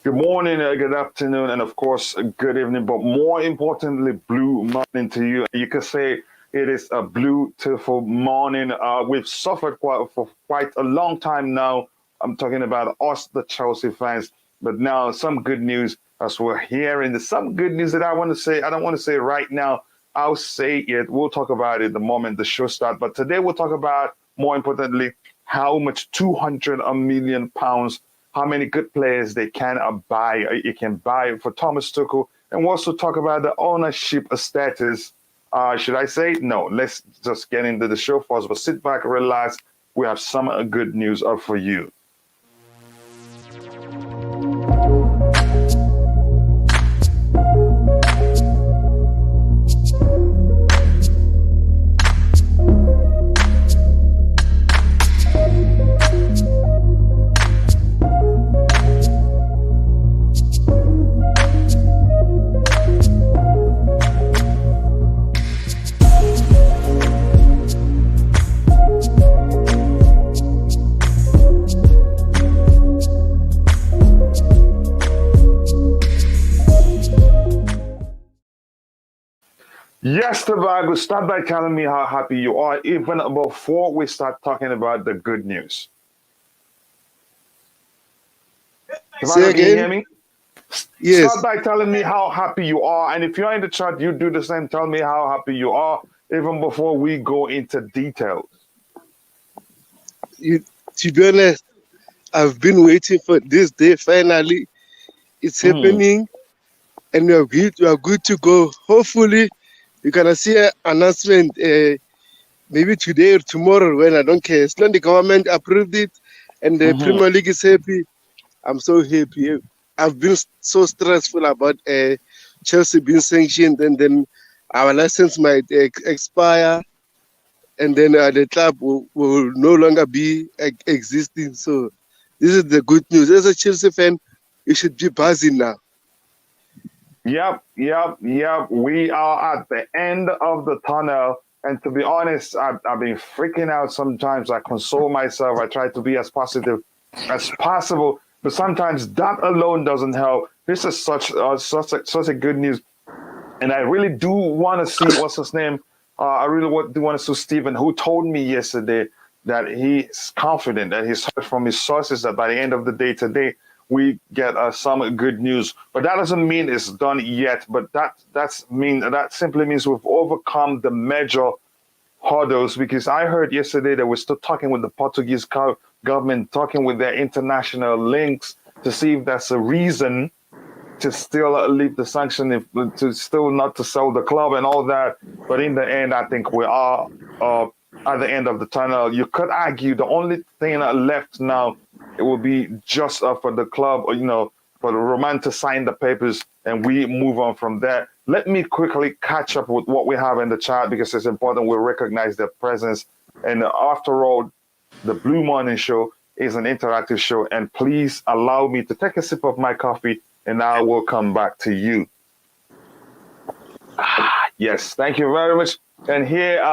Good morning, good afternoon, and of course, good evening. But more importantly, blue morning to you. You can say it is a beautiful morning. We've suffered for quite a long time now. I'm talking about us, the Chelsea fans. But now, some good news as we're hearing. There's some good news that I want to say. I don't want to say right now. I'll say it. We'll talk about it the moment the show starts. But today, we'll talk about, more importantly, how much £200 million, how many good players they can buy. You can buy for Thomas Tuchel, and we'll also talk about the ownership status. Should I say? No, let's just get into the show first. But sit back, relax. We have some good news up for you. Yes, Tobago, start by telling me how happy you are, even before we start talking about the good news. Say Tobago, can you hear again? me? Start Yes. by telling me how happy you are. And if you're in the chat, you do the same. Tell me how happy you are, even before we go into details. To be honest, I've been waiting for this day. Finally, it's happening, and we are good to go. Hopefully, you're gonna see an announcement maybe today or tomorrow. When I don't care, as long as the government approved it and the Mm-hmm. Premier League is happy, I'm so happy. I've been so stressful about Chelsea being sanctioned, and then our license might expire, and then the club will no longer be existing. So this is the good news. As a Chelsea fan, you should be buzzing now. Yep. We are at the end of the tunnel. And to be honest, I've been freaking out sometimes. I console myself. I try to be as positive as possible. But sometimes that alone doesn't help. This is such a good news. And I really do want to see, what's his name? I really do want to see Stephen, who told me yesterday that he's confident, that he's heard from his sources that by the end of the day today, we get some good news. But that doesn't mean it's done yet. But that simply means we've overcome the major hurdles, because I heard yesterday that we're still talking with the Portuguese government, talking with their international links to see if that's a reason to still leave the sanction, to still not to sell the club and all that. But in the end, I think we are at the end of the tunnel. You could argue the only thing left now, it will be just for the club, for the Roman to sign the papers, and we move on from there. Let me quickly catch up with what we have in the chat, because it's important we recognize their presence. And after all, the Blue Morning Show is an interactive show. And please allow me to take a sip of my coffee, and I will come back to you. Yes, thank you very much. And here,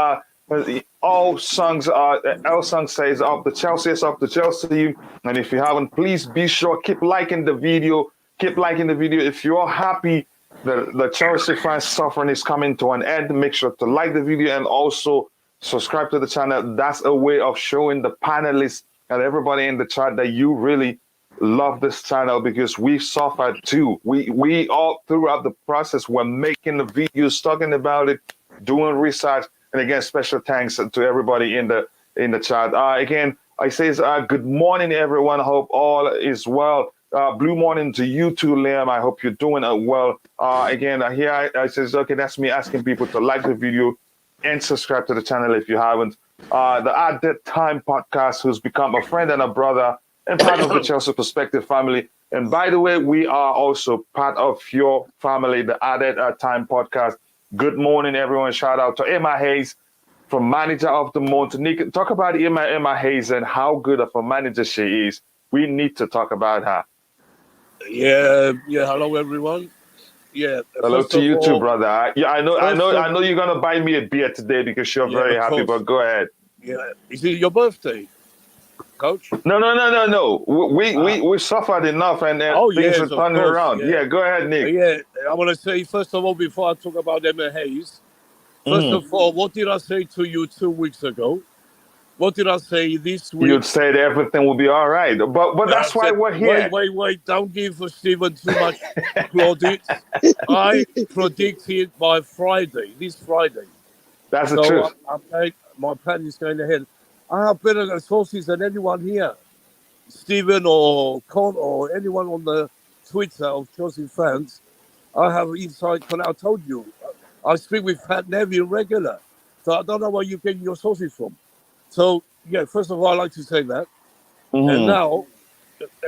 all songs L Song says, up the Chelsea, is up the Chelsea. And if you haven't, please be sure, keep liking the video. Keep liking the video. If you're happy that the Chelsea fans suffering is coming to an end, make sure to like the video and also subscribe to the channel. That's a way of showing the panelists and everybody in the chat that you really love this channel, because we suffered too. We all throughout the process were making the videos, talking about it, doing research. And again, special thanks to everybody in the chat. Again, I say good morning, everyone. Hope all is well. Blue morning to you too, Liam. I hope you're doing well. Again, here I says, okay, that's me asking people to like the video and subscribe to the channel if you haven't. The At That Time podcast, who's become a friend and a brother and part of the Chelsea Perspective family. And by the way, we are also part of your family, the At That Time podcast. Good morning, everyone. Shout out to Emma Hayes from Manager of the Month. Nick, talk about Emma Hayes and how good of a manager she is. We need to talk about her. Yeah. Hello, everyone. Yeah. Hello to you too, brother. I know you're gonna buy me a beer today because you're very happy. But go ahead. Yeah. Is it your birthday? Coach? No. We suffered enough, and then Oh, things yes, are of turning course. around. Yeah, go ahead, Nick. Yeah, I want to say, first of all, before I talk about Emma Hayes, first Mhm. of all, what did I say to you 2 weeks ago? What did I say this week? You'd say that everything will be all right, but I that's why said, we're here. wait, don't give Stephen too much credit. I predicted by Friday, this Friday. That's the So truth. my plan is going ahead. I have better sources than anyone here. Stephen or Con or anyone on the Twitter of Chelsea fans. I have inside con. I told you, I speak with Pat Neville regular. So I don't know where you're getting your sources from. So yeah, first of all, I like to say that. And Mhm. now,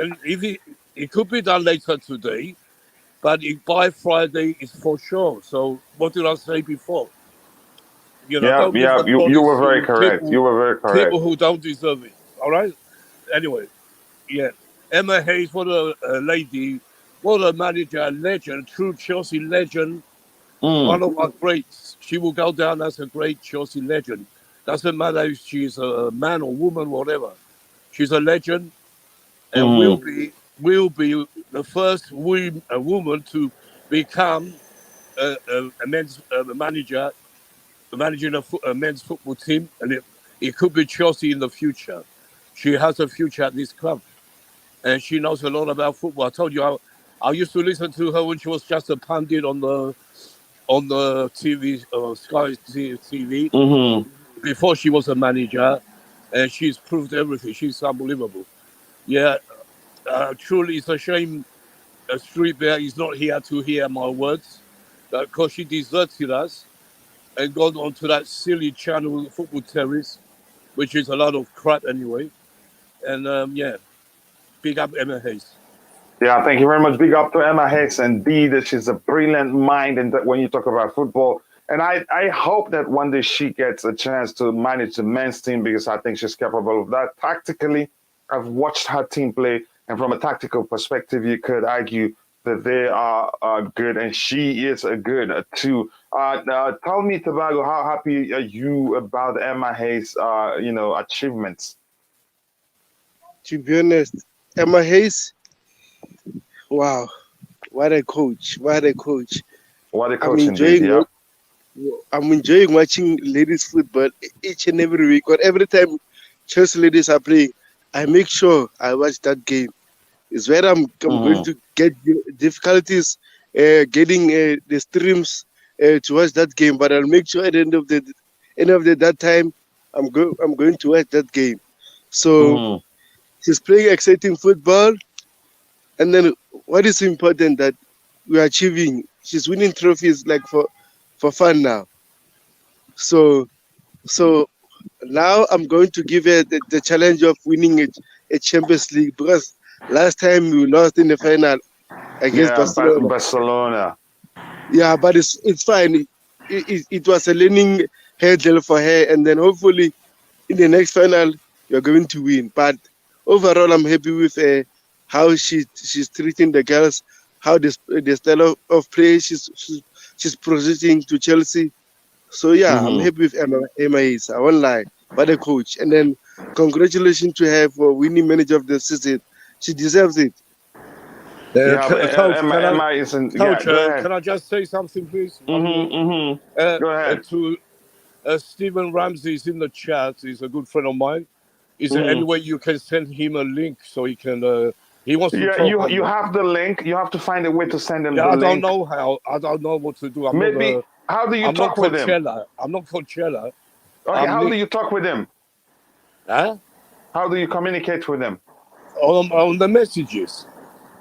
and if it could be done later today, but by Friday is for sure. So what did I say before? Yeah, Don't give yeah. the You were bodies very to correct. You were very people correct. who don't deserve it. All right. Anyway, yeah. Emma Hayes, what a lady, what a manager, a legend, true Chelsea legend, Mm. one of our greats. She will go down as a great Chelsea legend. Doesn't matter if she's a man or woman, whatever. She's a legend, and Mhm. will be the first woman to become a men's manager, managing a men's football team, and it could be Chelsea in the future. She has a future at this club, and she knows a lot about football. I told you, I used to listen to her when she was just a pundit on the TV, Sky TV, Mhm. before she was a manager, and she's proved everything. She's unbelievable. Yeah, truly, it's a shame Street Bear is not here to hear my words, because she deserted us and gone on to that silly channel, Football Terrace, which is a lot of crap anyway. And yeah, big up Emma Hayes. Yeah, thank you very much. Big up to Emma Hayes. Indeed, she's a brilliant mind and when you talk about football. And I hope that one day she gets a chance to manage the men's team because I think she's capable of that. Tactically, I've watched her team play, and from a tactical perspective, you could argue that they are good, and she is a good too. Tell me, Tobago, how happy are you about Emma Hayes' achievements? To be honest, Emma Hayes, wow, what a coach! What a coach! What a I'm coach indeed. enjoying Yep. what I'm enjoying watching ladies football each and every week. But every time Chelsea ladies are playing, I make sure I watch that game. It's where I'm going Hmm. to get difficulties getting the streams to watch that game. But I'll make sure at the end of that time I'm going to watch that game. So Hmm. she's playing exciting football, and then what is important that we're achieving? She's winning trophies like for fun now. So so now I'm going to give her the challenge of winning a Champions League because last time we lost in the final against Yeah, Barcelona. Barcelona. Yeah, but it's fine. It was a learning hurdle for her, and then hopefully in the next final you're going to win. But overall, I'm happy with how she's treating the girls, how the style of play she's presenting to Chelsea. So yeah, I'm Hmm. happy with Emma Hayes. I won't lie. What a coach! And then congratulations to her for winning manager of the season. She deserves it. Yeah, Coach, Emma isn't. Yeah, go ahead. can I just say something, please? 1 minute. Hmm. Go ahead. To Stephen Ramsey is in the chat. He's a good friend of mine. Is there any Hmm. way you can send him a link so he can? He wants to Yeah, talk on you the. have the link. You have to find a way to send them Yeah, the I don't link. know how. I don't know what to do. Maybe how do you I'm not talk with him? Coachella. I'm not Coachella. Okay, I'm how do Nick. you talk with him? Huh? How do you communicate with him? On the messages.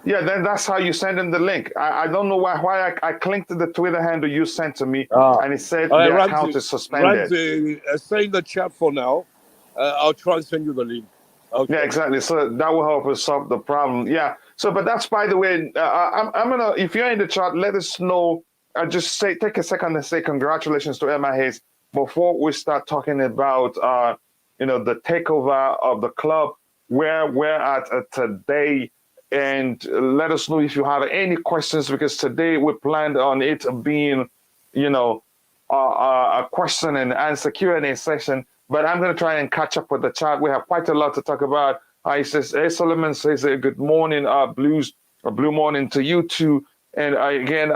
Yeah, then that's how you send him the link. I don't know why I clicked to the Twitter handle you sent to me, Ah. and it said All right, the account is suspended. stay in the chat for now. I'll try and send you the link. Yeah, Okay. exactly. So that will help us solve the problem. Yeah. So, but that's by the way. I'm gonna. If you're in the chat, let us know. Just say, take a second and say congratulations to Emma Hayes before we start talking about, the takeover of the club, where we're at today, and let us know if you have any questions because today we planned on it being, a question and answer Q&A session. but I'm going to try and catch up with the chat. We have quite a lot to talk about. He says, hey, Solomon says, good morning, Blues, Blue morning to you too. And again,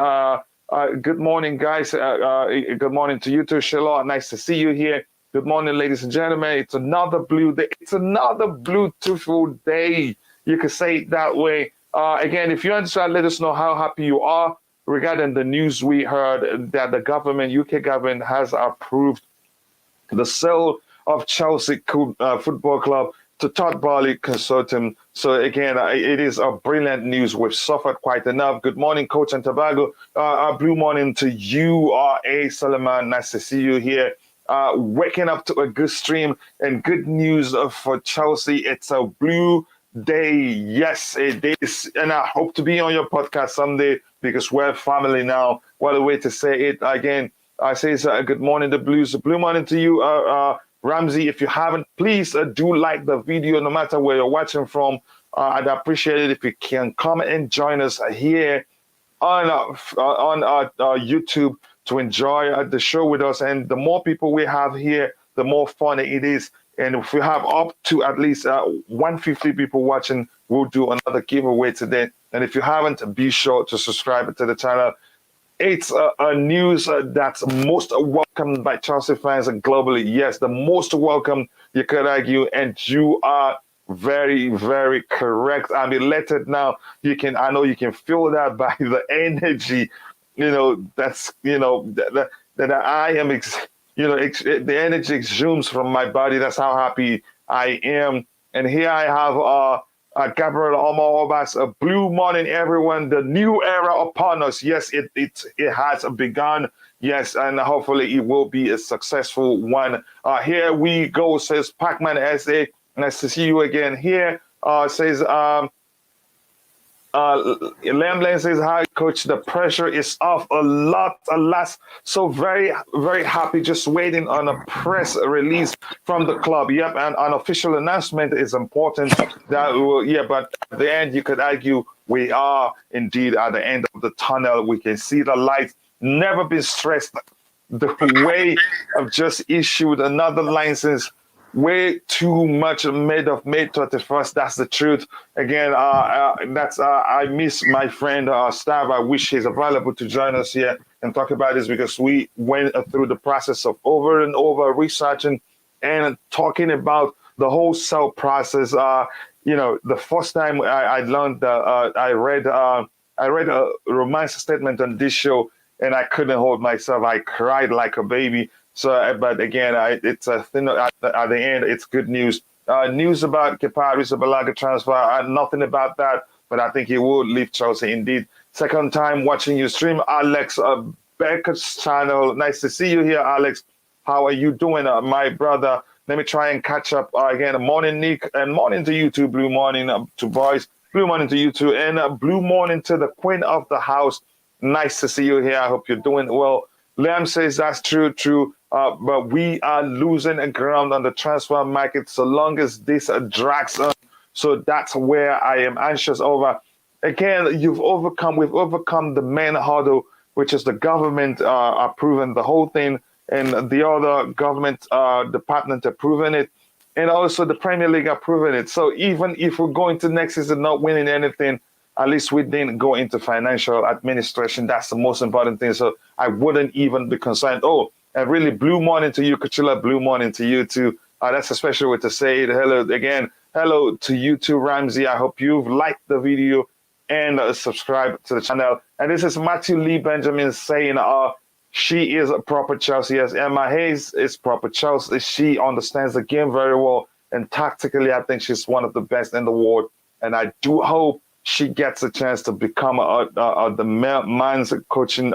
good morning, guys. Good morning to you too, Charlotte. Nice to see you here. Good morning, ladies and gentlemen. It's another blue day. It's another beautiful day. You could say it that way. Again, if you understand, let us know how happy you are regarding the news we heard that the government, UK government, has approved the sale of Chelsea Football Club to Todd Boehly Consortium. So again, it is a brilliant news. We've suffered quite enough. Good morning, Coach and Tobago. Blue morning to you, A. Solomon. Nice to see you here. Waking up to a good stream and good news for Chelsea. It's a blue day. Yes, it is. And I hope to be on your podcast someday because we're family now. What a way to say it. Again, I say good morning, the Blues. Blue morning to you, Ramsey. If you haven't, please do like the video no matter where you're watching from. I'd appreciate it if you can come and join us here on YouTube to enjoy the show with us. And the more people we have here, the more fun it is. And if we have up to at least 150 people watching, we'll do another giveaway today. And if you haven't, be sure to subscribe to the channel. It's a news that's most welcomed by Chelsea fans globally. Yes, the most welcome, you could argue, and you are very, very correct. I'm elated now. I know you can feel that by the energy. That's that I am. The energy exudes from my body. That's how happy I am. And here I have Gabriel Omar Obas, a blue morning, everyone. The new era upon us. Yes, it has begun. Yes, and hopefully it will be a successful one. Here we go, says Pacman SA. Nice to see you again here. Says Lamb says, hi, Coach. The pressure is off a lot, alas. So very, very happy. Just waiting on a press release from the club. Yep, and an official announcement is important. But at the end, you could argue we are indeed at the end of the tunnel. We can see the light. Never been stressed the way I've just issued another license. Way too much made of May 31st. That's the truth. Again, I miss my friend Stav. I wish he's available to join us here and talk about this because we went through the process of over and over researching and talking about the whole sale process. The first time I learned, I read a romance statement on this show and I couldn't hold myself. I cried like a baby. So, but again, it's a thing. At the end, it's good news. News about Kepa Arrizabalaga transfer. Nothing about that, but I think he will leave Chelsea indeed. Second time watching you stream, Alex Beckett's channel. Nice to see you here, Alex. How are you doing, my brother? Let me try and catch up again. Morning, Nick, and morning to you too. Blue morning to boys. Blue morning to you too, and blue morning to the queen of the house. Nice to see you here. I hope you're doing well. Liam says that's true. But we are losing ground on the transfer market so long as this drags on. So that's where I am anxious over. Again, we've overcome the main hurdle, which is the government approving the whole thing and the other government department approving it, and also the Premier League approving it. So even if we're going to next season not winning anything, at least we didn't go into financial administration. That's the most important thing. So I wouldn't even be concerned. Oh, and really, blue morning to you, Coachila. Blue morning to you too. That's a special way to say it. Hello again. Hello to you too, Ramsey. I hope you've liked the video and subscribed to the channel. And this is Matthew Lee Benjamin saying, she is a proper Chelsea. Yes, Emma Hayes is proper Chelsea. She understands the game very well. And tactically, I think she's one of the best in the world. And I do hope she gets a chance to become the man's coaching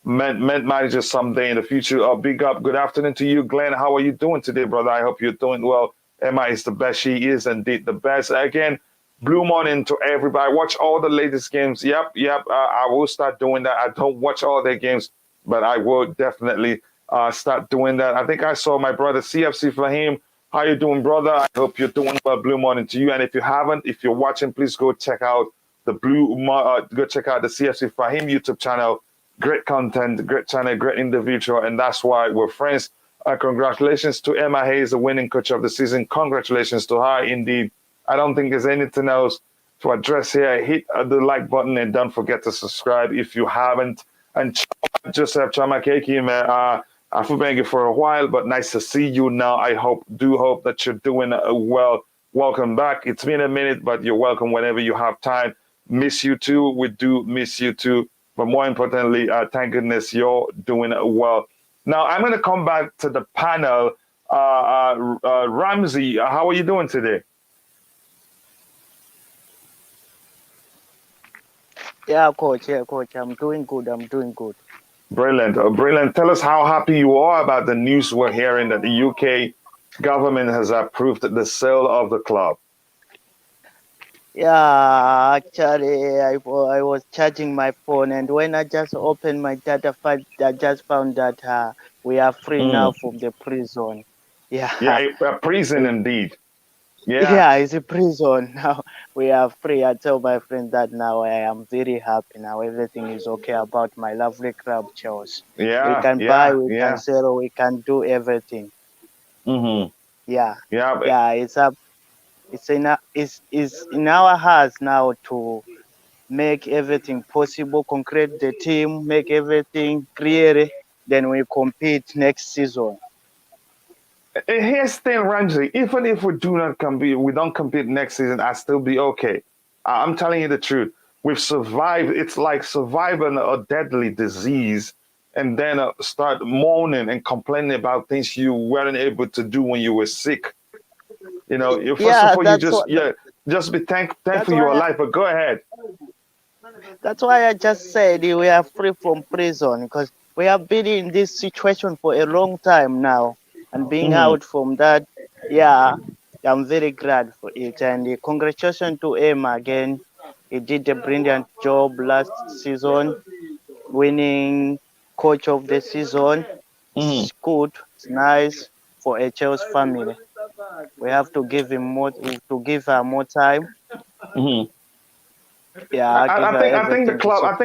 manager someday in the future. Big up. Good afternoon to you, Glenn. How are you doing today, brother? I hope you're doing well. Emma is the best. She is indeed the best. Again, blue morning to everybody. Watch all the latest games. Yep. I will start doing that. I don't watch all their games, but I will definitely start doing that. I think I saw my brother CFC Fahim. How you doing, brother? I hope you're doing well. Blue morning to you. And if you haven't, if you're watching, please go check out the CFC Fahim YouTube channel. Great content, great channel, great individual, and that's why we're friends. Congratulations to Emma Hayes, the winning coach of the season. Congratulations to her, indeed. I don't think there's anything else to address here. Hit the like button and don't forget to subscribe if you haven't. And Joseph Chamakeki, man, I've been you for a while, but nice to see you now. I do hope that you're doing well. Welcome back. It's been a minute, but you're welcome whenever you have time. Miss you too. We do miss you too. But more importantly, thank goodness you're doing well. Now, I'm going to come back to the panel. Ramsey, how are you doing today? Yeah, coach. I'm doing good. Brilliant. Brilliant. Tell us how happy you are about the news we're hearing that the UK government has approved the sale of the club. Yeah, actually, I was charging my phone, and when I just opened my data file, I just found that we are free now from the prison. Yeah, Yeah, a prison indeed. yeah, it's a prison now. We are free. I tell my friend that now I am very happy now. Everything is okay about my lovely club, Chelsea. Yeah, We can buy, we can sell, we can do everything. Mm-hmm. Yeah, Yeah, yeah, it's in our hands now to make everything possible, concrete the team, make everything clear. Then we compete next season. Here's Stan Ramsey. Even if we do not compete, we don't compete next season, I'll still be okay. I'm telling you the truth. We've survived. It's like surviving a deadly disease and then start moaning and complaining about things you weren't able to do when you were sick. You know, first of all, just be thankful you're alive. But go ahead. That's why I just said we are free from prison, because we have been in this situation for a long time now, and being out from that, yeah, I'm very glad for it. And congratulations to him again. He did a brilliant job last season, winning coach of the season. It's good. It's nice for a Chelsea family. We have to give him more, to give her more time. Yeah, I think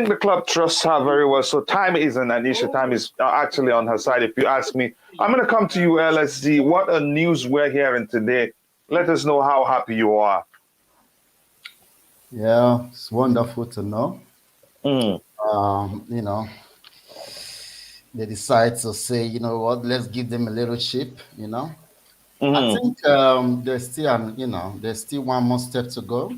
the club trusts her very well. So time isn't an issue. Time is actually on her side. If you ask me, I'm going to come to you, LSD. What a news we're hearing today. Let us know how happy you are. Yeah, it's wonderful to know. You know, they decide to say, you know what, let's give them a little chip. You know, I think there's still one more step to go.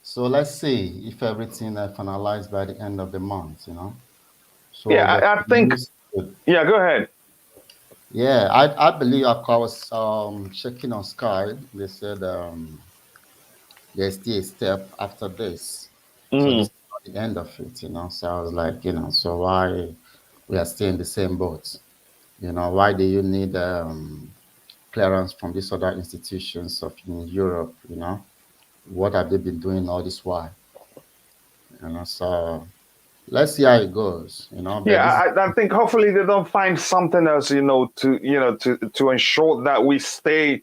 So let's see if everything finalized by the end of the month. You know, so yeah, I think. Yeah, go ahead. Yeah, I believe I was checking on Sky. They said there's still a step after this. So this is not the end of it, you know. So I was like, you know, so why we are still in the same boat? You know, why do you need clearance from these other institutions of in Europe? You know, what have they been doing all this while? You know, so let's see how it goes. You know, but I think hopefully they don't find something else, to ensure that we stay.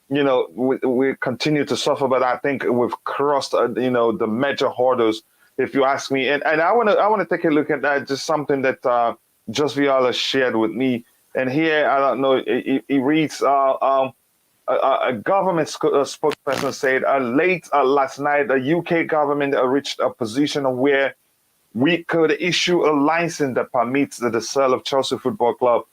We continue to suffer, but I think we've crossed, the major hurdles, if you ask me. And I want to take a look at that, just something that Just Viola shared with me. And here, I don't know, he reads, a government spokesperson said late last night, the UK government reached a position where we could issue a license that permits the sale of Chelsea Football Club.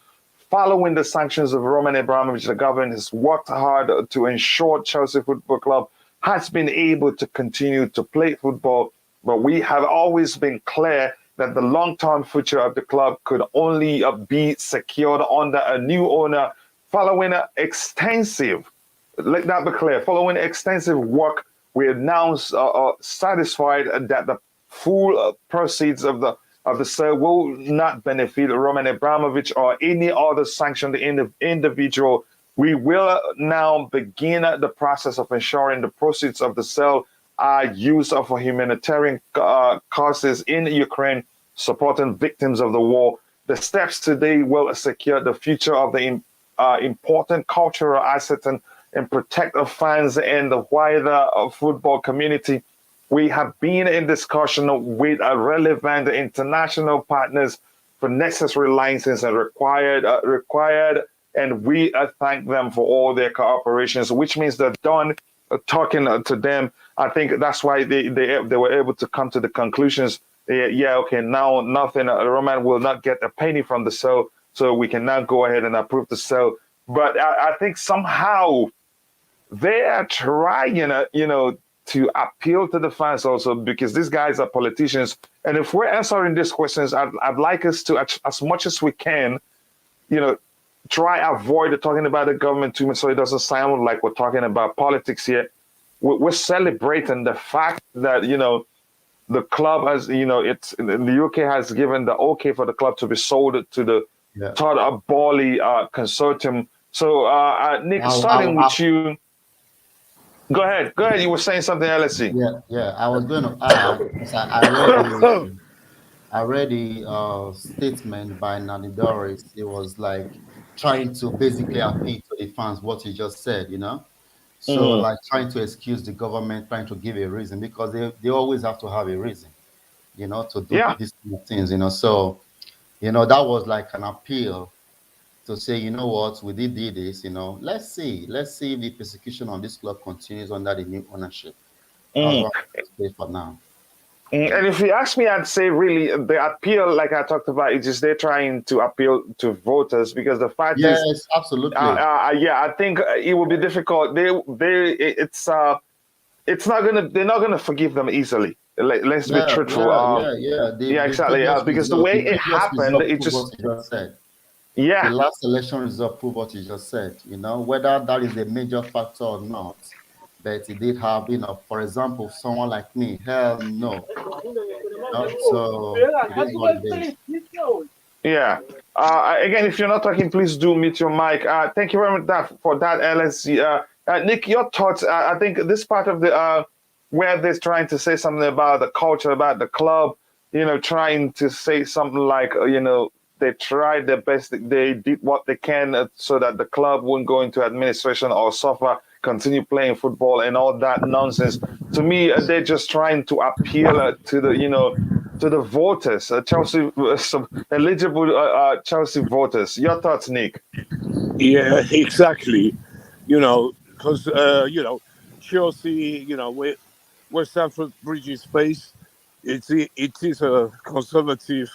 Following the sanctions of Roman Abramovich, the government has worked hard to ensure Chelsea Football Club has been able to continue to play football. But we have always been clear that the long-term future of the club could only be secured under a new owner following extensive, let that be clear, following extensive work. We are now satisfied that the full proceeds of the sale will not benefit Roman Abramovich or any other sanctioned individual. We will now begin the process of ensuring the proceeds of the sale are used for humanitarian causes in Ukraine, supporting victims of the war. The steps today will secure the future of the important cultural assets and protect the fans and the wider football community. We have been in discussion with relevant international partners for necessary license and required, and we thank them for all their cooperations, which means they're done talking to them. I think that's why they were able to come to the conclusions. Okay, now nothing. Roman will not get a penny from the sale, so we can now go ahead and approve the sale. But I think somehow they are trying, to appeal to the fans also, because these guys are politicians. And if we're answering these questions, I'd like us to, as much as we can, try avoid talking about the government too much, so it doesn't sound like we're talking about politics here. We're celebrating the fact that the club has, it's in the UK has given the okay for the club to be sold to the Todd Boehly consortium. So Nick, starting with you. Go ahead. You were saying something, LSC. Yeah. I was going to add, because I read a statement by Nani Doris. It was like trying to basically appeal to the fans what he just said, So like trying to excuse the government, trying to give a reason, because they always have to have a reason, to do these kind of things, So, that was like an appeal to say, you know what, we did this, let's see if the persecution on this club continues under the new ownership. That's what I say for now. And if you ask me, I'd say really the appeal, like I talked about, is just they're trying to appeal to voters, because the fact is, yes, absolutely. I think it will be difficult. They're not gonna forgive them easily. Let's be truthful. Exactly. Because the way it happened, it just said. Yeah. The last election result proved what you just said, whether that is a major factor or not. But it did have, for example, someone like me, hell no. So it is what it is. Yeah. Again, if you're not talking, please do mute your mic. Thank you very much for that, LSC. Nick, your thoughts. I think this part of the where they're trying to say something about the culture, about the club, trying to say something like, they tried their best. They did what they can so that the club wouldn't go into administration or suffer, continue playing football and all that nonsense. To me, they're just trying to appeal to the, to the voters, Chelsea, some eligible Chelsea voters. Your thoughts, Nick? Yeah, exactly. Because Chelsea, where Stamford Bridge is based, it is a conservative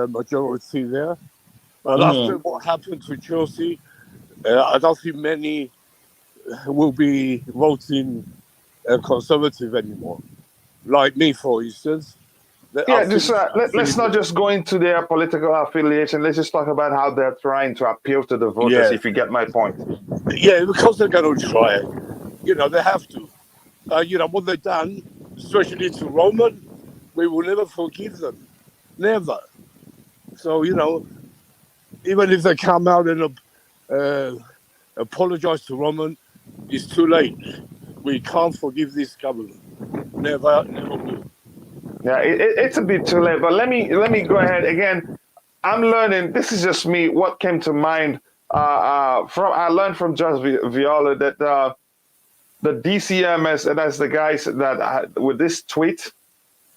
majority there. But after what happened to Chelsea, I don't think many will be voting conservative anymore. Like me, for instance. Let's not just go into their political affiliation. Let's just talk about how they're trying to appeal to the voters, if you get my point. Yeah, because they're going to try it. They have to. What they've done, especially to Roman, we will never forgive them. Never. So, even if they come out and apologize to Roman, it's too late. We can't forgive this government. Never will. Yeah, it's a bit too late. But let me go ahead again. I'm learning. This is just me. What came to mind I learned from Jules Viola that the DCMS, and that's the guys that with this tweet.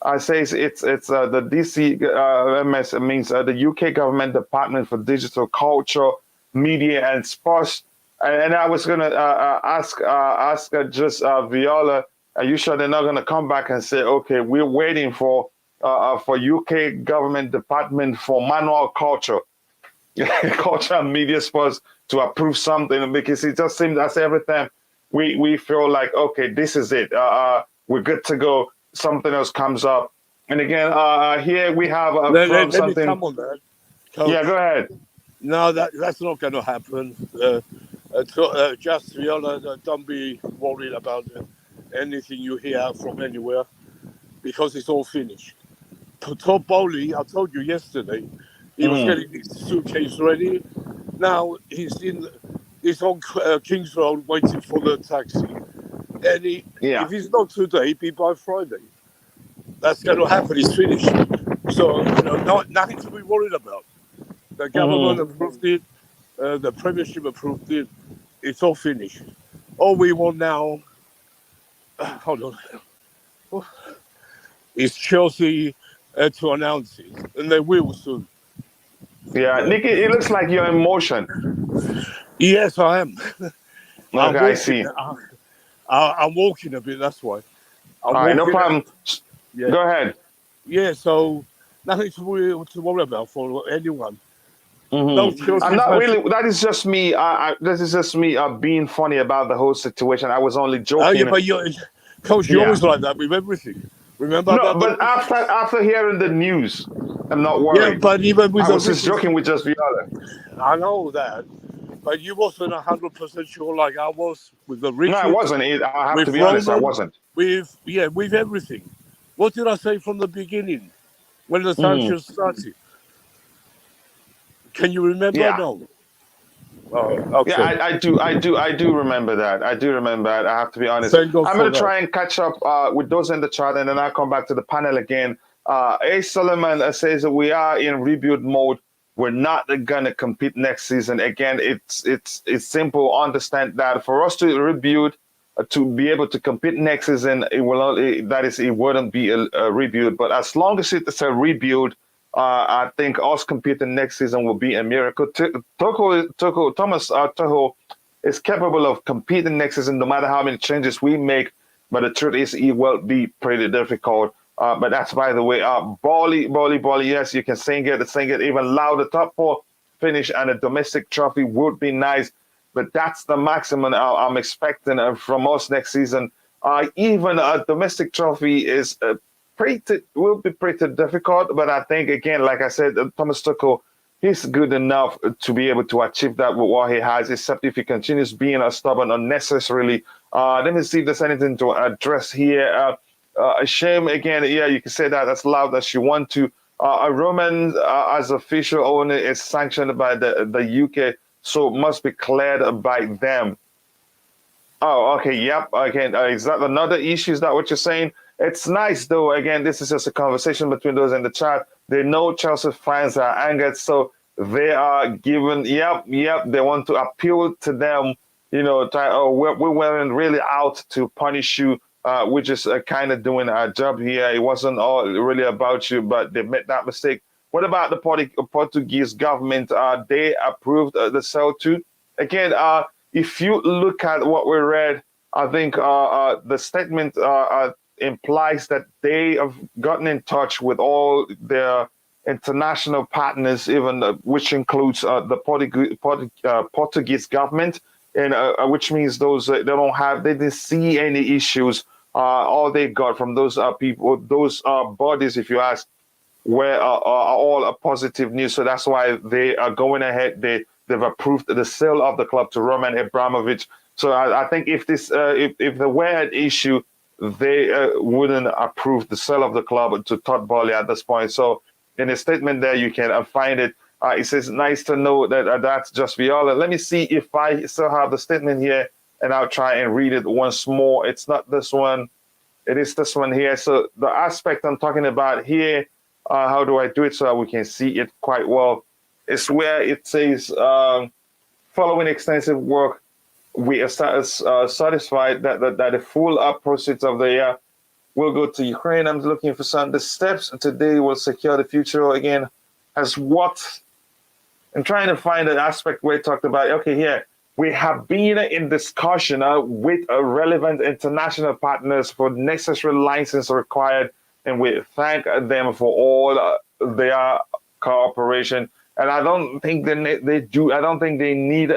I say it's the DCMS means the UK Government Department for Digital Culture, Media and Sports. And I was gonna ask just Viola, are you sure they're not gonna come back and say, okay, we're waiting for UK Government Department for Manual Culture, Culture and Media Sports to approve something, because it just seems as every time we feel like, okay, this is it, we're good to go. Something else comes up, and again, here we have let something. Me come on that. Yeah, go ahead. No, that's not going to happen. Just Viola, don't be worried about anything you hear from anywhere, because it's all finished. Todd Boehly, I told you yesterday, he was getting his suitcase ready. Now he's on King's Road waiting for the taxi. And if it's not today, it'll be by Friday. That's going to happen. It's finished. So, nothing to be worried about. The government approved it. The Premiership approved it. It's all finished. All we want now, hold on, is Chelsea to announce it. And they will soon. Yeah, Nikki, it looks like you're in motion. Yes, I am. I'm Okay, I walking. see. I'm walking a bit. That's why I'm All right, no walking. problem. Yeah, Go ahead. yeah. So nothing to worry about for anyone. No I'm Chelsea not fans. really. That is just me. This is just me being funny about the whole situation. I was only Oh yeah, joking. but coach, you're Yeah. always like that with everything. Remember No, about the but after hearing the news, I'm not yeah, worried. but even with I the was just riches, joking with just Viola. I know that. But you wasn't 100% sure like I was with the No, I riches, wasn't. I have to with be honest. I Roman, wasn't. with everything. What did I say from the beginning when the Mm, sanctions started? Can you remember? yeah. No. Oh, Yeah, okay. I do remember that. I do remember that. I have to be honest. Thank God I'm for gonna that. try and catch up with those in the chat, and then I'll come back to the panel again. A. Solomon says that we are in rebuild mode. We're not gonna compete next season. Again, it's simple. Understand that for us to rebuild, to be able to compete next season, it will not. It wouldn't be a rebuild. But as long as it's a rebuild, I think us competing next season will be a miracle. Thomas Tuchel is capable of competing next season no matter how many changes we make. But the truth is, it will be pretty difficult. But that's by the way. Boehly. Yes, you can sing it even louder. Top four finish and a domestic trophy would be nice. But that's the maximum I'm expecting from us next season. Even a domestic trophy is will be pretty difficult. But I think again, like I said, Thomas Tuchel, he's good enough to be able to achieve that with what he has, except if he continues being stubborn unnecessarily. Let me see if there's anything to address here. A shame again. Yeah, you can say that as loud as you want to. A Roman as official owner is sanctioned by the UK, so must be cleared by them. Oh, okay. Yep. Again, is that another issue? Is that what you're saying? It's nice, though. Again, this is just a conversation between those in the chat. They know Chelsea fans are angered, so they are given, yep. They want to appeal to them, we weren't really out to punish you. We're just kind of doing our job here. It wasn't all really about you, but they made that mistake. What about the Portuguese government? They approved the sale too. Again, if you look at what we read, I think the statement implies that they have gotten in touch with all their international partners, even which includes the Portuguese government, and which means those they didn't see any issues. All they got from those people, those bodies, if you ask, were are all a positive news. So that's why they are going ahead. They've approved the sale of the club to Roman Abramovich. So I think if there were an issue, they wouldn't approve the sale of the club to Todd Boehly at this point. So in a statement there, you can find it. It says, nice to know that that's just Viola. Let me see if I still have the statement here, and I'll try and read it once more. It's not this one. It is this one here. So the aspect I'm talking about here, how do I do it so that we can see it quite well? It's where it says, following extensive work, we are satisfied that the full proceeds of the year will go to Ukraine. I'm looking for some. The steps today will secure the future again. As what? I'm trying to find an aspect where it talked about, okay, here, we have been in discussion with relevant international partners for necessary license required, and we thank them for all their cooperation. And I don't think they do. I don't think they need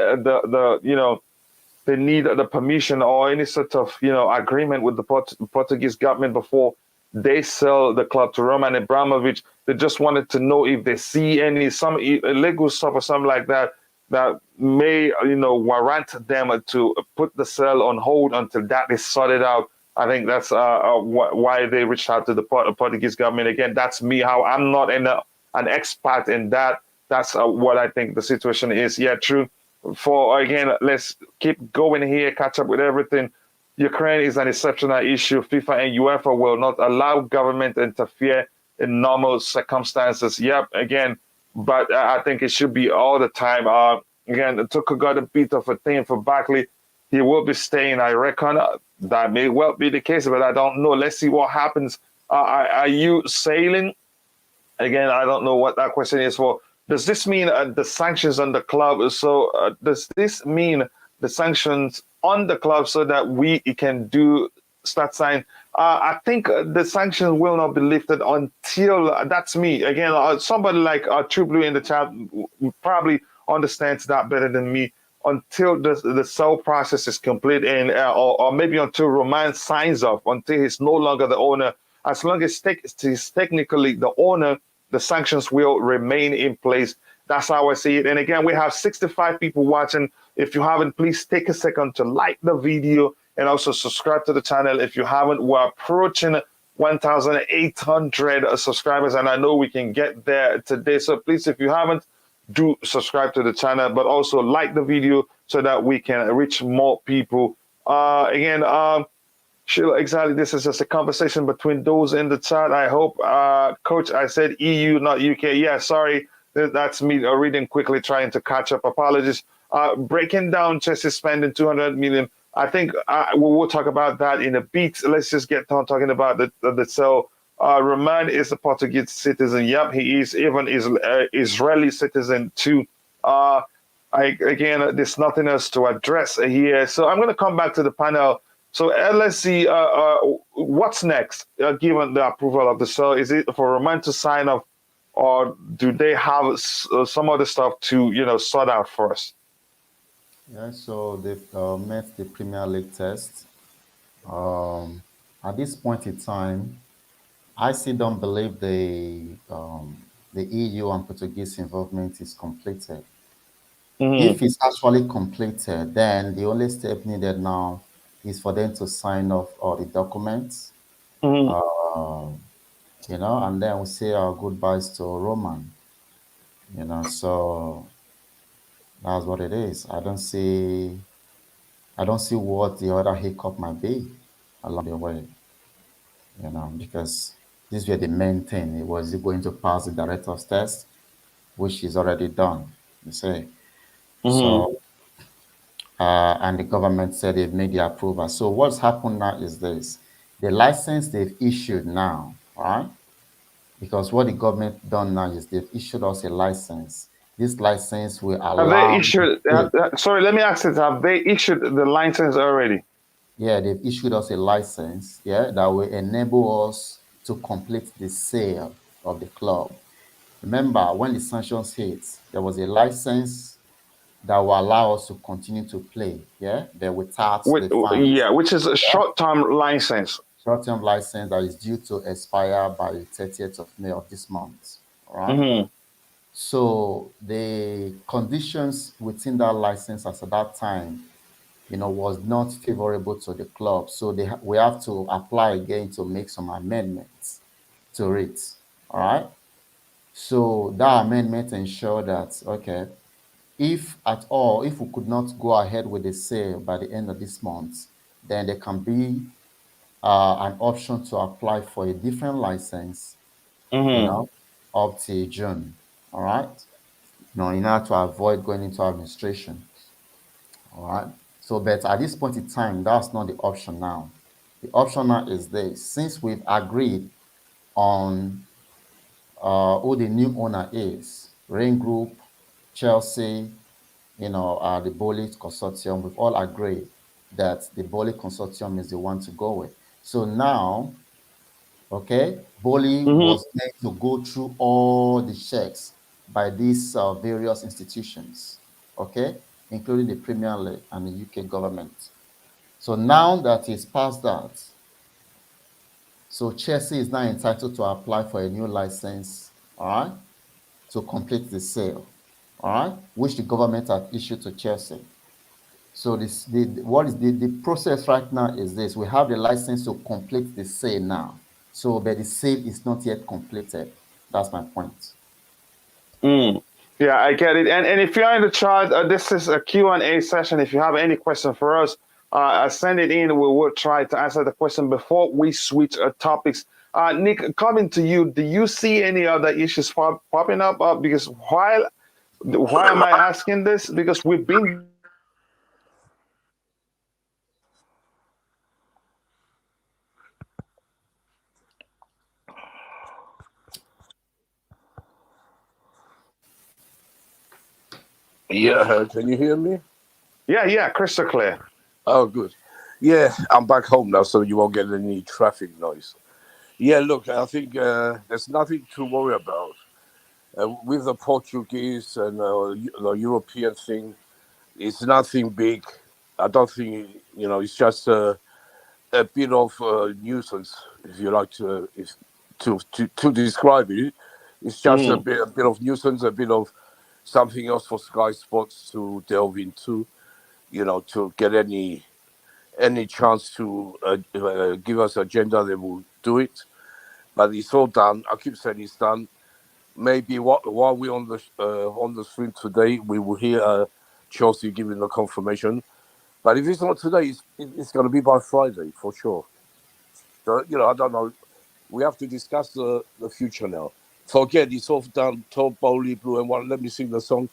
they need the permission or any sort of agreement with the Portuguese government before they sell the club to Roman Abramovich. They just wanted to know if they see some illegal stuff or something like that that may warrant them to put the sale on hold until that is sorted out. I think that's why they reached out to the Portuguese government. Again, that's me. How I'm not an expert in that. That's what I think the situation is. Yeah, true. Let's keep going here, catch up with everything. Ukraine is an exceptional issue. FIFA and UEFA will not allow government to interfere in normal circumstances. Yep, again, but I think it should be all the time. Again, Tuchel got a bit of a thing for Boehly. He will be staying, I reckon. That may well be the case, but I don't know. Let's see what happens. Are you sailing? Again, I don't know what that question is for. does this mean the sanctions on the club? So does this mean the sanctions on the club so that we can start signing? I think the sanctions will not be lifted until that's me again. Somebody like True Blue in the chat probably understands that better than me. Until the sale process is complete, and or maybe until Roman signs off, until he's no longer the owner. As long as he's technically the owner, the sanctions will remain in place. That's how I see it. And again, we have 65 people watching. If you haven't, please take a second to like the video and also subscribe to the channel. If you haven't, we're approaching 1,800 subscribers, and I know we can get there today. So please, if you haven't, do subscribe to the channel, but also like the video so that we can reach more people. Again, Sheila, exactly. This is just a conversation between those in the chat. I hope, Coach, I said EU, not UK. Yeah, sorry. That's me reading quickly, trying to catch up. Apologies. Breaking down Chelsea spending 200 million. I think we will talk about that in a bit. Let's just get on talking about the sale. Roman is a Portuguese citizen. Yep, he is. Even is Israeli citizen too. Again, there's nothing else to address here. So I'm going to come back to the panel. So let's see what's next, given the approval of the sale. Is it for Roman to sign off, or do they have some other stuff to sort out first? Yeah, so they've met the Premier League test. At this point in time, I still don't believe the EU and Portuguese involvement is completed. If it's actually completed, then the only step needed now is for them to sign off all the documents, and then we say our goodbyes to Roman, so that's what it is. I don't see what the other hiccup might be along the way, because this were the main thing. It was going to pass the director's test, which is already done, you see. So, and the government said they've made the approval. So what's happened now is this: the license they've issued now, right? Because what the government done now is they've issued us a license. This license will Have they allow. issued? Sorry, let me ask it. Have they issued the license already? Yeah, they've issued us a license, yeah, that will enable us to complete the sale of the club. Remember, when the sanctions hit, there was a license that will allow us to continue to play, yeah, but without the fines. Yeah, which is a Yeah? short-term license. Short-term license that is due to expire by the 30th of May of this month, all right? So the conditions within that license as at that time was not favorable to the club. So we have to apply again to make some amendments to it. All right. So that amendment ensured that, okay, if at all, if we could not go ahead with the sale by the end of this month, then there can be an option to apply for a different license, up to June. All right. In order to avoid going into administration. All right. So, but at this point in time, that's not the option now. The option now is this: since we've agreed on who the new owner is, Rain Group, Chelsea, the Boehly Consortium, we've all agreed that the Boehly Consortium is the one to go with. So now, okay, Boehly was meant to go through all the checks by these various institutions, okay, including the Premier League and the UK government. So now that he's passed that, so Chelsea is now entitled to apply for a new license, all right, to complete the sale, all right, which the government had issued to Chelsea. So the process right now is this: we have the license to complete the sale now. So, but the sale is not yet completed. That's my point. Yeah, I get it. And if you're in the chat, this is a Q&A session. If you have any question for us, send it in. We will try to answer the question before we switch topics. Nick, coming to you, do you see any other issues popping up? Because why am I asking this? Because we've been Yeah, can you hear me? Yeah, crystal clear. Oh, good. Yeah, I'm back home now, so you won't get any traffic noise. Yeah, look, I think there's nothing to worry about. With the Portuguese and the European thing, it's nothing big. I don't think, it's just a bit of nuisance, if you like to describe it. It's just a bit of nuisance, a bit of something else for Sky Sports to delve into, to get any chance to give us agenda, they will do it. But it's all done. I keep saying it's done. Maybe while we're on the stream today, we will hear Chelsea giving the confirmation. But if it's not today, it's going to be by Friday for sure. So, I don't know. We have to discuss the future now. Forget it's all done. Todd Boehly, blue and white. Let me sing the song.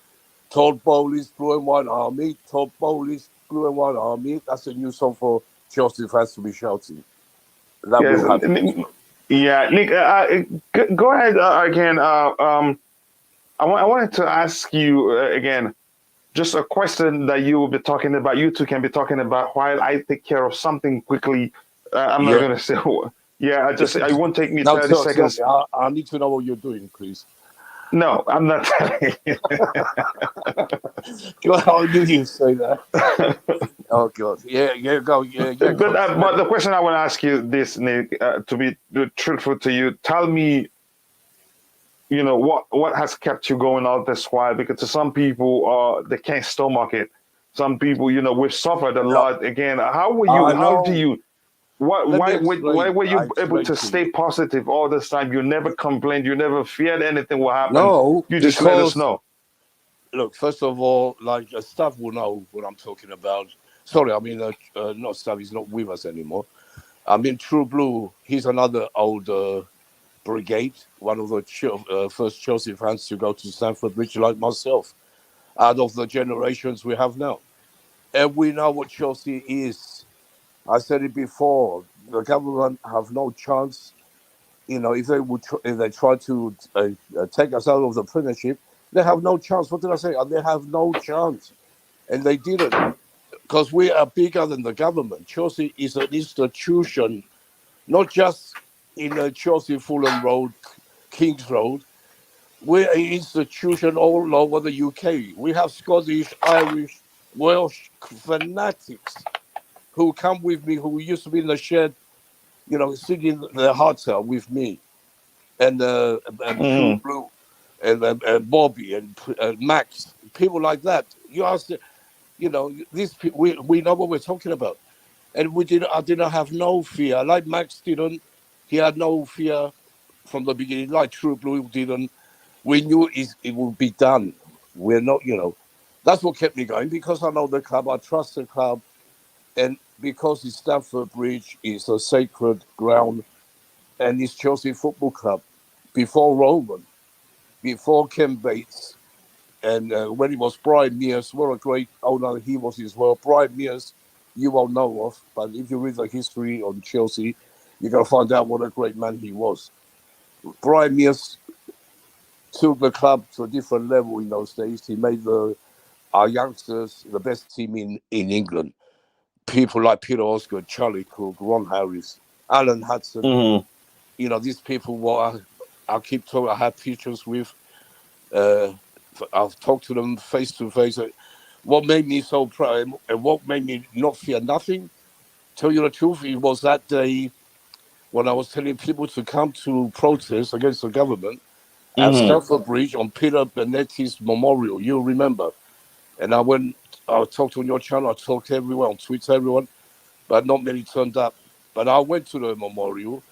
Todd Boehly's Blue and White Army. Todd Boehly's Blue and White Army. That's a new song for Chelsea fans to be shouting. That Yes, will happen. yeah, Nick. Go ahead again. I wanted to ask you again, just a question that you will be talking about. You two can be talking about while I take care of something quickly. I'm not Yeah. gonna say. Yeah, I won't take me Now 30 tell seconds. me. I need to know what you're doing, please. No, I'm not telling you. How do you say that? Oh God. Yeah. Go. Yeah. But Coach. but the question I want to ask you this, Nick, to be truthful to you, tell me, what has kept you going all this while? Because to some people, they can't stomach it. Some people, we've suffered a No, lot. Again, how were you? I How do know. you? Let me Why explain. were I you able explain to to you. stay positive all this time? You never complained. You never feared anything will happen. No, You just let us because know. look, first of all, like staff will know what I'm talking about. Sorry, I mean, not staff. He's not with us anymore. I mean, True Blue. He's another old brigade, one of the first Chelsea fans to go to Stamford Bridge, like myself, out of the generations we have now. And we know what Chelsea is. I said it before. The government have no chance. If if they try to take us out of the Premiership, they have no chance. What did I say? They have no chance, and they didn't, because we are bigger than the government. Chelsea is an institution, not just in Chelsea, Fulham Road, Kings Road. We're an institution all over the UK. We have Scottish, Irish, Welsh fanatics who come with me, who used to be in the shed, singing their hearts out with me, and True Mm-hmm. Blue, and Bobby and Max, people like that. You ask, these people, we know what we're talking about, and I didn't have no fear. Like Max didn't, he had no fear from the beginning. Like True Blue didn't. We knew it would be done. We're not, that's what kept me going, because I know the club, I trust the club, and because it's Stamford Bridge, it's a sacred ground, and it's Chelsea Football Club. Before Roman, before Ken Bates, and when it was Brian Mears, what a great owner he was as well. Brian Mears, you won't know of, but if you read the history on Chelsea, you're going to find out what a great man he was. Brian Mears took the club to a different level in those days. He made our youngsters the best team in England. People like Peter Osgood, Charlie Cook, Ron Harris, Alan Hudson. Mm-hmm. These people, what I keep talking, I have pictures with. Uh, I've talked to them face to face. What made me so proud and what made me not fear nothing, tell you the truth, it was that day when I was telling people to come to protest against the government at Mm-hmm. Stamford Bridge on Peter Benetti's memorial. You remember. And I talked on your channel, I talked to everyone, on Twitter, everyone, but not many turned up. But I went to the memorial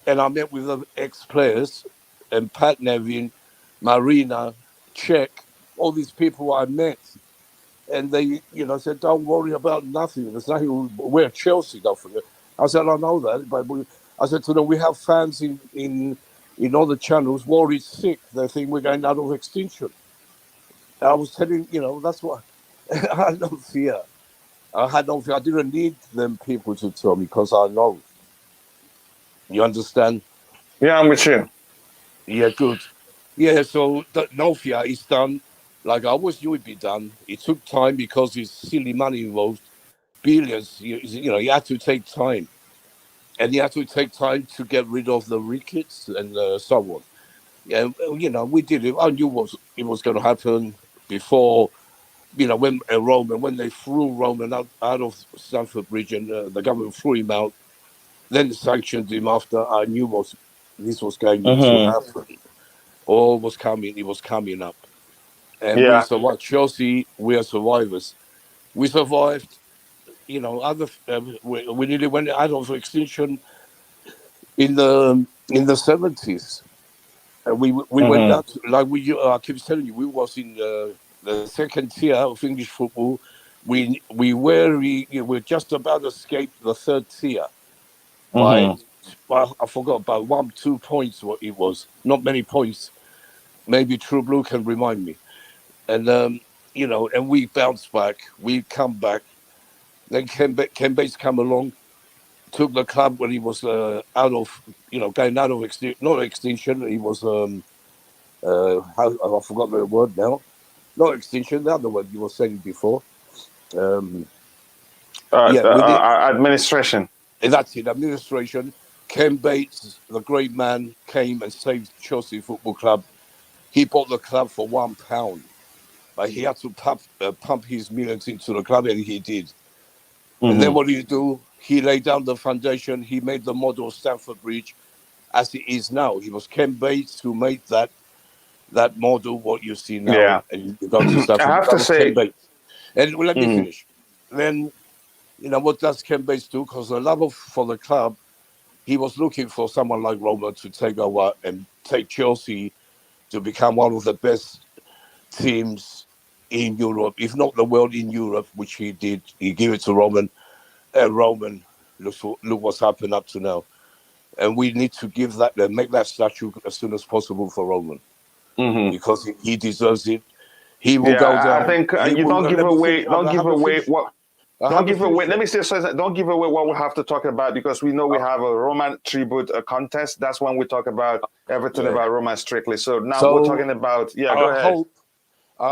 and I met with the ex-players and Pat Nevin, Marina, Czech, all these people I met. And they, said, don't worry about nothing. There's nothing. We're Chelsea, don't forget. I said, I know that. But I said to them, we have fans in other channels worried sick. They think we're going out of extinction. I was telling, that's what I had no fear. I had no fear. I didn't need them people to tell me, because I know. You understand? Yeah, I'm with you. Yeah, good. Yeah, so no fear is done. Like I always knew it'd be done. It took time because it's silly money involved, billions. You had to take time, and you had to take time to get rid of the rickets and so on. Yeah, we did it. I knew it was going to happen before. When Roman, when they threw Roman out of Stamford Bridge, and the government threw him out, then sanctioned him after I knew this was going to happen. All was coming. It was coming up. And we Yeah. survived. Chelsea, we are survivors. We survived. Other we nearly went out of extinction in the 70s. And we went down to, like I keep telling you, we was in the second tier of English football. We were just about to escape the third tier by, I forgot, about 1-2 points. What it was, not many points. Maybe True Blue can remind me. And and we bounced back. We come back. Then Ken Bates come along, took the club when he was out of, going out of not extinction. He was I forgot the word now. Not extinction. The other word you were saying before. With it, Administration. that's it. Administration. Ken Bates, the great man, came and saved Chelsea Football Club. He bought the club for £1, but he had to pump his millions into the club, and he did. And then what did he do? He laid down the foundation. He made the model of Stamford Bridge as it is now. He was Ken Bates who made that model, what you see now. Yeah. And you go to I Stamford. have That to was Ken say, Bates. And let me finish. Then, what does Ken Bates do? Because the love for the club, he was looking for someone like Roma to take over and take Chelsea to become one of the best teams in Europe, if not the world, in Europe, which he did. He gave it to Roman. Roman, look what's happened up to now. And we need to give that, make that statue as soon as possible for Roman, because he deserves it. He will go yeah, I down. think He you will. don't give Let me away, finish. I haven't finished yet. what. I Don't haven't give away. finished Let yet. me say something. Don't give away what we have to talk about, because we know we have a Roman tribute contest. That's when we talk about everything Yeah. about Roman strictly. So now we're So talking about. Yeah, go I ahead.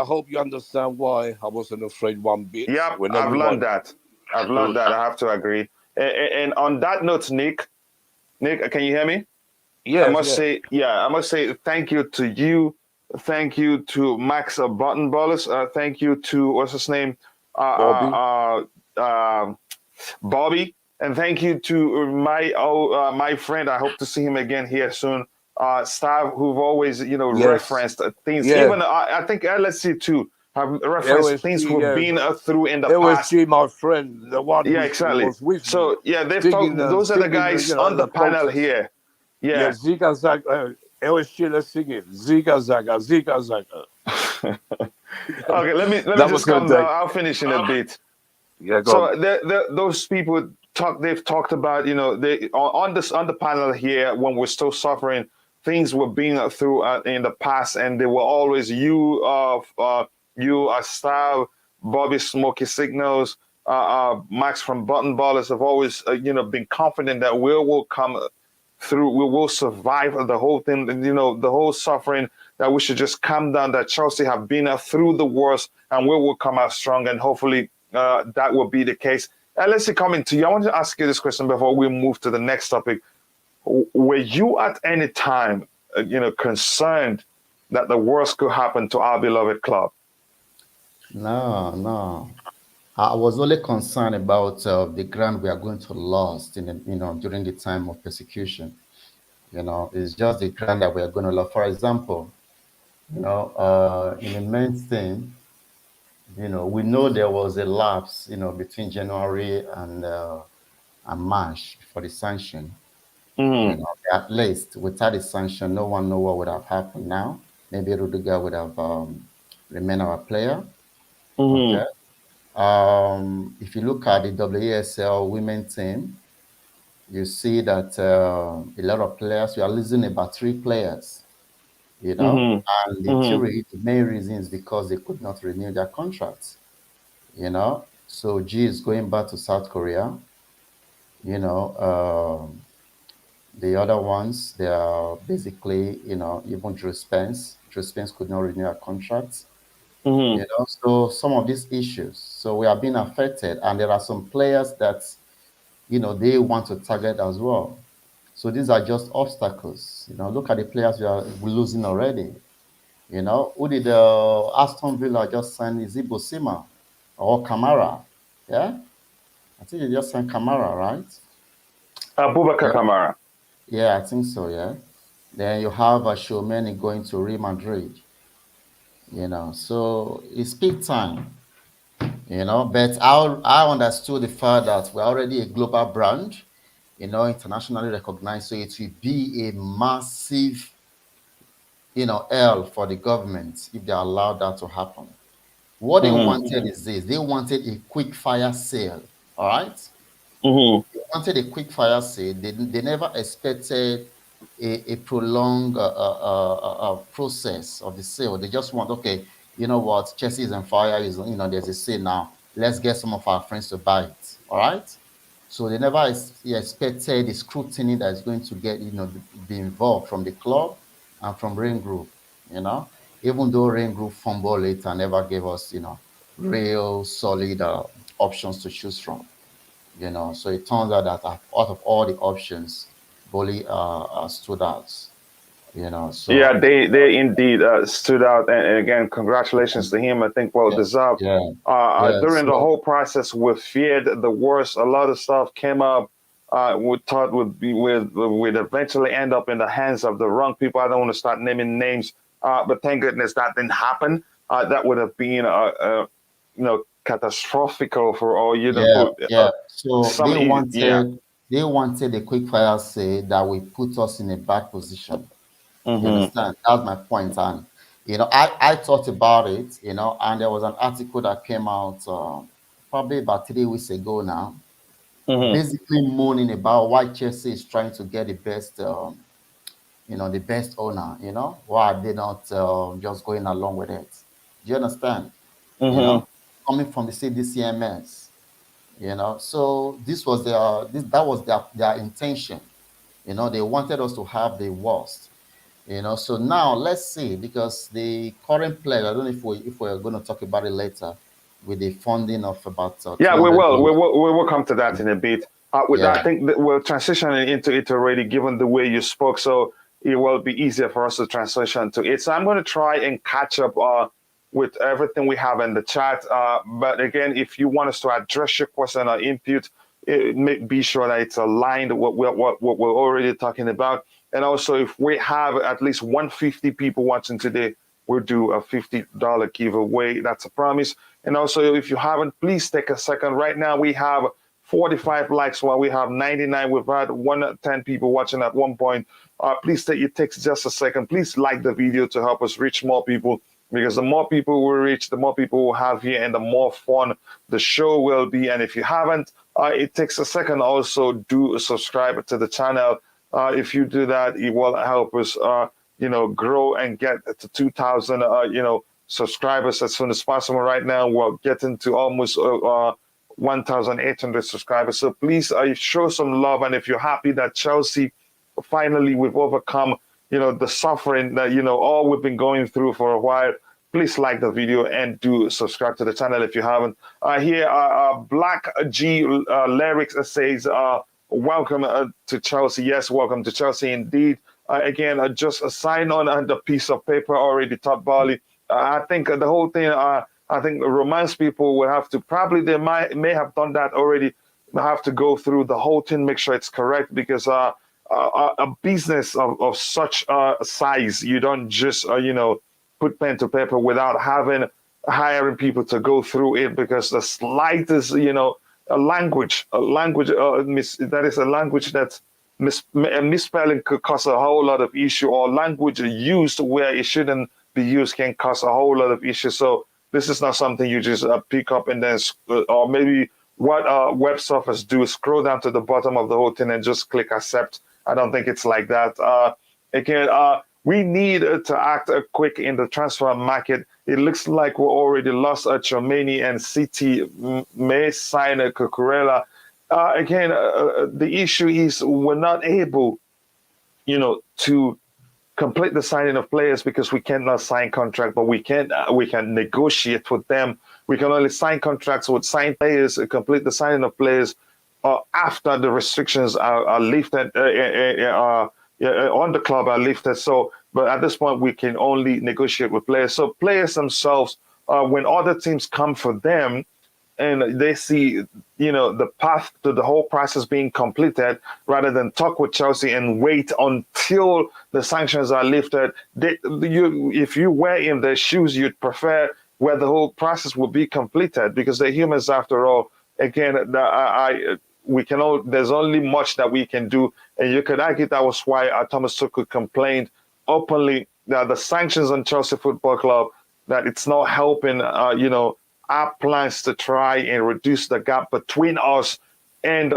hope you understand why I wasn't afraid one bit Yep, when I've learned everyone. that. I've learned that. I have to agree. And on that note, Nick, can you hear me? I Yes, must yeah. say, I must say thank you to you. Thank you to Max Button Ballers. Thank you to, what's his name? Bobby. Bobby. And thank you to my friend. I hope to see him again here soon. Staff who've always, Yes. referenced things. Yeah. Even I think LSC too have referenced things LSG. we've Yeah. been through in the past. LSG, my friend, the one Yeah, who exactly. was with me, So yeah, they've talked. singing, Those are the guys on the the panel protest. here. Yeah, Yeah. Ziga Zaga. LSG, let's sing it. Ziga Zaga, Ziga Zaga. Okay, let me That just was her calm down. day. I'll finish in a bit. Yeah, go on. So those people they've talked about, they on the panel here, when we're still suffering, things were being through in the past, and they were always Stav, Bobby Smoky Signals, Max from Button Ballers have always been confident that we will come through, we will survive the whole thing, the whole suffering, that we should just calm down, that Chelsea have been through the worst, and we will come out strong, and hopefully that will be the case. Let's see, coming to you, I want to ask you this question before we move to the next topic. Were you at any time, concerned that the worst could happen to our beloved club? No, no. I was only concerned about the ground we are going to lose during the time of persecution. It's just the ground that we are going to lose. For example, in the men's team, we know there was a lapse, between January and March for the sanction. At least without the sanction, no one know what would have happened now. Maybe Rudiger would have remained our player. Okay. If you look at the WSL women team, you see that a lot of players, we are losing about 3 players, and the main reason is because they could not renew their contracts, So G is going back to South Korea, you know. The other ones, they are basically, even Drew Spence. Drew Spence could not renew her contract. You know, so some of these issues. So we are being affected, and there are some players that, you know, they want to target as well. So these are just obstacles. You know, look at the players we're losing already. You know, who did Aston Villa just sign? Is it Bosima or Kamara? Yeah, I think they just signed Kamara, right? Abubakar Yeah, Kamara. yeah, I think so. Yeah. Then you have a Shomeni going to Real Madrid. You know, so it's peak time. You know, but I understood the fact that we're already a global brand. You know, internationally recognized. So it will be a massive, you know, L for the government if they allow that to happen. What they wanted is this: they wanted a quick fire sale. All right, they wanted a quick fire sale. They never expected a prolonged process of the sale. They just want, okay, you know what, Chelsea is on fire. Is, you know, there's a sale now. Let's get some of our friends to buy it. All right. So they never expected the scrutiny that is going to get, you know, be involved from the club and from Rain Group. You know, even though Rain Group fumbled it and never gave us, you know, real solid options to choose from. You know, so it turns out that out of all the options, Boehly stood out. You know, Yeah, so they indeed stood out, and again, congratulations to him. I think well yeah, deserved. yeah, yeah. During the So whole process, we feared the worst. A lot of stuff came up. We thought would eventually end up in the hands of the wrong people. I don't want to start naming names, but thank goodness that didn't happen. That would have been you know, catastrophical for all you know yeah, for yeah. So some yeah. they wanted a quick fire say that will put us in a bad position. You Hmm. understand? That's my point. And you know, I thought about it. You know, and there was an article that came out probably about 3 weeks ago now, Hmm. basically moaning about why Chelsea is trying to get the best, you know, the best owner. You know, why are they not just going along with it? Do you understand? You Hmm. know, coming from the CDCMS. You know, so this was that was their intention. You know, they wanted us to have the worst. You know, so now let's see, because the current pledge, I don't know if we're going to talk about it later, with the funding of about Yeah, 200 million. we will come to that in a bit. I Yeah, think that we're transitioning into it already, given the way you spoke. So it will be easier for us to transition to it. So I'm going to try and catch up with everything we have in the chat. But again, if you want us to address your question or input, be sure that it's aligned with what we're already talking about. And also, if we have at least 150 people watching today, we'll do a $50 giveaway. That's a promise. And also, if you haven't, please take a second. Right now, we have 45 likes while we have 99. We've had 110 people watching at one point. Please take it takes just a second. Please like the video to help us reach more people, because the more people we reach, the more people we'll have here, and the more fun the show will be. And if you haven't, it takes a second. Also, do subscribe to the channel. If you do that, it will help us, you know, grow and get to 2,000, you know, subscribers as soon as possible. Right now, we're getting to almost 1,800 subscribers. So please show some love. And if you're happy that Chelsea, finally, we've overcome, you know, the suffering that, you know, all we've been going through for a while, please like the video and do subscribe to the channel if you haven't. Here, Black G Lyrics says, welcome to Chelsea. Yes, welcome to Chelsea indeed. Again, just a sign on the piece of paper already, Todd Boehly. I think the whole thing, I think the romance people will have to, probably they may have done that already, have to go through the whole thing, make sure it's correct, because a business of such size, you don't just, you know, put pen to paper without hiring people to go through it, because the slightest, you know, a language that is a language that's misspelling could cause a whole lot of issue, or language used where it shouldn't be used can cause a whole lot of issues. So this is not something you just pick up and then, or maybe what web surfers do is scroll down to the bottom of the whole thing and just click accept. I don't think it's like that. Again, we need to act quick in the transfer market. It looks like we already lost Chomeni, and City may sign a Cucurella. Again, the issue is we're not able, you know, to complete the signing of players because we cannot sign contract, but we can negotiate with them. We can only sign contracts with signed players and complete the signing of players after the restrictions are lifted on the club are lifted. So, but at this point, we can only negotiate with players. So players themselves, when other teams come for them, and they see, the path to the whole process being completed, rather than talk with Chelsea and wait until the sanctions are lifted. If you were in their shoes, you'd prefer where the whole process will be completed, because they're humans after all. Again, there's only much that we can do, and you could argue that was why Thomas Tuchel complained openly that the sanctions on Chelsea Football Club, that it's not helping, our plans to try and reduce the gap between us and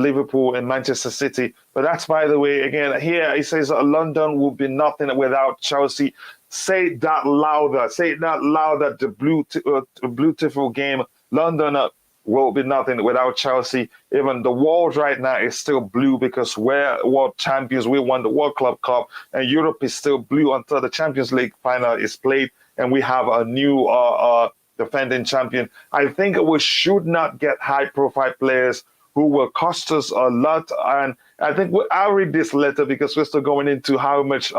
Liverpool and Manchester City. But that's, by the way, again, here he says London will be nothing without Chelsea. Say that louder. Say that louder. The beautiful game. London will be nothing without Chelsea. Even the world right now is still blue because we're world champions. We won the World Club Cup, and Europe is still blue until the Champions League final is played, and we have a new defending champion. I think we should not get high-profile players who will cost us a lot. And I think I'll read this letter because we're still going into how much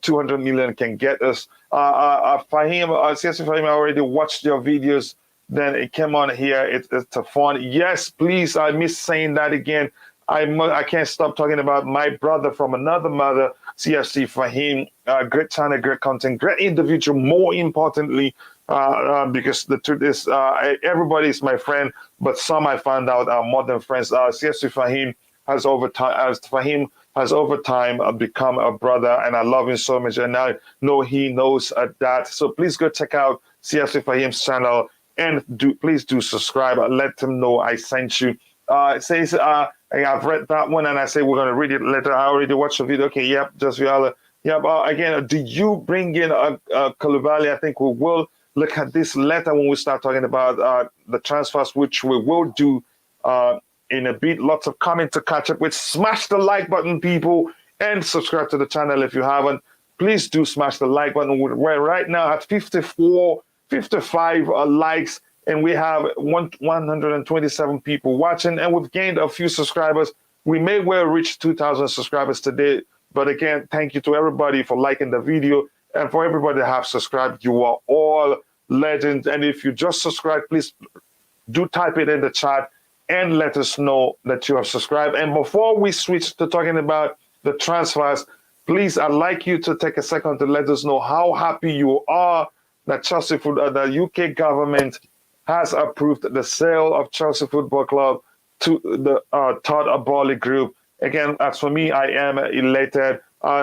200 million can get us. Fahim, I already watched your videos. Then it came on here. It's a fun. Yes, please. I miss saying that again. I can't stop talking about my brother from another mother, CFC Fahim. Great channel, great content, great individual. More importantly, because the truth is, everybody is my friend, but some I found out are more than friends. CFC Fahim has over time become a brother, and I love him so much, and I know he knows that. So please go check out CFC Fahim's channel, and please do subscribe. Let him know I sent you. It says, I've read that one, and I say we're going to read it later. I already watched the video. Okay, yep, just Viola. Yep, again, do you bring in Koulibaly? I think we will look at this later when we start talking about the transfers, which we will do in a bit. Lots of comment to catch up with. Smash the like button, people, and subscribe to the channel if you haven't. Please do smash the like button. We're right now at 55 likes, and we have 127 people watching, and we've gained a few subscribers. We may well reach 2,000 subscribers today, but again, thank you to everybody for liking the video, and for everybody that have subscribed. You are all legends, and if you just subscribed, please do type it in the chat and let us know that you have subscribed. And before we switch to talking about the transfers, please, I'd like you to take a second to let us know how happy you are that the UK government has approved the sale of Chelsea Football Club to the Todd Boehly Group. Again, as for me, I am elated.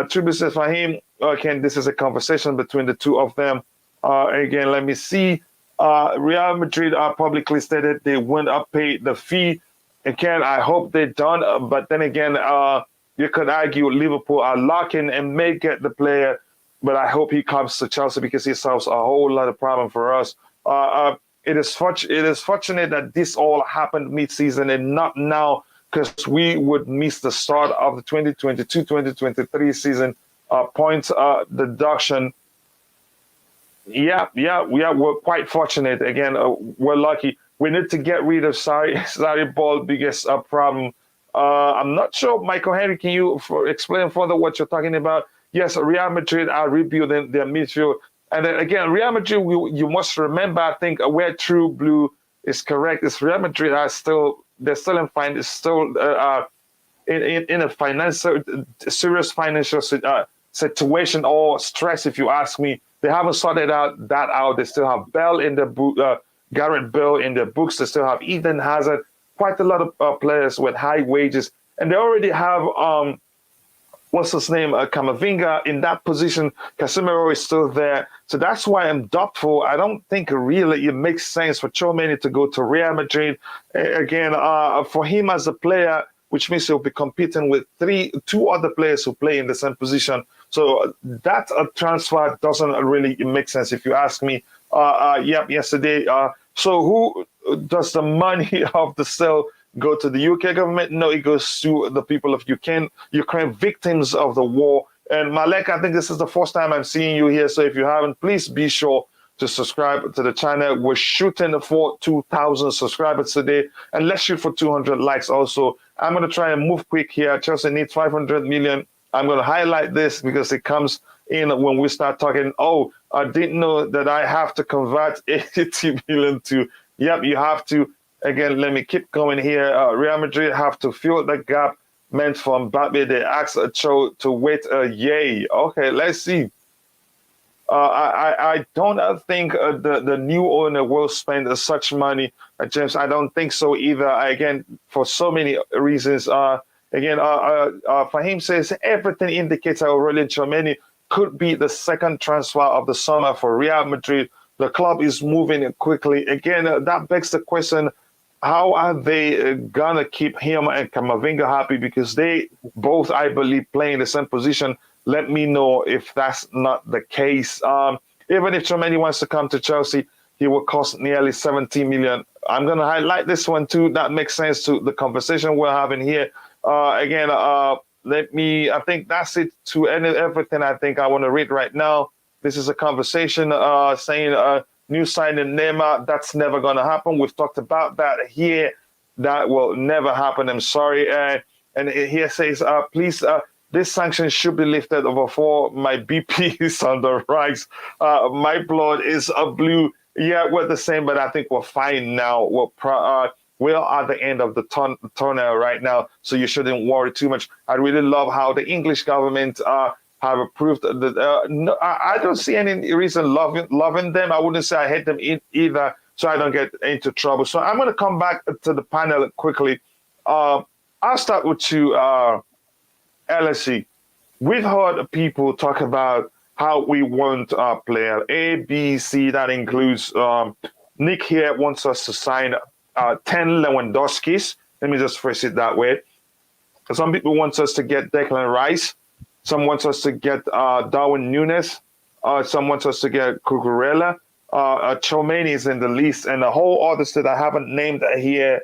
Tribute says, Fahim, again, this is a conversation between the two of them. Again, let me see. Real Madrid publicly stated they won't pay the fee. Again, I hope they don't. But then again, you could argue Liverpool are locking and may get the player. But I hope he comes to Chelsea because he solves a whole lot of problem for us. It is fortunate that this all happened mid-season and not now, because we would miss the start of the 2022-2023 season. Points deduction. Yeah, we're quite fortunate. Again, we're lucky. We need to get rid of Sarri Ball biggest problem. I'm not sure, Michael Henry, can you explain further what you're talking about? Yes, Real Madrid are rebuilding their midfield. And then again, Real Madrid, you must remember, I think, where True Blue is correct, is Real Madrid are still in a serious financial situation or stress, if you ask me. They haven't sorted that out. They still have Bell in their book, Gareth Bale in their books. They still have Eden Hazard, quite a lot of players with high wages. And they already have what's his name, Camavinga in that position. Casemiro is still there. So that's why I'm doubtful. I don't think really it makes sense for Tchouaméni to go to Real Madrid. Again, for him as a player, which means he'll be competing with two other players who play in the same position. So that transfer doesn't really make sense if you ask me. Yesterday. So who does the money of the sale go to the UK government. No, it goes to the people of Ukraine, victims of the war. And Malek, I think this is the first time I'm seeing you here. So if you haven't, please be sure to subscribe to the channel. We're shooting for 2,000 subscribers today, and let's shoot for 200 likes also. I'm going to try and move quick here. Chelsea needs 500 million. I'm going to highlight this because it comes in when we start talking. Oh, I didn't know that I have to convert 80 million to, yep, you have to. Again, let me keep going here. Real Madrid have to fill the gap meant for Mbappe. They asked Cho to wait a yay. Okay, let's see. I don't think the new owner will spend such money, James. I don't think so either. Again, for so many reasons. Fahim says everything indicates that Aurelien Tchouameni could be the second transfer of the summer for Real Madrid. The club is moving quickly. Again, that begs the question, how are they going to keep him and Camavinga happy? Because they both, I believe, play in the same position. Let me know if that's not the case. Even if Tchouameni wants to come to Chelsea, he will cost nearly 70 million. I'm going to highlight this one too. That makes sense to the conversation we're having here. I think that's it to end everything I think I want to read right now. This is a conversation saying new signing Neymar, that's never going to happen. We've talked about that here. That will never happen. I'm sorry. And here says, please, this sanction should be lifted before my BP is on the rise. My blood is a blue. Yeah, we're the same, but I think we're fine now. We're at the end of the tunnel right now, so you shouldn't worry too much. I really love how the English government have approved. I don't see any reason loving them. I wouldn't say I hate them either, so I don't get into trouble. So I'm going to come back to the panel quickly. I'll start with you, LSE. We've heard people talk about how we want player A, B, C. That includes Nick here wants us to sign 10 Lewandowskis. Let me just phrase it that way. Some people want us to get Declan Rice. Some wants us to get Darwin Núñez. Some wants us to get Cucurella. Tchouameni is in the list, and a whole others that I haven't named here.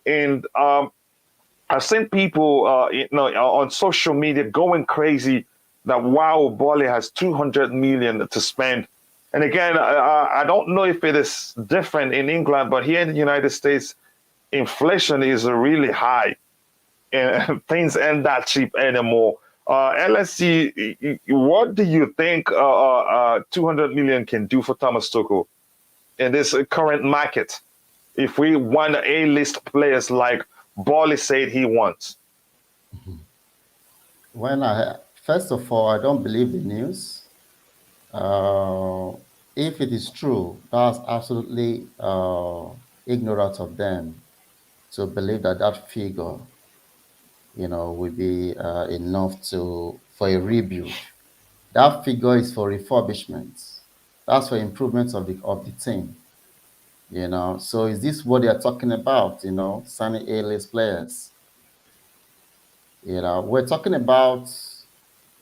And I've seen people, on social media going crazy that wow, Boehly has 200 million to spend. And again, I don't know if it is different in England, but here in the United States, inflation is really high, and things aren't that cheap anymore. LSC, what do you think 200 million can do for Thomas Tuchel in this current market? If we want A-list players like Boehly said he wants. First of all, I don't believe the news. If it is true, that's absolutely ignorant of them to believe that figure, will be enough for a rebuild. That figure is for refurbishment. That's for improvements of the team. So is this what they are talking about? Signing A-list players. We're talking about,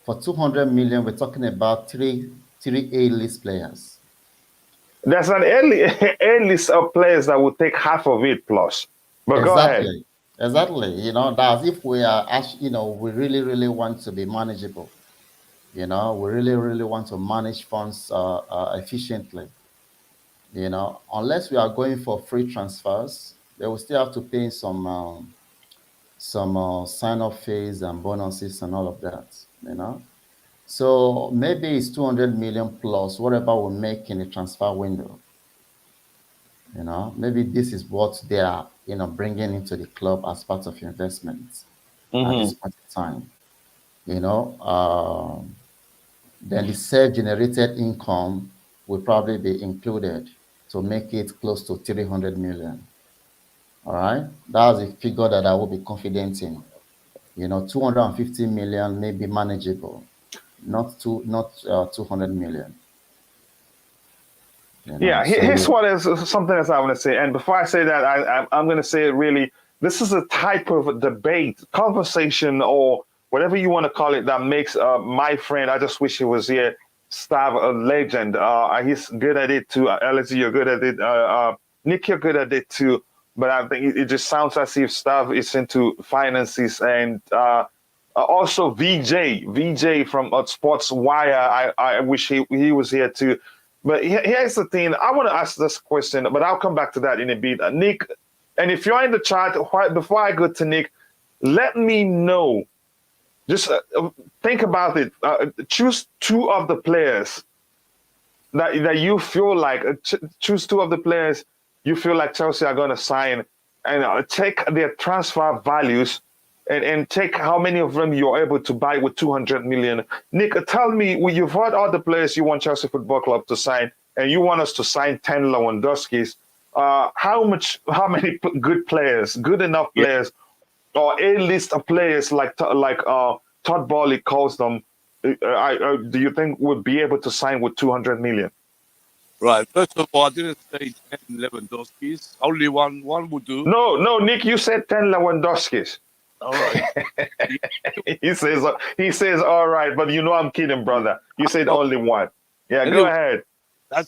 for 200 million, we're talking about three A-list players. There's an A-list of players that will take half of it plus. But go ahead. Exactly. That's if we are, we really, really want to be manageable. We really, really want to manage funds efficiently. Unless we are going for free transfers, they will still have to pay some sign-up fees and bonuses and all of that. So maybe it's 200 million plus whatever we make in the transfer window. Maybe this is what they are, bringing into the club as part of investments at this point in time. Then the self-generated income will probably be included to make it close to 300 million. All right, that's a figure that I will be confident in. 250 million may be manageable, not 200 million. Yeah, here's what is something else I want to say. And before I say that, I'm going to say it really, this is a type of debate, conversation, or whatever you want to call it, that makes my friend, I just wish he was here, Stav, a legend. He's good at it too. LSU, you're good at it. Nick, you're good at it too. but I think it just sounds as if stuff is into finances and also VJ from Sports Wire. I wish he was here too. But here's the thing. I want to ask this question, but I'll come back to that in a bit. Nick, and if you're in the chat, before I go to Nick, let me know. Just think about it. Choose two of the players that you feel like, choose two of the players you feel like Chelsea are going to sign, and take their transfer values and take how many of them you're able to buy with 200 million. Nick, tell me, you've heard all the players you want Chelsea Football Club to sign, and you want us to sign 10 Lewandowskis. How many good players, good enough players, or a list of players like Todd Boehly calls them, do you think would be able to sign with 200 million? Right. First of all, I didn't say 10 Lewandowskis. Only one would do. No, Nick, you said 10 Lewandowskis. All right. he says all right, but you know I'm kidding, brother. You said only one. Yeah, anyway, go ahead. I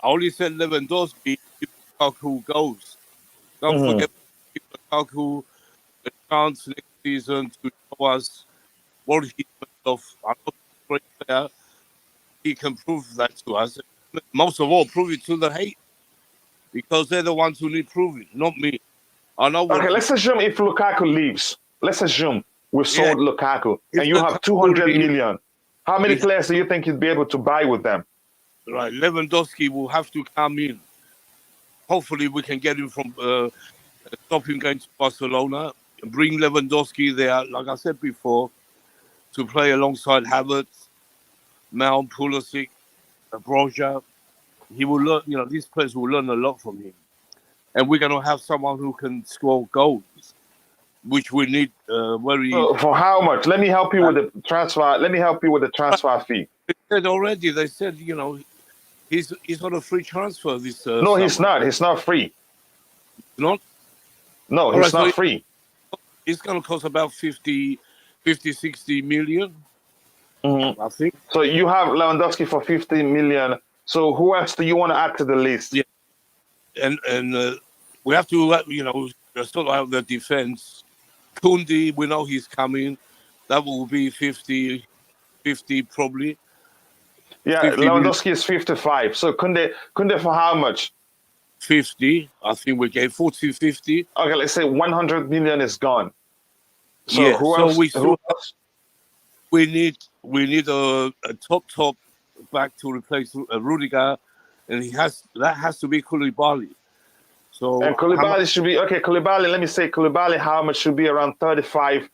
only said Lewandowski if Lukaku goes. Don't forget to give Lukaku a chance next season to show us what he's made of. I'm not a great player. He can prove that to us. Most of all, prove it to the hate, because they're the ones who need proving, not me. I know. Okay, let's assume if Lukaku leaves. Let's assume we've sold Lukaku, and you have 200 million. How many players do you think you'd be able to buy with them? Right, Lewandowski will have to come in. Hopefully, we can get him from stop him going to Barcelona and bring Lewandowski there, like I said before, to play alongside Havertz, Mount, Pulisic, Broja. He will learn. These players will learn a lot from him, and we're going to have someone who can score goals, which we need. For how much? Let me help you with the transfer. Let me help you with the transfer fee. They said he's on a free transfer this. No, summer. he's not. He's not free. Not. No, he's not free. It's going to cost about 50, 60 million. I think. So you have Lewandowski for 50 million. So who else do you want to add to the list? Yeah, and we have to sort out the defense. Kounde, we know he's coming. That will be 50 probably. Yeah, 50 Lewandowski is 55. So Kounde for how much? 50. I think we gave 40, 50. Okay, let's say 100 million is gone. So yeah, who else? We need a top back to replace Rudiger, and that has to be Koulibaly. So and Koulibaly should be okay. Koulibaly, let me say Koulibaly, how much should be around 35?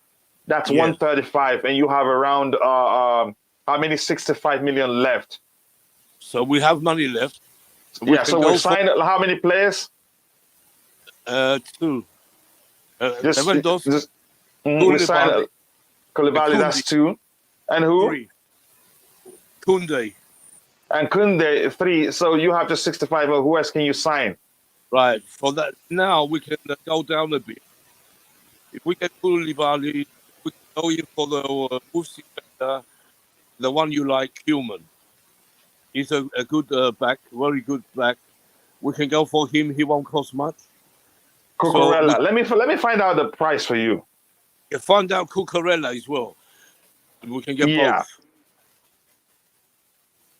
That's 135, and you have around how many 65 million left? So we have money left. So we signed how many players? 2. Lewandowski. We signed Koulibaly, that's 2. And who? 3. Kounde. And Kounde, 3. So you have just 65. Well, who else can you sign? Right. For that, now we can go down a bit. If we get Koulibaly, we can go in for the Wolves defender, the one you like, Human. He's a good back, very good back. We can go for him. He won't cost much. Cucurella. So let me find out the price for you. You find out Cucurella as well. We can get both.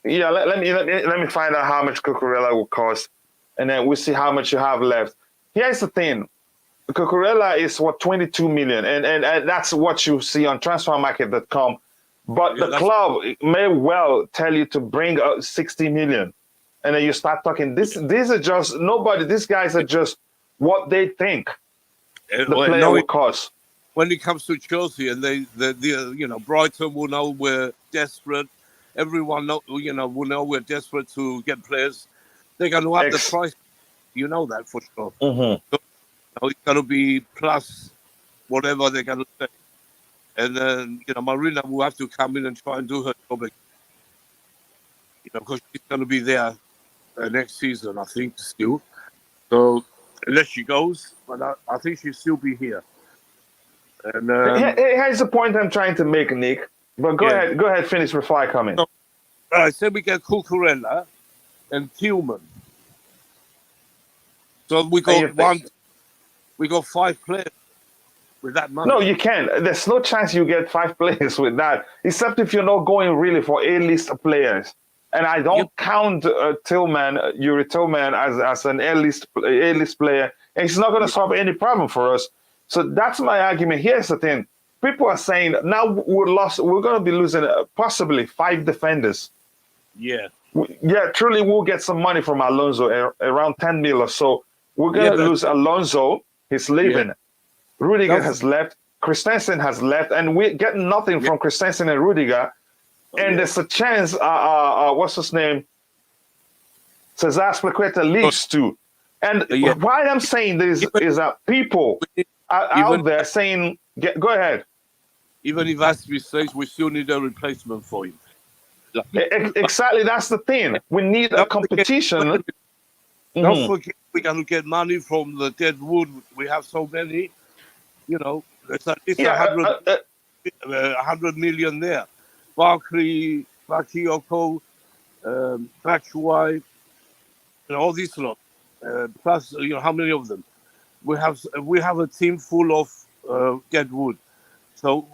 Yeah, let me find out how much Cucurella will cost, and then we'll see how much you have left. Here's the thing. Cucurella is 22 million, and that's what you see on transfermarket.com. But the club may well tell you to bring 60 million. And then you start talking. These are just nobody. These guys are just what they think the player will cost. When it comes to Chelsea, and Brighton will know we're desperate. Everyone will know we're desperate to get players. They're going to have the price. You know that for sure. So, it's going to be plus whatever they're going to say. And then, Marina will have to come in and try and do her job. Because she's going to be there next season, I think, still. So, unless she goes, but I think she'll still be here. And here's the point I'm trying to make, Nick. But go ahead, finish before I come in. So, I said we get Cucurella and Tillman. So we got We got 5 players with that money. No, you can't. There's no chance you get 5 players with that, except if you're not going really for A-list players. And I don't count Yuri Tillman as an A-list player, and he's not going to solve any problem for us. So that's my argument. Here's the thing: people are saying now we're going to be losing possibly 5 defenders. Yeah. Truly, we'll get some money from Alonso, around 10 mil or so. We're going to lose Alonso. He's leaving. Yeah. Rudiger has left. Christensen has left, and we're getting nothing from Christensen and Rudiger. And there's a chance, what's his name? Cesar Spilicueta leaves too. And why I'm saying this is that people are out there saying, go ahead. Even if Aspi says we still need a replacement for him. Exactly, that's the thing. We need a competition. Don't forget, we got to get money from the dead wood. We have so many, there's at least 100 million there. Barkley, Bakayoko, Batshuayi, all these lot. Plus, how many of them? We have a team full of dead wood. So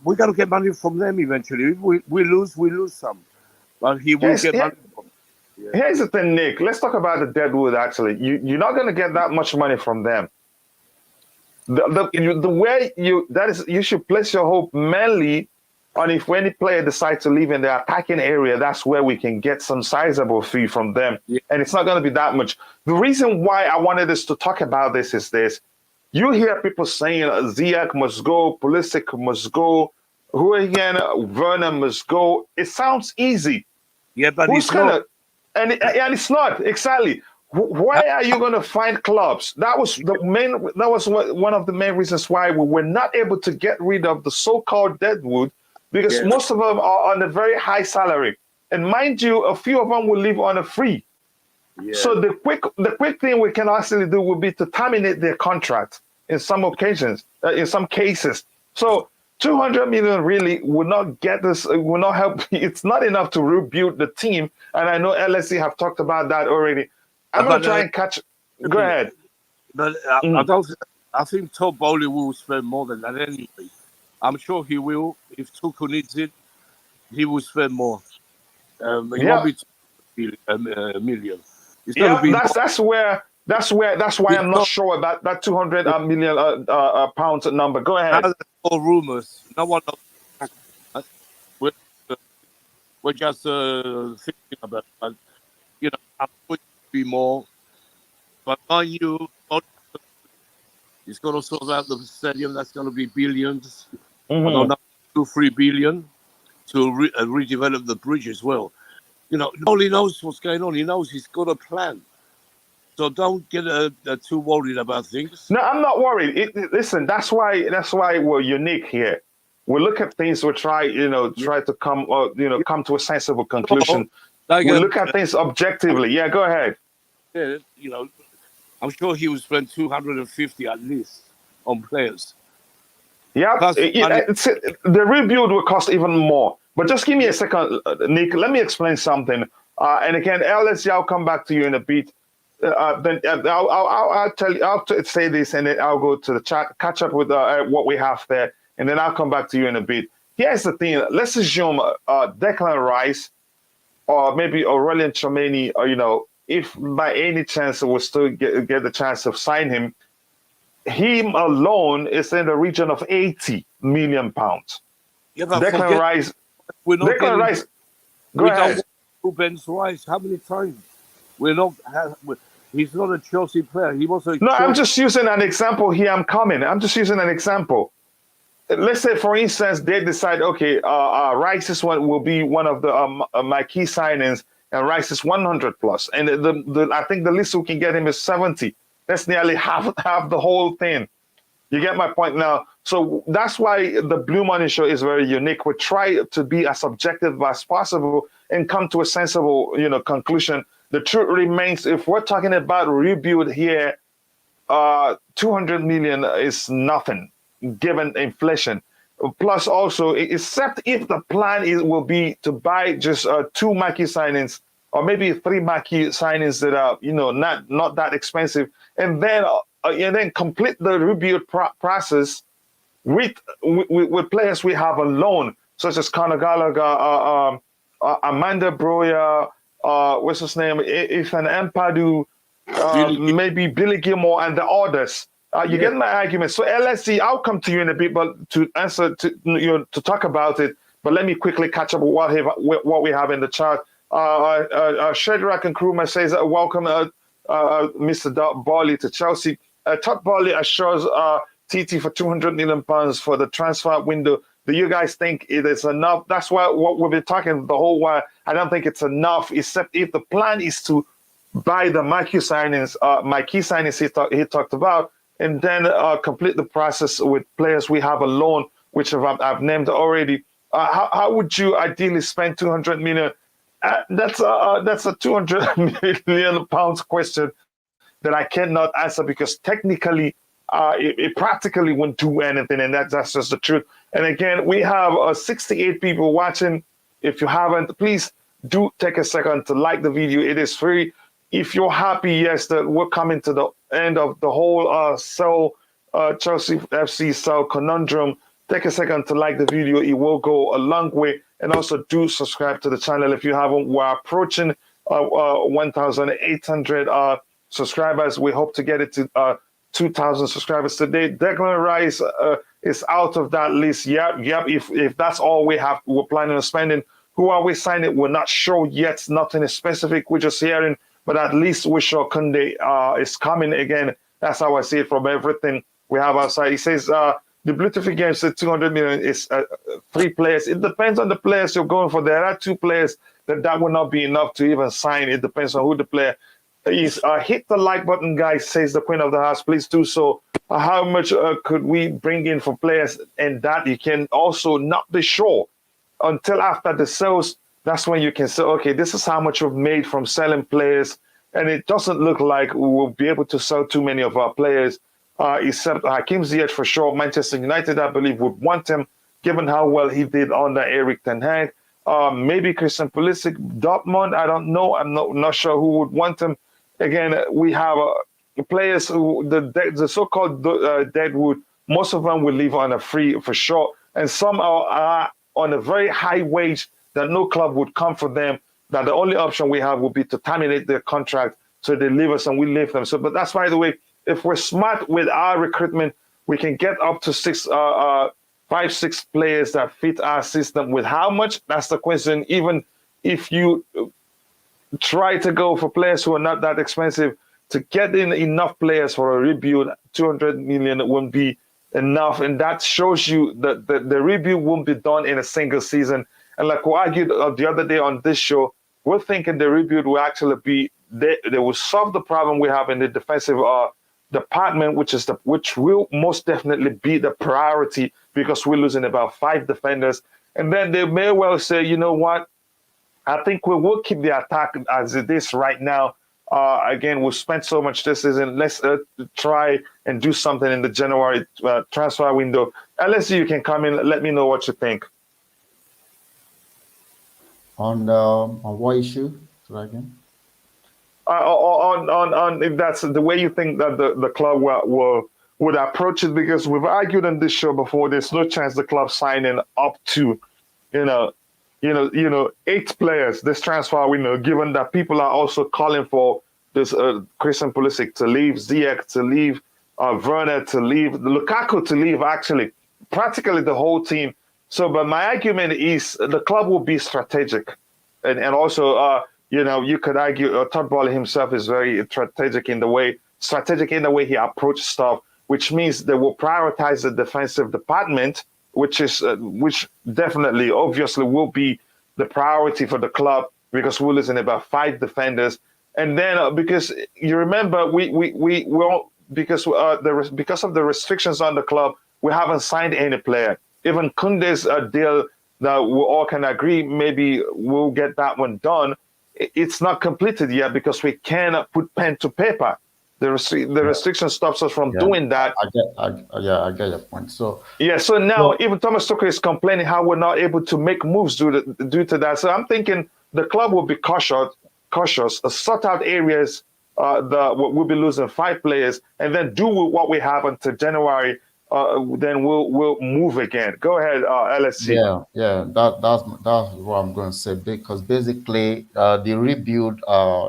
we got to get money from them eventually. If we lose some. But he will get money from them. Yeah. Here's the thing, Nick. Let's talk about the dead wood, actually. You're not going to get that much money from them. The way you should place your hope mainly on if any player decides to leave in the attacking area, that's where we can get some sizable fee from them. Yeah. And it's not going to be that much. The reason why I wanted us to talk about this is this. You hear people saying Ziyech must go, Pulisic must go, Huyen, Werner must go. It sounds easy. Yeah, but it's not. And it's not, exactly. Where are you going to find clubs? That was one of the main reasons why we were not able to get rid of the so-called deadwood, because most of them are on a very high salary. And mind you, a few of them will live on a free. Yeah. So the quick thing we can actually do would be to terminate their contract in some occasions, in some cases. So 200 million really would not get us, will not help. It's not enough to rebuild the team. And I know LSE have talked about that already. I'm going to try and catch. Go ahead. But I think Todd Boehly will spend more than that anyway. I'm sure he will. If Tuchel needs it, he will spend more. He won't be 2 million. It's that's why I'm not sure about that 200 million pounds number. Go ahead. All rumors. No one knows. We're just thinking about it. But, I'm going to be more. But mind you, it's going to sort out the stadium. That's going to be billions. I don't know, 2-3 billion to redevelop the bridge as well. Nobody knows what's going on. He knows he's got a plan. So don't get too worried about things. No, I'm not worried. Listen, that's why we're unique here. We look at things. We try to come to a sensible conclusion. We look at things objectively. Yeah, go ahead. Yeah, I'm sure he will spend 250 at least on players. Yeah, the rebuild will cost even more. But just give me a second, Nick. Let me explain something. And again, LSE, I'll come back to you in a bit. Then I'll tell you. I'll say this, and then I'll go to the chat, catch up with what we have there, and then I'll come back to you in a bit. Here's the thing. Let's assume Declan Rice or maybe Aurelien Tchouameni, if by any chance we'll still get the chance to sign him, him alone is in the region of 80 million pounds. Yeah, Declan Rice. Go ahead. Ben's Rice. How many times? He's not a Chelsea player. He was a. No, I'm just using an example here. I'm just using an example. Let's say, for instance, they decide, okay, Rice's one will be one of the my key signings, and Rice is 100 plus, and I think the least we can get him is 70. That's nearly half the whole thing. You get my point now. So that's why the Blue Money Show is very unique. We try to be as objective as possible and come to a sensible, conclusion. The truth remains, if we're talking about rebuild here, 200 million is nothing given inflation. Plus also, except if the plan will be to buy just 2 marquee signings or maybe 3 marquee signings that are, not that expensive. And then and then complete the rebuild process with players we have on loan, such as Conor Gallagher, Amanda Broya, what's his name, Ethan Ampadu, maybe Billy Gilmore, and the others. You get my argument. So LSC, I'll come to you in a bit, but to answer to talk about it. But let me quickly catch up with what we have in the chat. Shedrack and Kruma says, welcome, Mr. Todd Boehly to Chelsea. Todd Boehly assures TT for £200 million for the transfer window. Do you guys think it is enough? That's what we've been talking the whole while. I don't think it's enough, except if the plan is to buy the marquee signings he talked about, and then complete the process with players we have on loan, which I've named already. How would you ideally spend 200 million? That's a 200 million pounds question that I cannot answer, because technically it practically wouldn't do anything, and that's just the truth. And again, we have 68 people watching. If you haven't, please do take a second to like the video. It is free. If you're happy, yes, that we're coming to the end of the whole Chelsea FC Cell conundrum, take a second to like the video. It will go a long way. And also do subscribe to the channel if you haven't. We're approaching 1,800 subscribers. We hope to get it to 2,000 subscribers today. Declan Rice is out of that list. Yep. If that's all we're planning on spending. Who are we signing? We're not sure yet. Nothing is specific. We're just hearing. But at least we're sure Kounde is coming again. That's how I see it from everything we have outside. He says the Bluetooth game said 200 million is 3 players. It depends on the players you're going for. There are 2 players that will not be enough to even sign. It depends on who the player is. Hit the like button, guys, says the Queen of the House. Please do so. How much could we bring in for players? And that you can also not be sure until after the sales. That's when you can say, okay, this is how much we've made from selling players. And it doesn't look like we will be able to sell too many of our players, except Hakim Ziyech for sure. Manchester United, I believe, would want him, given how well he did under Erik ten Hag. Maybe Christian Pulisic, Dortmund, I don't know. I'm not sure who would want him. Again, we have players who, the so-called deadwood, most of them will leave on a free for sure. And some are on a very high wage that no club would come for them, that the only option we have would be to terminate their contract, so they leave us and we leave them. So, but that's, by the way, if we're smart with our recruitment, we can get up to 5, 6 players that fit our system. With how much? That's the question. Even if you try to go for players who are not that expensive, to get in enough players for a rebuild, 200 million won't be enough. And that shows you that the rebuild won't be done in a single season. And like we argued the other day on this show, we're thinking the rebuild will actually be, they will solve the problem we have in the defensive department, which will most definitely be the priority, because we're losing about 5 defenders. And then they may well say, you know what, I think we will keep the attack as it is right now. Again, we've spent so much this season. Let's try and do something in the January transfer window. LSU, you can come in. Let me know what you think. On what issue? Try again. On if that's the way you think that the club would approach it, because we've argued on this show before. There's no chance the club signing up to, 8 players this transfer window. Given that people are also calling for this Christian Pulisic to leave, Ziyech to leave, Werner to leave, Lukaku to leave. Actually, practically the whole team. So, but my argument is the club will be strategic, and also, you could argue Todd Boehly himself is very strategic in the way he approaches stuff, which means they will prioritize the defensive department, which definitely, obviously, will be the priority for the club, because we're losing about 5 defenders, and then because you remember because of the restrictions on the club, we haven't signed any player. Even Kounde's deal that we all can agree, maybe we'll get that one done. It's not completed yet because we cannot put pen to paper. The restriction stops us from doing that. I get your point. So now even Thomas Tuchel is complaining how we're not able to make moves due to that. So I'm thinking the club will be cautious, sort out areas we'll be losing 5 players, and then do what we have until January. Then we'll move again. Go ahead, LSC. Yeah, that's what I'm going to say, because basically the rebuild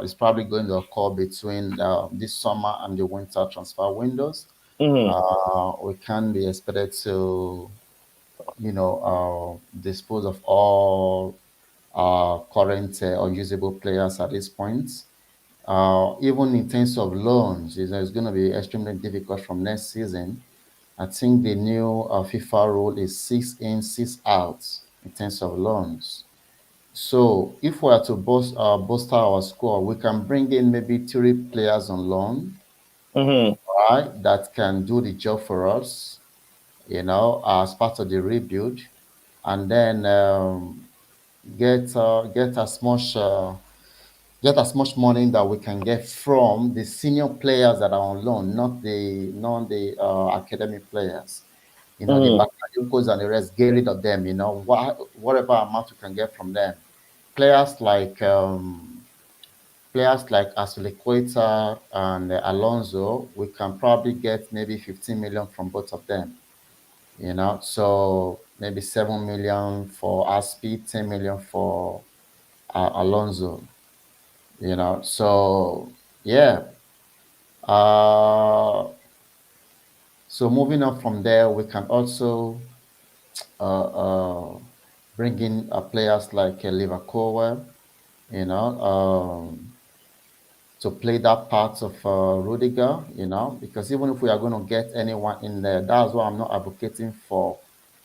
is probably going to occur between this summer and the winter transfer windows. Mm-hmm. We can be expected to, dispose of all current unusable players at this point. Even in terms of loans, it's going to be extremely difficult from next season. I think the new FIFA rule is 6 in, 6 out in terms of loans. So if we are to bolster our squad, we can bring in maybe 3 players on loan, Mm-hmm. right, that can do the job for us, as part of the rebuild, and then get as much money that we can get from the senior players that are on loan, not the academic players. The Mm-hmm. Bakayokos and the rest, get rid of them. Whatever amount we can get from them. Players like Aspilicueta and Alonso, we can probably get maybe 15 million from both of them. So maybe 7 million for Aspi, 10 million for Alonso. So yeah. Uh, so moving on from there, we can also uh, uh, bring in players like Livakowa, you know, to play that part of Rudiger, because even if we are going to get anyone in there, that's why I'm not advocating for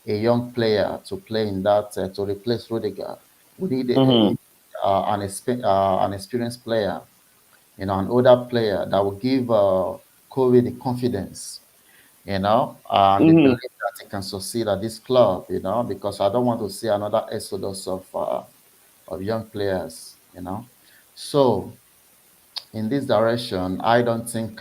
a young player to play in that to replace Rudiger. We need Mm-hmm. an experienced player, an older player that will give Kobe the confidence, and the Mm-hmm. belief that he can succeed at this club, because I don't want to see another exodus of young players, So in this direction, I don't think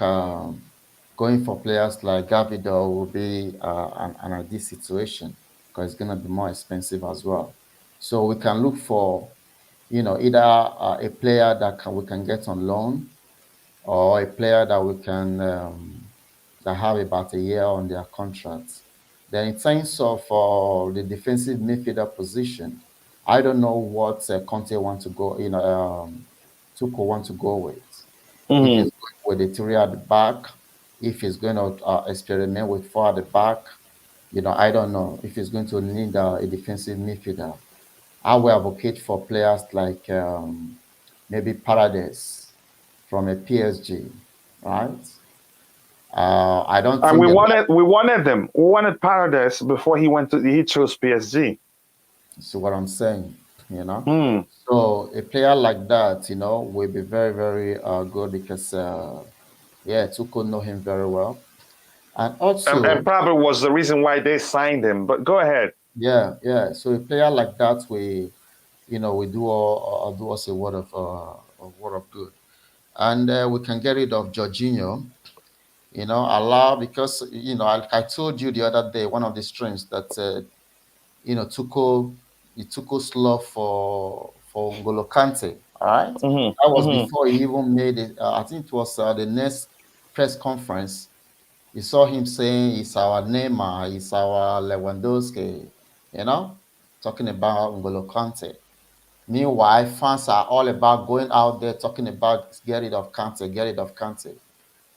going for players like Gavido will be an ideal situation, because it's going to be more expensive as well. So we can look for, either a player that we can get on loan, or a player that we can that have about a year on their contracts. Then in terms of the defensive midfielder position, I don't know what Conte want to go, Tuchel want to go with. If Mm-hmm. he's going with the 3 at the back, if he's going to experiment with 4 at the back, I don't know if he's going to need a defensive midfielder. I will advocate for players like maybe Paradise from a PSG, right? I don't And think that. we wanted them. We wanted Paradise before he chose PSG. That's what I'm saying, you know. Hmm. So a player like that, will be very, very good, because, yeah, Tuchel know him very well, and And also, probably was the reason why they signed him. But go ahead. yeah, yeah. So a player like that, we do us a word of good, and we can get rid of Jorginho. Allow, because like I told you the other day, one of the streams, that Tuchel, he Tuchel's love for N'Golo Kante. All right, that Mm-hmm. was Mm-hmm. before he even made it. I think it was the next press conference. You saw him saying, "It's our Neymar, it's our Lewandowski," talking about N'Golo Kante. Meanwhile, fans are all about going out there talking about get rid of Kante, get rid of Kante.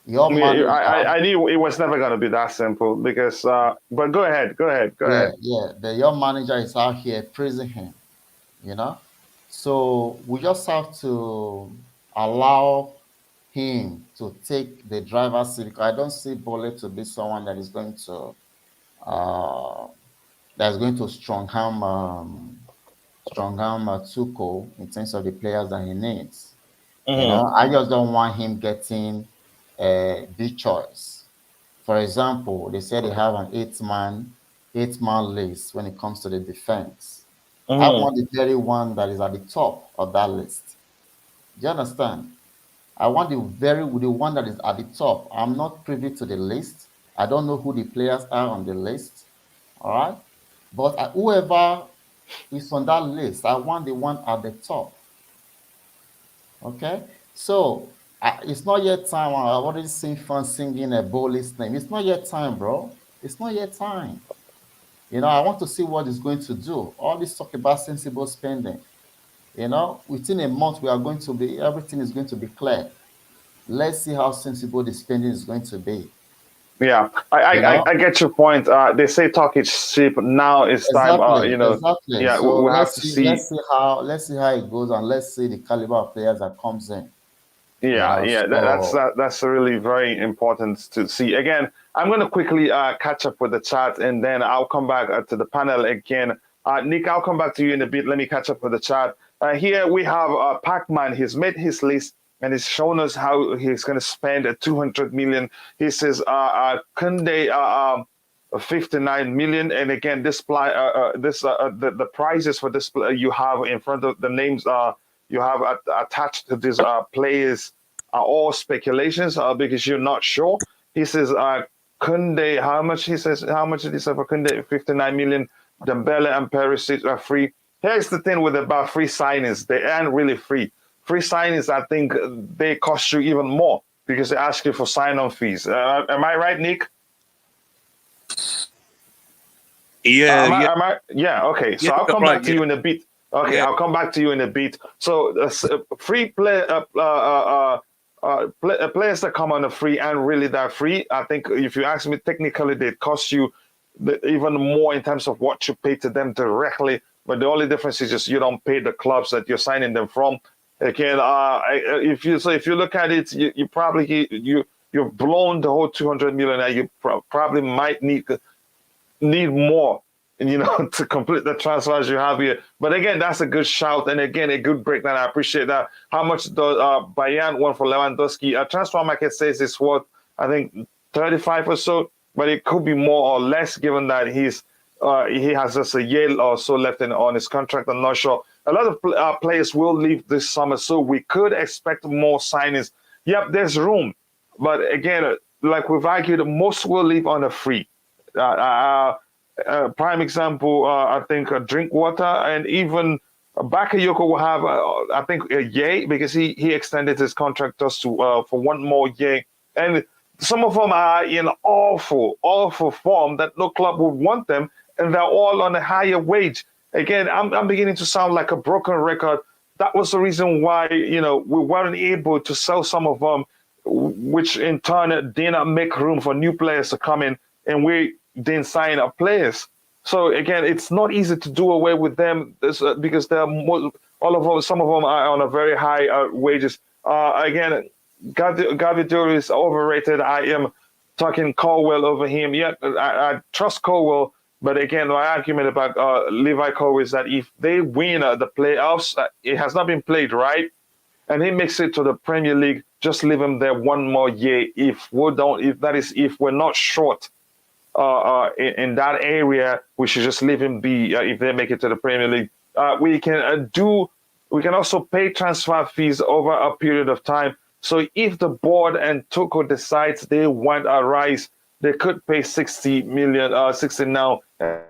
Your manager. I knew it was never going to be that simple because. But go ahead. Go ahead. Go Yeah, ahead. yeah. But your manager is out here praising him, you know. So we just have to allow him to take the driver's seat. I don't see Boehly to be someone uh that is going to strong arm Tuchel in terms of the players that he needs. Mm-hmm. I just don't want him getting a big choice. For example, they said they have an eight-man list when it comes to the defense. I Mm-hmm. want the very one that is at the top of that list. Do you understand? I want the one that is at the top. I'm not privy to the list. I don't know who the players are on the list. All right. But whoever is on that list, I want the one at the top. Okay. So It's not yet time. I've already seen fans singing a Boehly's name. It's not yet time, bro. It's not yet time. I want to see what he's going to do. All this talk about sensible spending. Within a month, everything is going to be clear. Let's see how sensible the spending is going to be. Yeah, I get your point. They say talk is cheap. Now it's time. Exactly. Yeah, So we have to see. let's see how it goes, and let's see the caliber of players that comes in. Yeah. So, That's really very important to see. Again, I'm going to quickly catch up with the chat, and then I'll come back to the panel again. Nick, I'll come back to you in a bit. Let me catch up with the chat. Here we have Pac-Man. He's made his list, and he's shown us how he's going to spend 200 million. He says Kounde 59 million, and again, the prices for this you have in front of the names you have attached to these players are all speculations because you're not sure. He says Kounde, how much did he say for Kounde? 59 million. Dembele and Perisic are free. Here's the thing with about free signings. They aren't really free. Free signings, I think they cost you even more because they ask you for sign-on fees. Am I right, Nick? Yeah. Yeah, okay. So Yeah, I'll come right, back to you in a bit. Okay, Yeah. I'll come back to you in a bit. So free play, players that come on a free and really that free, I think if you ask me, technically they cost you even more in terms of what you pay to them directly. But the only difference is just you don't pay the clubs that you're signing them from. Again, if you look at it, you've blown the whole 200 million. And you probably might need more, to complete the transfers you have here. But again, that's a good shout, and again, a good breakdown. I appreciate that. How much does Bayern want for Lewandowski? Transfer market says it's worth, I think, 35 or so, but it could be more or less given that he has just a year or so left on his contract. I'm not sure. A lot of players will leave this summer, so we could expect more signings. Yep, there's room, but again, like we've argued, most will leave on a free. Prime example, I think Drinkwater and even Bakayoko will have, I think, a year because he extended his contract just for one more year. And some of them are in awful form that no club would want them, and they're all on a higher wage. Again, I'm beginning to sound like a broken record. That was the reason why, we weren't able to sell some of them, which in turn did not make room for new players to come in, and we didn't sign up players. So again, it's not easy to do away with them because some of them are on a very high wages. Again, Gavidio is overrated. I am talking Colwell over him. Yeah, I trust Colwell, but again, my argument about Levi Colwell is that if they win the playoffs, it has not been played right, and he makes it to the Premier League, just leave him there one more year. If we're not short in that area, we should just leave him be if they make it to the Premier League. We can also pay transfer fees over a period of time. So if the board and Tuchel decides they want a rise, they could pay 60 million, 60 now,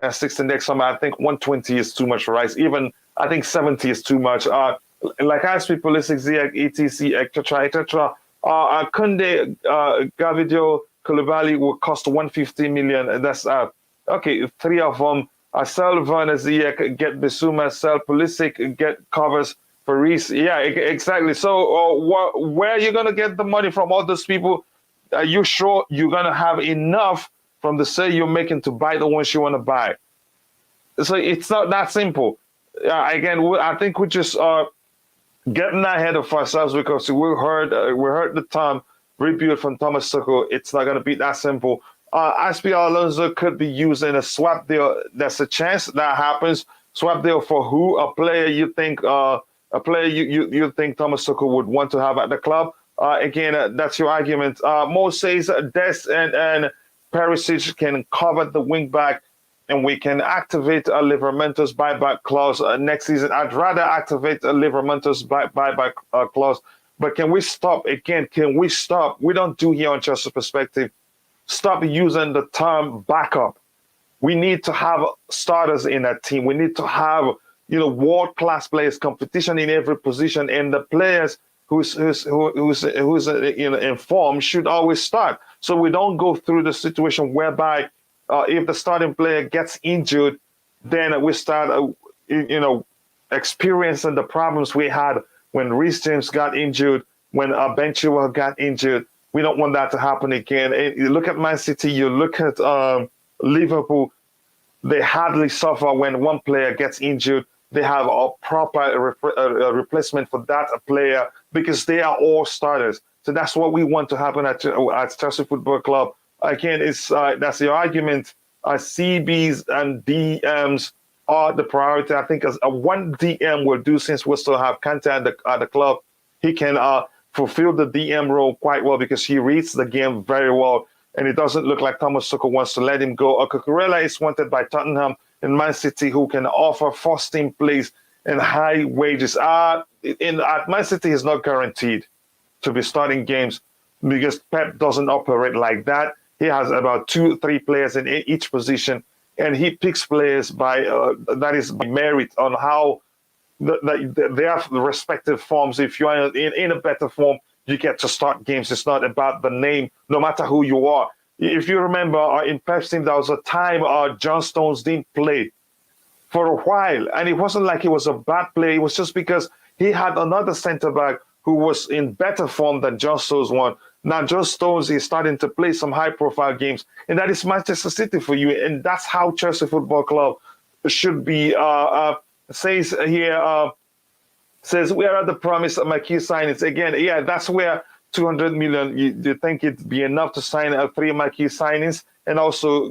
60 next summer. I think 120 is too much rise. Even I think 70 is too much. Like I speak politics, etc., etc. Kounde, Gavidio, Koulibaly will cost 150 million. That's okay. Three of them. Sell Werner Ziyech, get Bissouma, sell Pulisic, get covers for Reece. Yeah, exactly. So where are you going to get the money from all those people? Are you sure you're going to have enough from the sale you're making to buy the ones you want to buy? So it's not that simple. Again, I think we're just getting ahead of ourselves because we heard the term rebuild from Thomas Tuchel. It's not going to be that simple. Aspi Alonso could be used in a swap deal. There's a chance that happens. Swap deal for who? A player you think Thomas Tuchel would want to have at the club. Again, that's your argument. Mo says Dest and Perisic can cover the wing back, and we can activate a Livermento's buyback clause next season. I'd rather activate a Livermento's buyback clause. But can we stop? Again, can we stop? We don't do here on Chelsea Perspective. Stop using the term backup. We need to have starters in that team. We need to have, world-class players, competition in every position, and the players who's informed should always start. So we don't go through the situation whereby if the starting player gets injured, then we start experiencing the problems we had when Reece James got injured, when Ben Chilwell got injured. We don't want that to happen again. And you look at Man City, you look at Liverpool, they hardly suffer when one player gets injured. They have a proper replacement for that player because they are all starters. So that's what we want to happen at Chelsea Football Club. Again, that's the argument. CBs and DMs are the priority. I think one DM will do, since we still have Kante at the club. He can fulfill the DM role quite well because he reads the game very well. And it doesn't look like Thomas Tuchel wants to let him go. Cucurella is wanted by Tottenham and Man City, who can offer first-team plays and high wages. At Man City, he's not guaranteed to be starting games because Pep doesn't operate like that. He has about 2-3 players in each position, and he picks players by merit on how their respective forms. If you're in a better form, you get to start games. It's not about the name, no matter who you are. If you remember, in Pep's team, there was a time John Stones didn't play for a while, and it wasn't like it was a bad play. It was just because he had another centre-back who was in better form than John Stones was. Now, John Stones is starting to play some high-profile games, and that is Manchester City for you, and that's how Chelsea Football Club should be. Says here, says we are at the promise of my key signings. Again, yeah, that's where 200 million, you think it'd be enough to sign 3 marquee signings and also,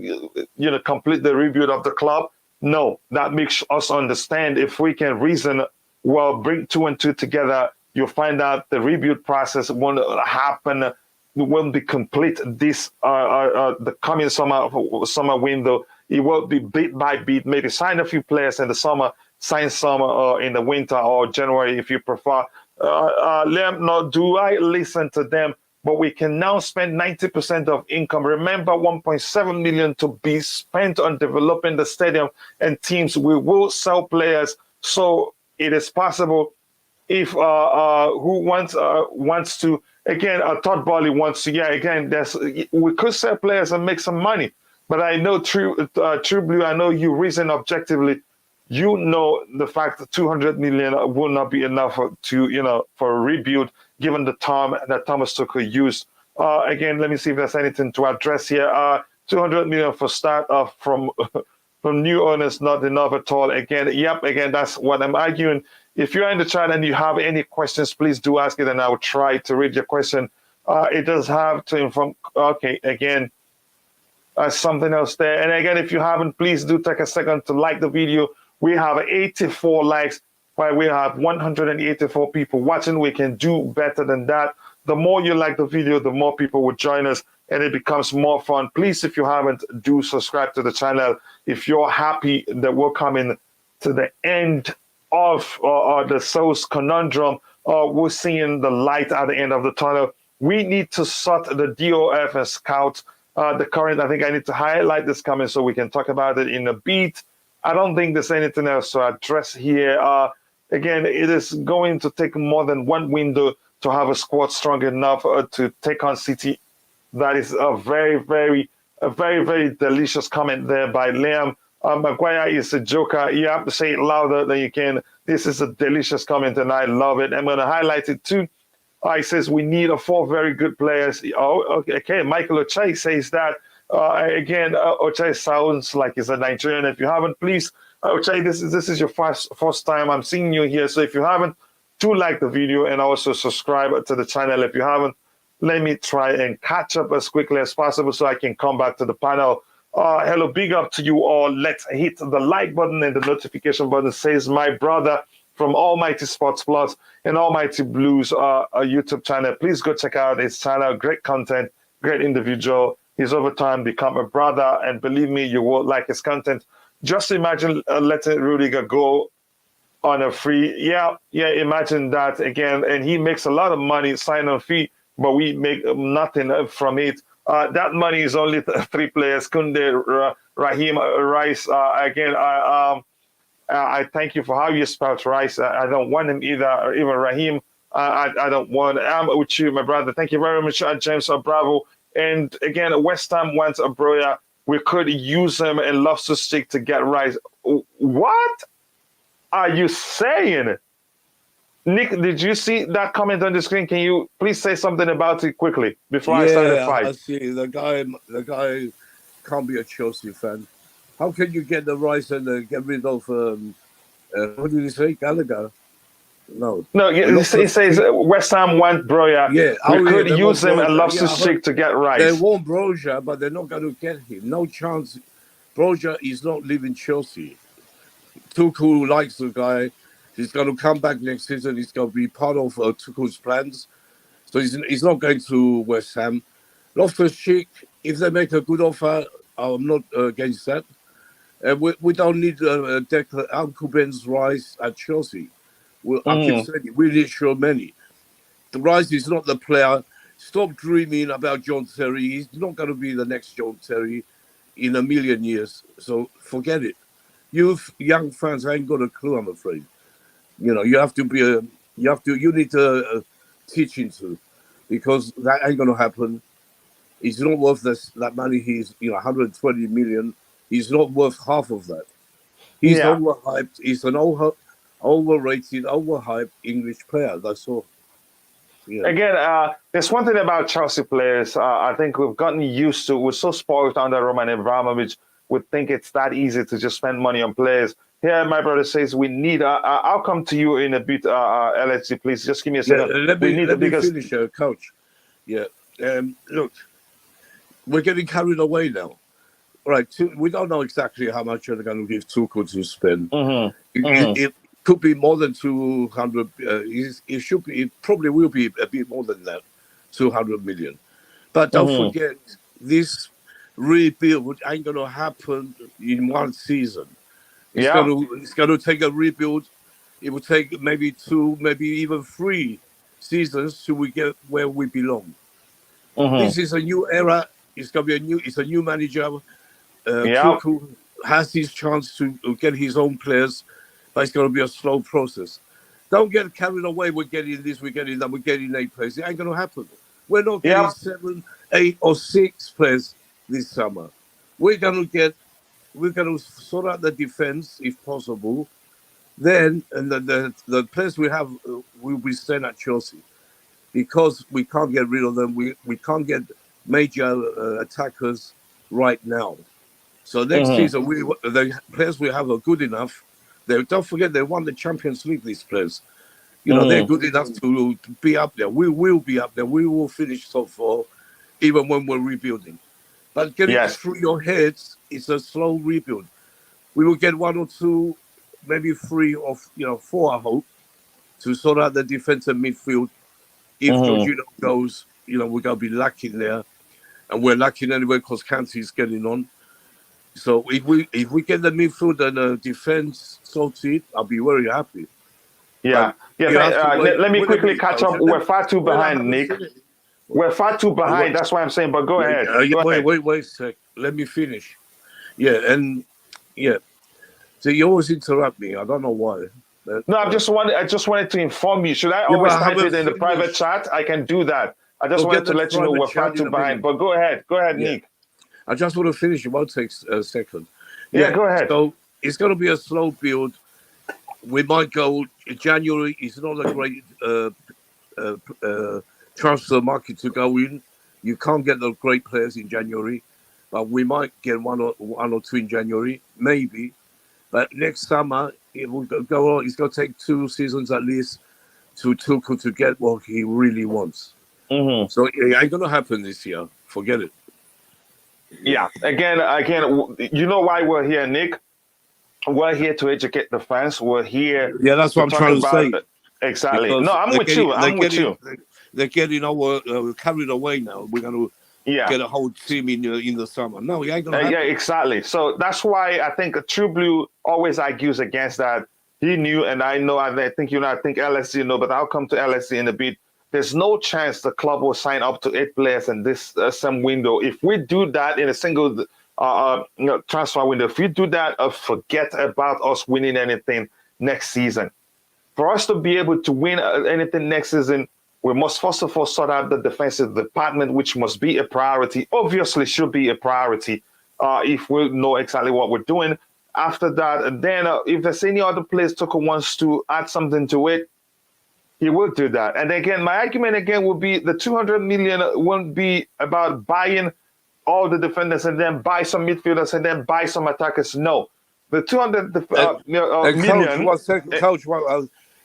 complete the rebuild of the club? No, that makes us understand. If we can reason, well, bring 2 and 2 together, you'll find out the rebuild process won't happen, won't be complete this the coming summer window. It will be bit by bit, maybe sign a few players in the summer, sign some in the winter or January if you prefer. No, do I listen to them? But we can now spend 90% of income. Remember, 1.7 million to be spent on developing the stadium and teams. We will sell players, so it is possible. If who wants to, again, Todd Boehly wants to, again, we could sell players and make some money. But I know True Blue, I know you reason objectively. You know the fact that 200 million will not be enough for a rebuild, given the time that Thomas Tuchel used. Again, let me see if there's anything to address here. 200 million for start from new owners, not enough at all. Again, that's what I'm arguing. If you're in the chat and you have any questions, please do ask it, and I'll try to read your question. It does have to inform. Okay, again, something else there. And again, if you haven't, please do take a second to like the video. We have 84 likes, while we have 184 people watching. We can do better than that. The more you like the video, the more people will join us, and it becomes more fun. Please, if you haven't, do subscribe to the channel. If you're happy that we're coming to the end of the Souls conundrum, we're seeing the light at the end of the tunnel. We need to sort the DOF and scout the current. I think I need to highlight this comment so we can talk about it in a bit. I don't think there's anything else to address here. Again, it is going to take more than one window to have a squad strong enough to take on City. That is a very, very delicious comment there by Liam. Maguire is a joker. You have to say it louder than you can. This is a delicious comment, and I love it. I'm going to highlight it too. He says we need 4 very good players. Oh, okay. Michael Ochai says that. Again, Ochai sounds like he's a Nigerian. If you haven't, please, Ochai, this is your first time I'm seeing you here. So if you haven't, do like the video and also subscribe to the channel. If you haven't, let me try and catch up as quickly as possible so I can come back to the panel. Hello, big up to you all. Let's hit the like button and the notification button. Says my brother from Almighty Sports Plus and Almighty Blues YouTube channel. Please go check out his channel. Great content, great individual. He's over time become a brother, and believe me, you will like his content. Just imagine letting Rudiger go on a free. Yeah, imagine that again. And he makes a lot of money sign-on fee, but we make nothing from it. That money is only 3 players, Kounde, Raheem, Rice. Again, I thank you for how you spelled Rice. I don't want him either, or even Raheem. I don't want. I'm with you, my brother. Thank you very much, James Bravo. And again, West Ham wants a Broya. We could use him and Loftus-Cheek to get right. What are you saying? Nick, did you see that comment on the screen? Can you please say something about it quickly before I start the fight? I see. The guy can't be a Chelsea fan. How can you get the rights and get rid of what did he say, Gallagher? No, he says West Ham want Broya. Yeah, we could use him and Loftus-Cheek to get right. They want Broja, but they're not going to get him. No chance. Broja is not leaving Chelsea. Tuchel likes the guy. He's going to come back next season. He's going to be part of Tuchel's plans. So he's not going to West Ham. Loftus-Cheek, if they make a good offer, I'm not against that. We don't need Uncle Ben's rise at Chelsea. I keep saying it, we need Tchouaméni. The Rice is not the player. Stop dreaming about John Terry. He's not going to be the next John Terry in a million years. So forget it. You young fans ain't got a clue, I'm afraid. You know, you need teaching to, because that ain't going to happen. He's not worth that money. He's 120 million. He's not worth half of that. He's overhyped. He's an overrated, overhyped English player. That's all. Yeah. Again, there's one thing about Chelsea players. I think we've gotten used to. We're so spoiled under Roman Abramovich. We think it's that easy to just spend money on players. Here, my brother says we need. I'll come to you in a bit, LSG. Please, just give me a second. Let me finish, Coach. Yeah. Look, we're getting carried away now. Right, we don't know exactly how much they're going to give Tuchel to spend. It could be more than 200. It should be. It probably will be a bit more than that, 200 million. But don't forget, this rebuild ain't going to happen in one season. It's going to take a rebuild. It will take maybe 2, maybe even 3 seasons till we get where we belong. This is a new era. It's going to be a new manager. Tuchel has his chance to get his own players, but it's going to be a slow process. Don't get carried away. We're getting this, we're getting that, we're getting 8 players. It ain't going to happen. We're not getting 7, 8, or 6 players this summer. We're going to sort out the defense if possible. Then, and the players we have will be staying at Chelsea, because we can't get rid of them. We can't get major attackers right now. So next season, the players we have are good enough. Don't forget, they won the Champions League, these players. They're good enough to be up there. We will be up there. We will finish top 4, even when we're rebuilding. But getting it through your heads, it's a slow rebuild. We will get 1 or 2, maybe 3 or 4, I hope, to sort out the defense and midfield. If Jorginho goes, we're going to be lacking there. And we're lacking anyway because Kante's getting on. So if we get the midfield and the defense sorted, I'll be very happy. Let me quickly catch up. We're far too behind, Nick. We're far too behind. That's why I'm saying. But go ahead. Wait a sec. Let me finish. So you always interrupt me. I don't know why. No, I just wanted to inform you. Should I always type it in the private chat? I can do that. I just wanted to let you know we're far too behind. But go ahead, Nick. I just want to finish. It won't take a second. Go ahead. So it's going to be a slow build. We might go January. It's not a great transfer market to go in. You can't get the great players in January, but we might get one or 2 in January, maybe. But next summer it will go on. It's going to take 2 seasons at least to Tuchel to get what he really wants. So it ain't going to happen this year. Forget it. Yeah. Again, you know why we're here, Nick? We're here to educate the fans. We're here. Yeah, that's what I'm trying to say. Exactly. No, I'm with you. They're getting carried away now. We're going to get a whole team in the summer. No, it ain't going to happen. Yeah, exactly. So that's why I think True Blue always argues against that. He knew, and I know, I think LSC know, but I'll come to LSC in a bit. There's no chance the club will sign up to 8 players in this same window. If we do that in a single transfer window, if we do that, forget about us winning anything next season. for us to be able to win anything next season, we must first of all sort out the defensive department, which must be a priority. Obviously, should be a priority if we know exactly what we're doing. After that, and then if there's any other place Tuchel wants to add something to it, he will do that. And again, my argument again would be the 200 million won't be about buying all the defenders and then buy some midfielders and then buy some attackers. No, the 200 million. Coach, 1 second, Coach.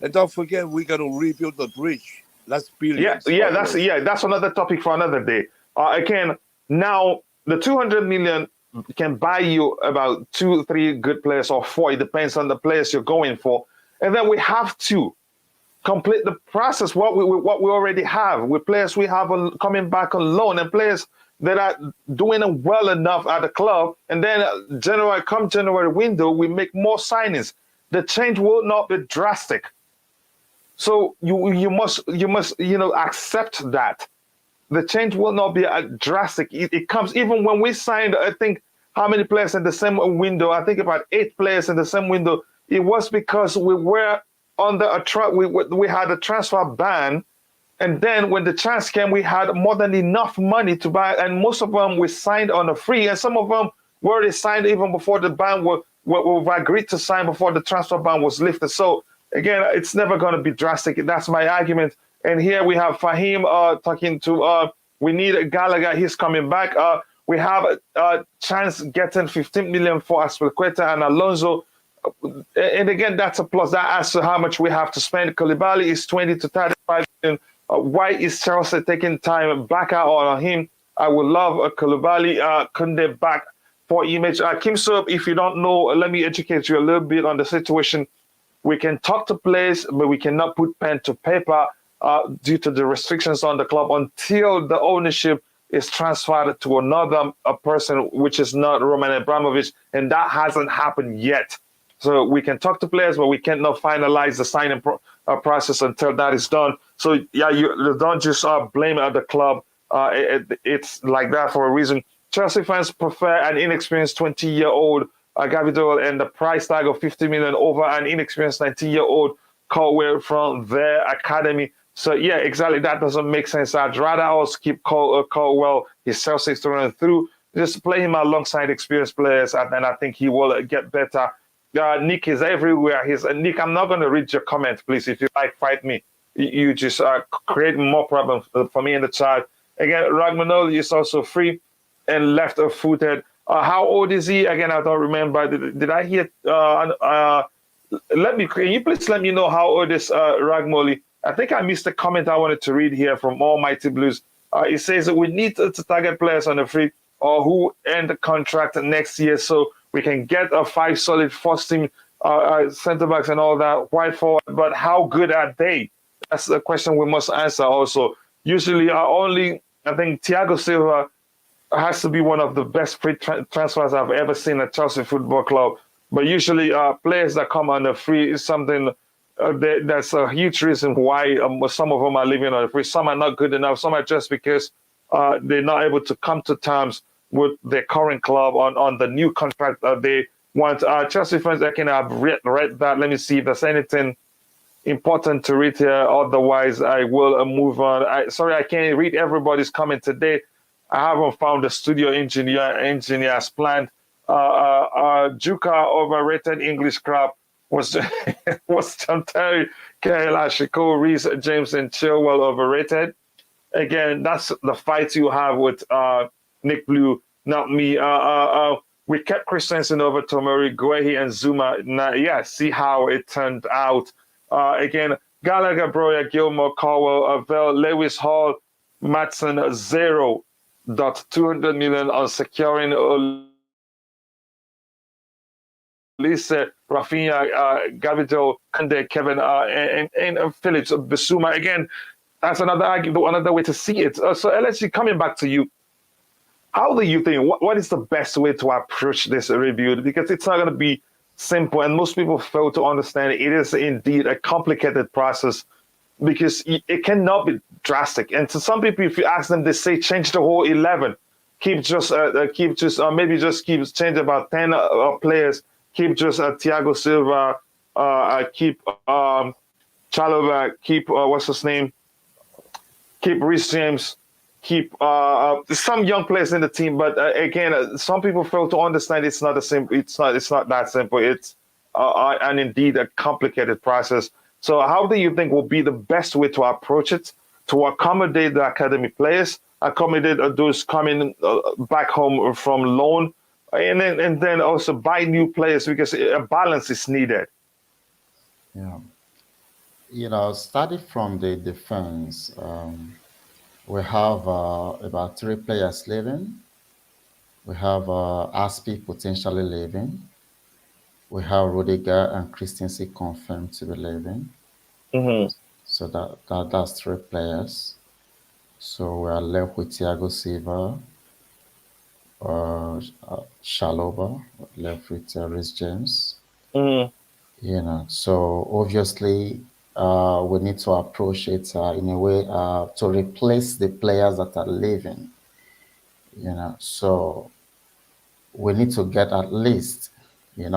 And don't forget, we're going to rebuild the bridge. That's billions. That's another topic for another day. Again, now the 200 million can buy you about 2-3 good players or 4. It depends on the players you're going for, and then we have to complete the process. What we already have with players we have coming back on loan and players that are doing well enough at the club, and then January window we make more signings. The change will not be drastic. So you must accept that the change will not be drastic. It comes even when we signed, I think, how many players in the same window? I think about 8 players in the same window. It was because we were under we had a transfer ban, and then when the chance came, we had more than enough money to buy, and most of them we signed on a free, and some of them were already signed even before the ban we've agreed to sign before the transfer ban was lifted. So again, it's never going to be drastic. That's my argument. And here we have Fahim talking to, we need Gallagher. He's coming back. We have a chance getting 15 million for Aspilicueta and Alonso. And again, that's a plus. That adds to how much we have to spend. Koulibaly is 20 to 35 million. Why is Chelsea taking time back out on him? I would love a Koulibaly, Kounde back for image. Kim Soap, if you don't know, let me educate you a little bit on the situation. We can talk to players, but we cannot put pen to paper due to the restrictions on the club until the ownership is transferred to another person, which is not Roman Abramovich, and that hasn't happened yet. So we can talk to players, but we cannot finalize the signing process until that is done. So yeah, you don't just blame the club. It's like that for a reason. Chelsea fans prefer an inexperienced 20-year-old Gavidol and the price tag of 50 million over an inexperienced 19-year-old Colwell from their academy. So yeah, exactly. That doesn't make sense. I'd rather us keep Colwell. His sales is running through. Just play him alongside experienced players, and then I think he will get better. Nick is everywhere. Nick, I'm not going to read your comment, please. If you like, fight me. You just create more problems for me in the chat. Again, Ragmanol is also free and left-footed. How old is he? Again, I don't remember. Did I hear? Can you please let me know how old is Ragmoli? I think I missed a comment I wanted to read here from Almighty Blues. It says that we need to target players on the free or who end the contract next year so we can get a 5 solid first team centre backs and all that wide forward. But how good are they? That's the question we must answer also. Usually, I think Thiago Silva has to be one of the best free transfers I've ever seen at Chelsea Football Club. But usually players that come on the free is something that's a huge reason why some of them are leaving on the free. Some are not good enough. Some are just because they're not able to come to terms with their current club on the new contract they want. Chelsea fans, I can have read that. Let me see if there's anything important to read here. Otherwise, I will move on. Sorry, I can't read everybody's comment today. I haven't found the studio engineer's planned. Juka overrated English crap was John Terry, Kaela, Shiko, Reese, James, and Chilwell overrated. Again, that's the fight you have with Nick Blue, not me. We kept Christensen over Tomori, Guehi, and Zuma. See how it turned out. Again, Gallagher, Broya, Gilmore, Caldwell, Avell, Lewis Hall, Matson, 0.200 million on securing Lisa, Rafinha, Gavidol, Kounde, Kevin, and Phillips, Bissouma. Again, that's another way to see it. So LSG, coming back to you, how do you think, what is the best way to approach this review? Because it's not going to be simple, and most people fail to understand it is indeed a complicated process because it cannot be drastic. And to some people, if you ask them, they say change the whole 11, maybe just change about 10 players, keep just Thiago Silva, keep Chalobah, keep what's his name? Keep Reece James, keep some young players in the team. But again, some people fail to understand it's not a simple. It's not that simple. It's and indeed a complicated process. So, how do you think will be the best way to approach it to accommodate the academy players, accommodate those coming back home from loan, and then also buy new players because a balance is needed. Yeah. Starting from the defense, we have about 3 players leaving. We have Aspi potentially leaving. We have Rudiger and Christensen confirmed to be leaving. Mm-hmm. So that's 3 players. So we are left with Thiago Silva, Shaloba, left with Reece James. Mm-hmm. So obviously we need to approach it in a way to replace the players that are leaving. So we need to get at least, in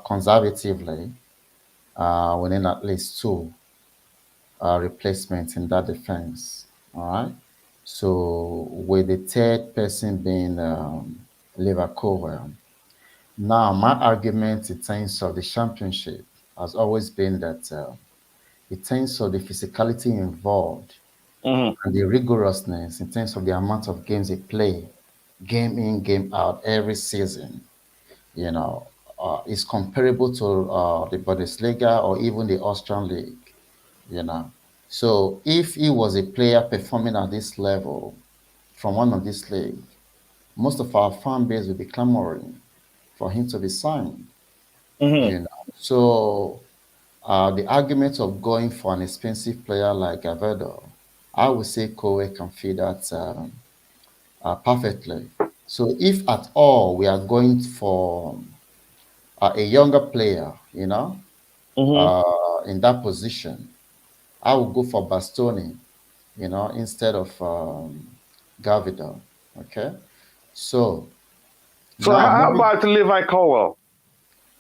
conservatively, we need at least 2 replacements in that defense. All right. So with the third person being Liverpool. Now, my argument in terms of the championship has always been that in terms of the physicality involved Mm-hmm. and the rigorousness in terms of the amount of games they play, game in, game out, every season, is comparable to the Bundesliga or even the Austrian League, you know. So if he was a player performing at this level from one of these leagues, most of our fan base will be clamoring for him to be signed, Mm-hmm. you know. So the argument of going for an expensive player like Gavedo, I would say Kowe can fit that perfectly. So if at all we are going for a younger player, Mm-hmm. in that position, I would go for Bastoni, instead of Gavido. Okay. So So, now how moving, about Levi Colwell?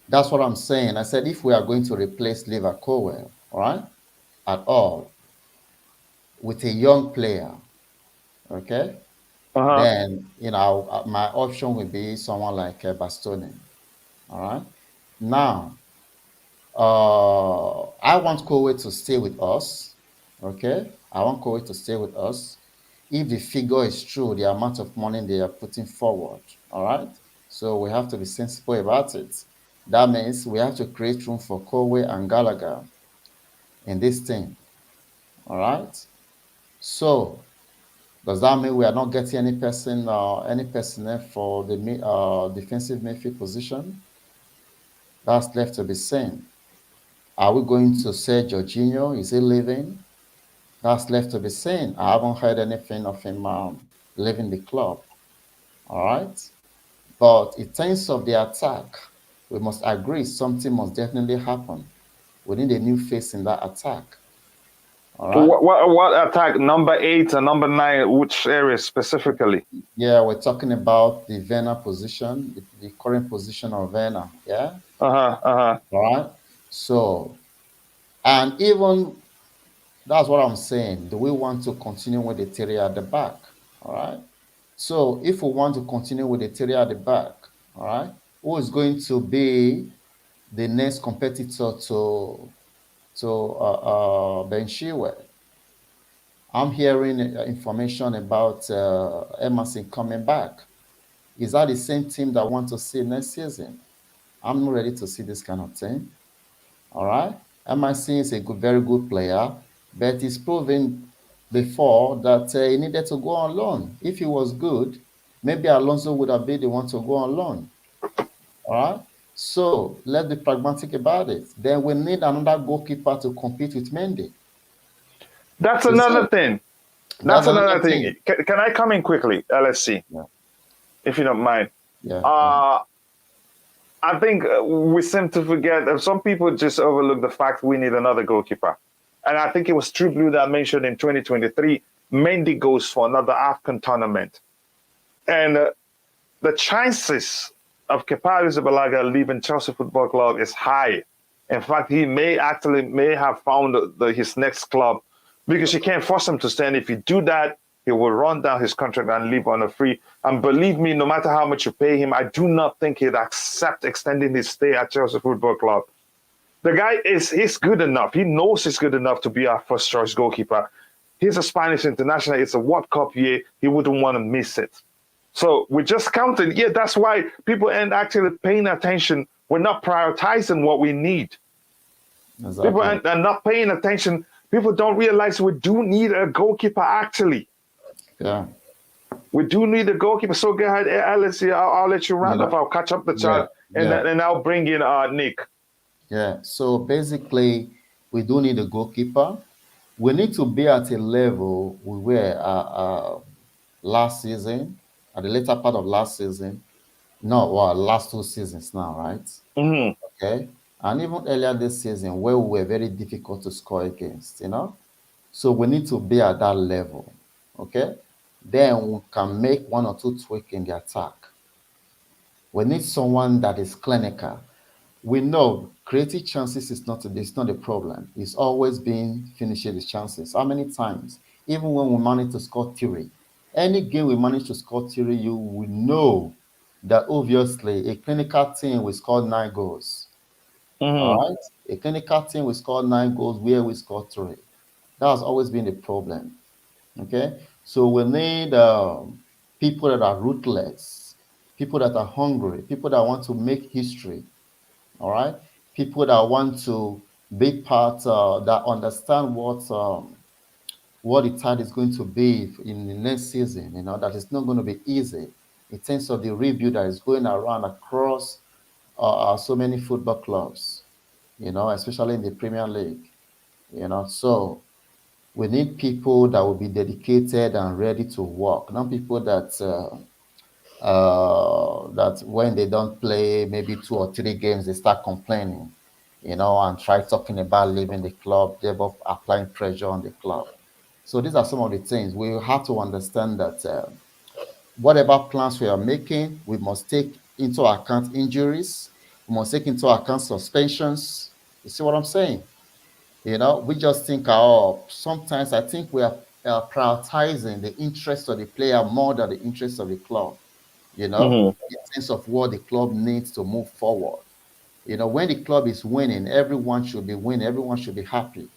that's what I'm saying. I said if we are going to replace Liver Cowell, all right, at all, with a young player, okay, Uh-huh. then my option would be someone like Bastoni. All right. Now, I want Kowe to stay with us. Okay, I want Kowe to stay with us. If the figure is true, the amount of money they are putting forward. All right. So we have to be sensible about it. That means we have to create room for Kowe and Gallagher in this team. All right. So does that mean we are not getting any personnel for the defensive midfield position? That's left to be seen. Are we going to say Jorginho? Is he leaving? That's left to be seen. I haven't heard anything of him leaving the club. All right. But in terms of the attack, we must agree something must definitely happen. We need a new face in that attack. All right. What attack? Number 8 and number 9, which area specifically? Yeah, we're talking about the Werner position, the current position of Werner. Yeah. Uh-huh. Uh-huh. All right. So, and even that's what I'm saying. Do we want to continue with the theory at the back? All right. So, if we want to continue with the theory at the back, all right, who is going to be the next competitor to Ben Chilwell? I'm hearing information about Emerson coming back. Is that the same team that want to see next season? I'm not ready to see this kind of thing. All right. Emerson is a very good player, but he's proven before that he needed to go on loan. If he was good, maybe Alonso would have been the one to go on loan. All right. So let's be pragmatic about it. Then we need another goalkeeper to compete with Mendy. That's You see, another thing. That's that's another another thing. thing. Can I come in quickly, LSC, Yeah. if you don't mind? Yeah. I think we seem to forget. Some people just overlook the fact we need another goalkeeper. And I think it was True Blue that mentioned in 2023, Mendy goes for another AFCON tournament. And the chances of Kepa Arrizabalaga leaving Chelsea Football Club is high. In fact, he may have found his next club, because you can't force him to stay. And if you do that, he will run down his contract and leave on a free. And believe me, no matter how much you pay him, I do not think he'd accept extending his stay at Chelsea Football Club. The guy he's good enough. He knows he's good enough to be our first choice goalkeeper. He's a Spanish international. It's a World Cup year. He wouldn't want to miss it. So we just counted. Yeah, that's why people aren't actually paying attention. We're not prioritizing what we need. Exactly. People are not paying attention. People don't realize we do need a goalkeeper, actually. Yeah. We do need a goalkeeper. So go ahead, Alice. I'll let you round up. I'll catch up the chat, and I'll bring in Nick. Yeah. So basically, we do need a goalkeeper. We need to be at a level we were last season, at the later part of last season. No, well, last 2 seasons now, right? Mm-hmm. Okay. And even earlier this season, where we were very difficult to score against, So we need to be at that level. Okay. Then we can make 1 or 2 tweaks in the attack. We need someone that is clinical. We know creating chances is not a problem. It's always been finishing the chances. How many times? Even when we manage to score 3, any game we manage to score 3, you will know that obviously a clinical team will score 9 goals. Mm-hmm. All right? A clinical team will score 9 goals where we score 3. That has always been the problem. Okay? So we need people that are ruthless, people that are hungry, people that want to make history. All right, people that want to be part, that understand what the tide is going to be in the next season. That it's not going to be easy in terms of the review that is going around across so many football clubs. Especially in the Premier League. So we need people that will be dedicated and ready to work, not people that when they don't play maybe 2 or 3 games, they start complaining, and try talking about leaving the club, thereby applying pressure on the club. So these are some of the things we have to understand, that whatever plans we are making, we must take into account injuries, we must take into account suspensions. You see what I'm saying? We just think, sometimes I think we are prioritizing the interest of the player more than the interest of the club. In terms of what the club needs to move forward. When the club is winning, everyone should be winning, everyone should be happy.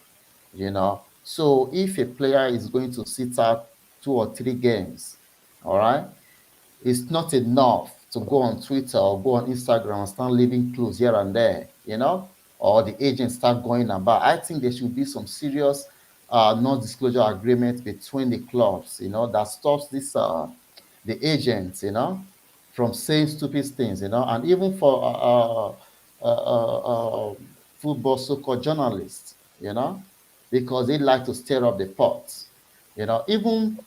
So if a player is going to sit out 2 or 3 games, all right, it's not enough to go on Twitter or go on Instagram and start leaving clues here and there, or the agents start going about. I think there should be some serious non-disclosure agreement between the clubs, that stops this the agents, from saying stupid things, and even for football so-called journalists, because they like to stir up the pot. Even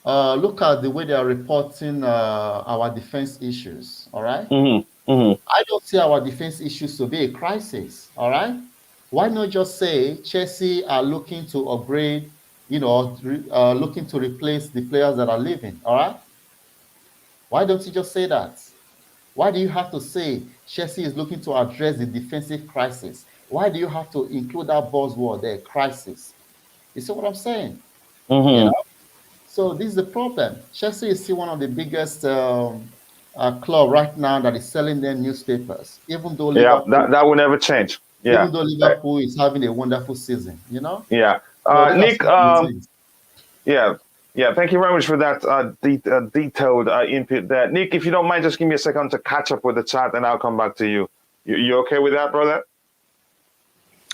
look at the way they are reporting our defense issues, all right? I don't see our defense issues to be a crisis, all right? Why not just say Chelsea are looking to upgrade, looking to replace the players that are leaving, all right? Why don't you just say that? Why do you have to say Chelsea is looking to address the defensive crisis? Why do you have to include that buzzword there, crisis? You see what I'm saying? So this is the problem. Chelsea is still one of the biggest club right now that is selling their newspapers, even though Liverpool, that will never change. Yeah. Even though Liverpool is having a wonderful season, Yeah. So Nick, yeah, thank you very much for that detailed input there. Nick, if you don't mind, just give me a second to catch up with the chat and I'll come back to you. You okay with that, brother?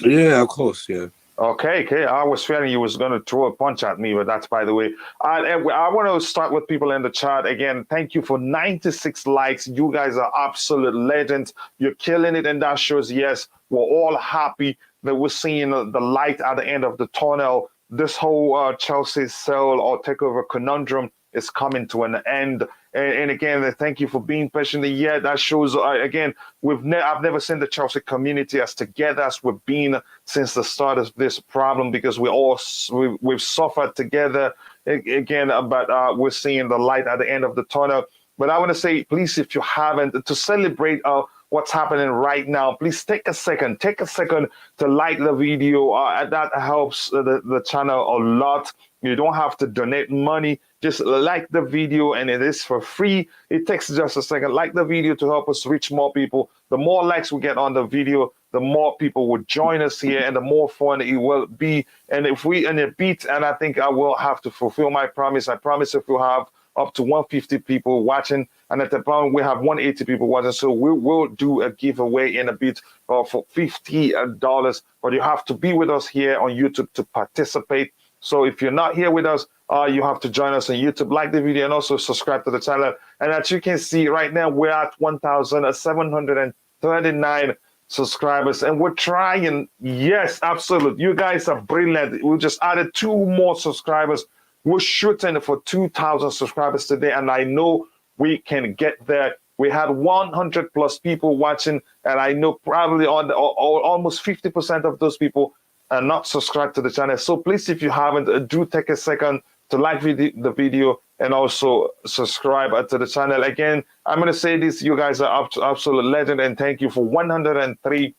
Yeah, of course, yeah. Okay. I was fearing you was going to throw a punch at me, but that's by the way. I want to start with people in the chat. Again, thank you for 96 likes. You guys are absolute legends. You're killing it, and that shows, yes, we're all happy that we're seeing the light at the end of the tunnel. This whole Chelsea sell or takeover conundrum is coming to an end. And again, thank you for being patient. Yeah, that shows, again, I've never seen the Chelsea community as together as we've been since the start of this problem, because we've suffered together again, but we're seeing the light at the end of the tunnel. But I want to say, please, if you haven't, to celebrate what's happening right now, please take a second to like the video. That helps the channel a lot. You don't have to donate money. Just like the video, and it is for free. It takes just a second. Like the video to help us reach more people. The more likes we get on the video, the more people will join us here, and the more fun it will be. And if we in a beat, and I think I will have to fulfill my promise. I promise if we have up to 150 people watching, and at the point we have 180 people watching, so we will do a giveaway in a bit for $50. But you have to be with us here on YouTube to participate. So if you're not here with us, you have to join us on YouTube, like the video, and also subscribe to the channel. And as you can see right now, we're at 1,739 subscribers, and we're trying. Yes, absolutely. You guys are brilliant. We just added 2 more subscribers. We're shooting for 2,000 subscribers today, and I know we can get there. We had 100 plus people watching, and I know probably almost 50% of those people are not subscribed to the channel. So please, if you haven't, do take a second to like the video and also subscribe to the channel. Again, I'm going to say this, you guys are absolute legend, and thank you for 103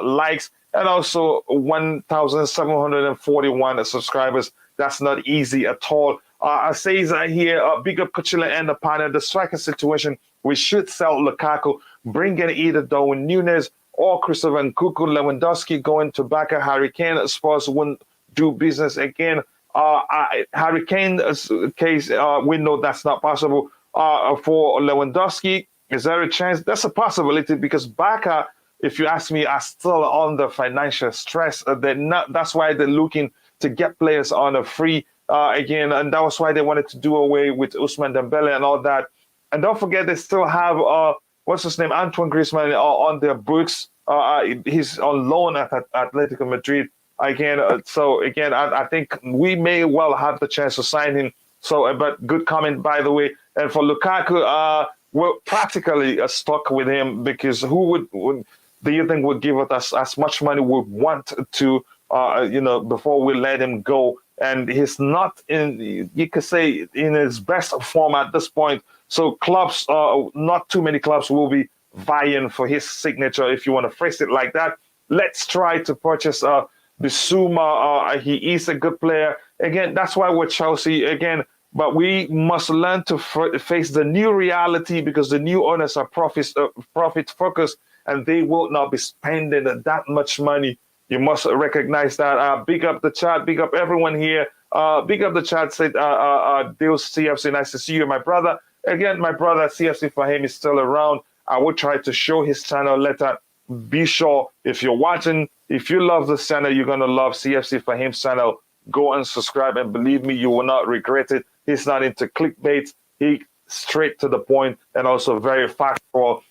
likes and also 1,741 subscribers. That's not easy at all. I say here, big up Coachila and the panel. The striker situation, we should sell Lukaku, bring in either Darwin Núñez or Christopher Nkunku. Lewandowski going to Barca. Harry Kane, Spurs wouldn't do business again. Harry Kane's case, we know that's not possible. For Lewandowski, is there a chance? That's a possibility, because Barca, if you ask me, are still under financial stress. That's why they're looking to get players on a free again, and that was why they wanted to do away with Ousmane Dembele and all that. And don't forget, they still have what's his name, Antoine Griezmann on their books. He's on loan at Atletico Madrid again. So again, I think we may well have the chance to sign him. So, but good comment, by the way. And for Lukaku, we're practically stuck with him, because who would do you think would give us as much money we want to, before we let him go? And he's not in, you could say, in his best form at this point. So clubs, not too many clubs will be vying for his signature, if you want to phrase it like that. Let's try to purchase Bissouma. He is a good player. Again, that's why we're Chelsea again. But we must learn to face the new reality, because the new owners are profit focused, and they will not be spending that much money. You must recognize that. Big up the chat. Big up everyone here. Big up the chat. Said Deus CFC. Nice to see you, my brother. Again, my brother CFC for him is still around. I will try to show his channel later. Be sure, if you're watching, if you love this channel, you're going to love CFC for him's channel. Go and subscribe, and believe me, you will not regret it. He's not into clickbait. He's straight to the point, and also very factual.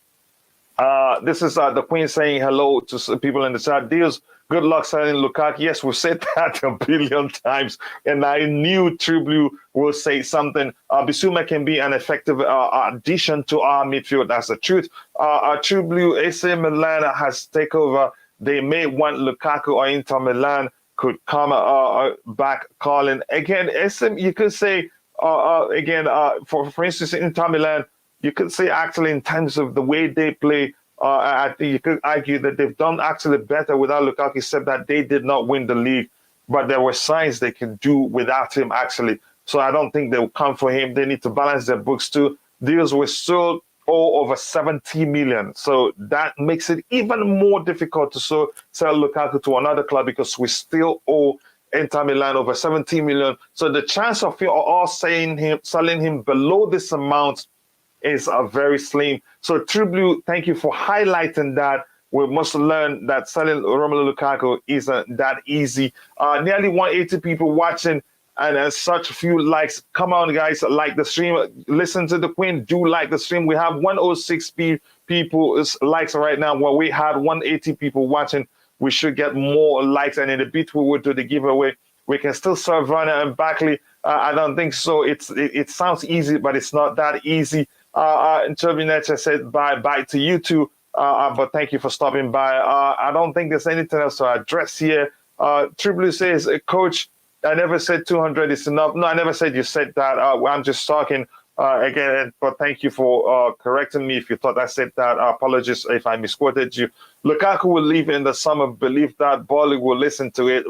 This is the Queen saying hello to people in the chat. Deals, good luck selling Lukaku. Yes, we've said that a billion times, and I knew True Blue will say something. Bissouma can be an effective addition to our midfield. That's the truth. True Blue, AC Milan has takeover. They may want Lukaku, or Inter Milan could come back calling. Again, SM, you could say, for instance, Inter Milan, you could say actually in terms of the way they play, I think you could argue that they've done actually better without Lukaku, except that they did not win the league. But there were signs they can do without him, actually. So I don't think they'll come for him. They need to balance their books too. Deals were sold over 70 million. So that makes it even more difficult to sell Lukaku to another club, because we still owe Inter Milan over 70 million. So the chance of us selling him below this amount is very slim. So True Blue, thank you for highlighting that. We must learn that selling Romelu Lukaku isn't that easy. Nearly 180 people watching, and such few likes. Come on, guys, like the stream. Listen to the Queen. Do like the stream. We have 106 people likes right now. Well, we had 180 people watching. We should get more likes, and in a bit we will do the giveaway. We can still serve Werner and Barkley. I don't think so. It sounds easy, but it's not that easy. Turbinetcha said bye to you too. But thank you for stopping by. I don't think there's anything else to address here. True Blue says, Coach, I never said 200 is enough. No, I never said you said that. I'm just talking. Again, but thank you for correcting me if you thought I said that. Apologies if I misquoted you. Lukaku will leave in the summer. Believe that Boehly will listen to it.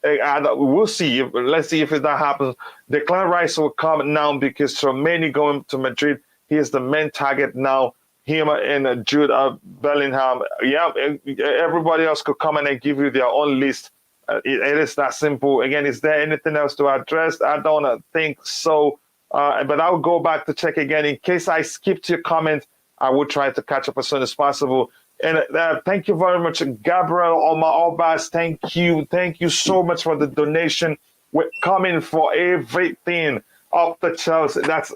And we'll see. Let's see if that happens. Declan Rice will come now because Tchouaméni going to Madrid. He is the main target now. Him and Jude Bellingham. Yeah, everybody else could come in and give you their own list. It is that simple. Again, is there anything else to address? I don't think so. But I'll go back to check again. In case I skipped your comment, I will try to catch up as soon as possible. And thank you very much, Gabriel Omar Obas. Thank you. Thank you so much for the donation. We're coming for everything up the Chelsea. That's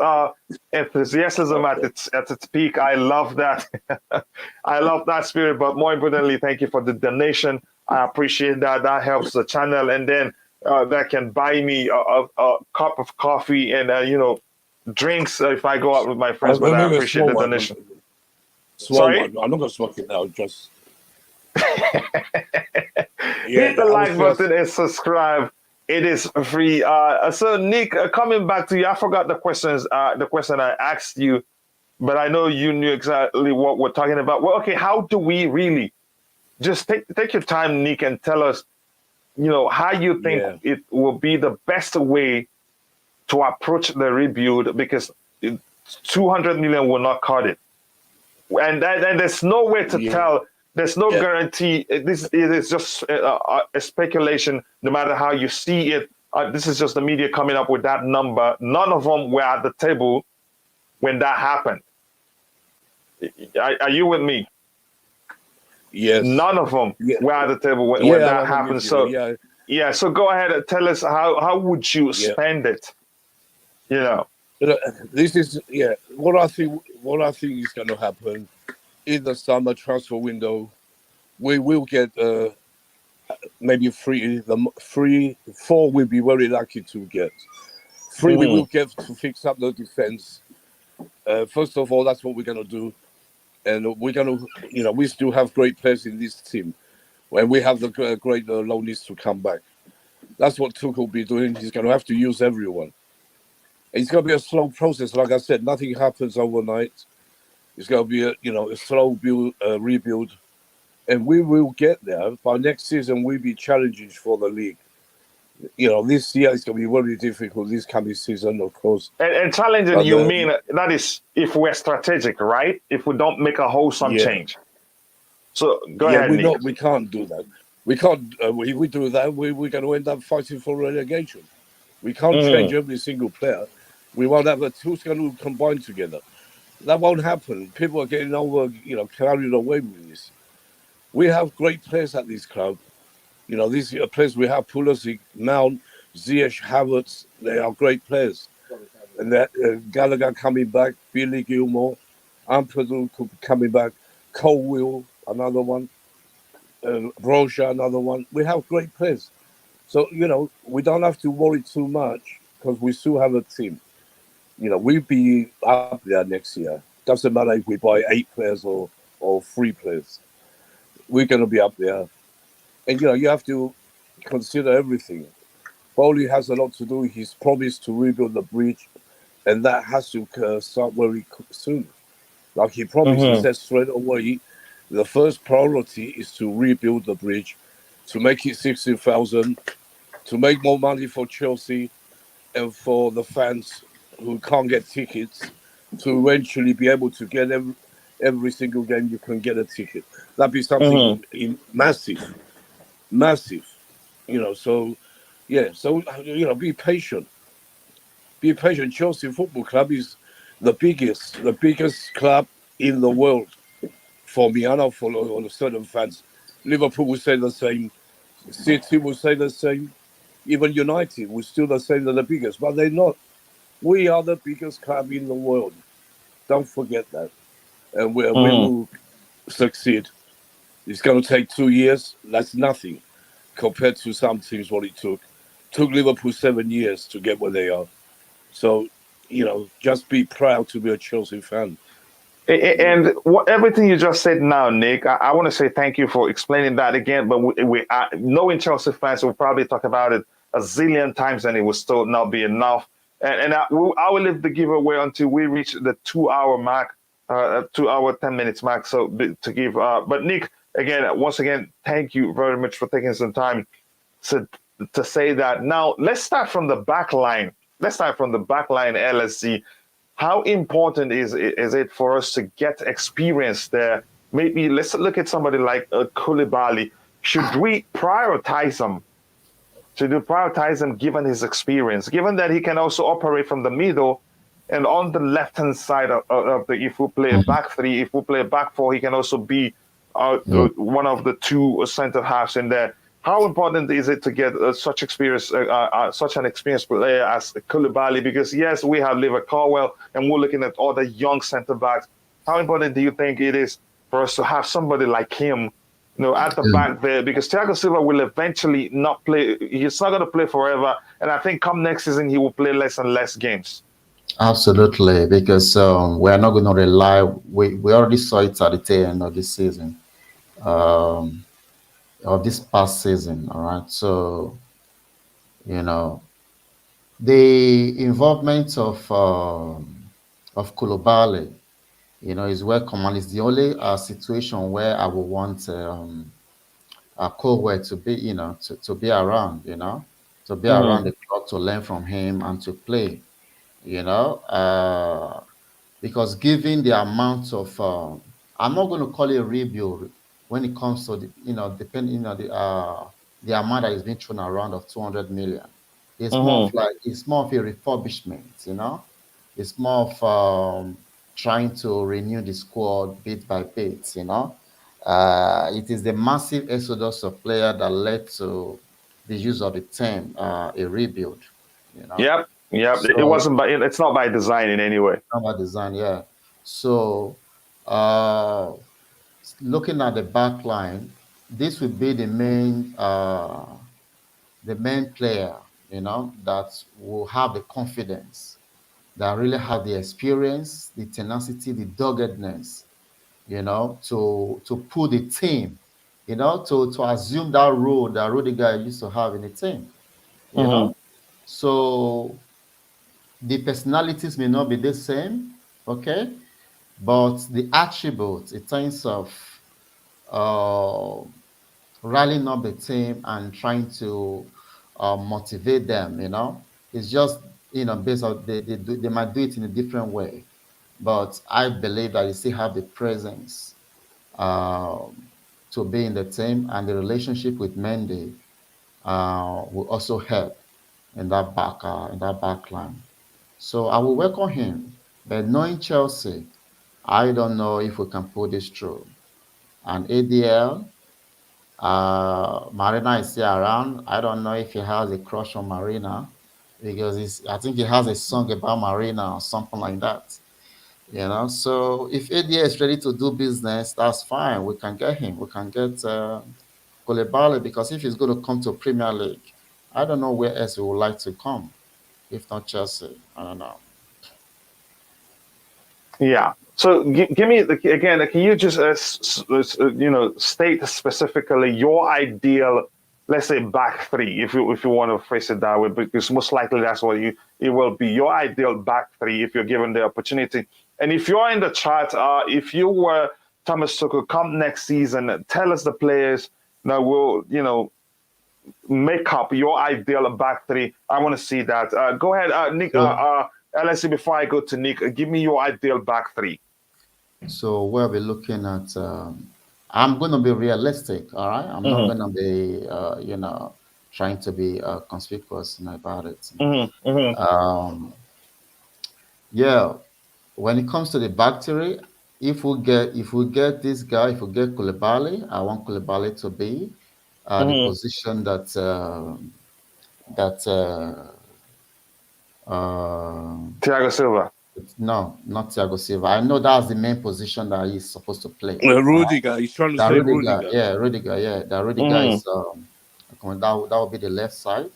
enthusiasm at its peak. I love that. I love that spirit. But more importantly, thank you for the donation. I appreciate that. That helps the channel. And then that can buy me a cup of coffee and, drinks if I go out with my friends. But I appreciate the donation. Sorry? I'm not going to smoke it now. Just hit the like button and subscribe. It is free. So Nick, coming back to you, I forgot the question I asked you, but I know you knew exactly what we're talking about. Well, okay, how do we really just take your time, Nick, and tell us, how you think it will be the best way to approach the rebuild, because 200 million will not cut it. And there's no way to tell. There's no guarantee. It is just a speculation, no matter how you see it. This is just the media coming up with that number. None of them were at the table when that happened. Are you with me? Yes. None of them were at the table when that happened. So so go ahead and tell us how would you spend it? This is what I think is going to happen in the summer transfer window. We will get maybe 3, 4 we'll be very lucky to get. 3 we will get to fix up the defense. First of all, that's what we're going to do. And we're going to, we still have great players in this team. When we have the great loanees to come back. That's what Tuchel will be doing. He's going to have to use everyone. It's going to be a slow process. Like I said, nothing happens overnight. It's going to be a slow rebuild. And we will get there. By next season, we'll be challenging for the league. This year it's going to be very difficult. This coming season, of course. And challenging, you mean that is if we're strategic, right? If we don't make a wholesome change. So go ahead, Nick. We can't do that. We can't. If we do that, we're going to end up fighting for relegation. We can't change every single player. We won't have who's going to combine together. That won't happen. People are getting carried away with this. We have great players at this club. These players we have: Pulisic, Mount, Ziyech, Havertz. They are great players. And that Gallagher coming back, Billy Gilmore, Ampadu coming back, Colwill, another one, Broja, another one. We have great players. So, we don't have to worry too much because we still have a team. We'll be up there next year. Doesn't matter if we buy 8 players or 3 players. We're going to be up there. And, you have to consider everything. Boehly has a lot to do. He's promised to rebuild the bridge, and that has to start very soon. Like he promised, he said straight away, the first priority is to rebuild the bridge, to make it 60,000, to make more money for Chelsea and for the fans who can't get tickets, to eventually be able to get every single game you can get a ticket. That'd be something massive. So be patient. Be patient. Chelsea Football Club is the biggest club in the world. For me, I know for certain fans. Liverpool will say the same. City will say the same. Even United will still say they're the biggest, but they're not. We are the biggest club in the world. Don't forget that. And we will succeed. It's going to take 2 years. That's nothing compared to some teams what it took. Took Liverpool 7 years to get where they are. So, just be proud to be a Chelsea fan. And everything you just said now, Nick, I want to say thank you for explaining that again. But we knowing Chelsea fans, we'll probably talk about it a zillion times and it will still not be enough. And I will leave the giveaway until we reach the 2 hour mark, 2 hour 10 minutes mark. So to give, but Nick, again, once again, thank you very much for taking some time to say that. Now let's start from the back line. Let's start from the back line, LSC. How important is it for us to get experience there? Maybe let's look at somebody like Koulibaly. Should we prioritize him? Should we prioritize him given his experience, given that he can also operate from the middle and on the left-hand side of the, if we play a back three, if we play a back four, he can also be one of the two center halves in there. How important is it to get such an experienced player as Koulibaly? Because yes, we have Liver Caldwell and we're looking at other young center backs. How important do you think it is for us to have somebody like him, at the back there? Because Thiago Silva will eventually not play. He's not going to play forever, and I think come next season he will play less and less games. Absolutely, because we're not going to rely. We already saw it at the tail end of this season. Of this past season, all right. So, the involvement of Koulibaly, is welcome, and it's the only situation where I would want a Colwell to be, to be around, to be around the clock, to learn from him and to play, because given the amount of, I'm not going to call it a rebuild when it comes to depending the amount that is being thrown around of 200 million. It's more of it's more of a refurbishment, it's more of trying to renew the squad bit by bit, it is the massive exodus of players that led to the use of the term a rebuild. Yep. So, it wasn't it's not by design in any way. Not by design, yeah. So looking at the back line, this would be the main player, that will have the confidence, that really have the experience, the tenacity, the doggedness, to pull the team, to assume that role that Rudiger used to have in the team, So the personalities may not be the same, okay, but the attributes in terms of rallying up the team and trying to motivate them, it's just, based on they might do it in a different way, but I believe that you still have the presence to be in the team, and the relationship with Mendy will also help in that back line. So I will welcome him, but knowing Chelsea, I don't know if we can pull this through. And ADL, Marina is still around. I don't know if he has a crush on Marina, because I think he has a song about Marina or something like that. So if ADL is ready to do business, that's fine. We can get him. We can get Koulibaly, because if he's going to come to Premier League, I don't know where else he would like to come, if not Chelsea. I don't know. Yeah. So give me again. Can you just state specifically your ideal, let's say back three, if you want to phrase it that way, because most likely that's what it will be, your ideal back three if you're given the opportunity. And if you're in the chat, if you were Thomas Tuchel, come next season, tell us the players that will make up your ideal back three. I want to see that. Go ahead, Nick. LSC, before I go to Nick, give me your ideal back three. So we'll be looking at. I'm going to be realistic, all right. I'm not going to be, trying to be conspicuous about it. Yeah, when it comes to the back three, if we get this guy, if we get Koulibaly, I want Koulibaly to be the position that Thiago Silva. No, not Thiago Silva. I know that's the main position that he's supposed to play. Rudiger, he's trying to say Rudiger. Yeah, Rudiger. Yeah, that Rudiger is that would be the left side.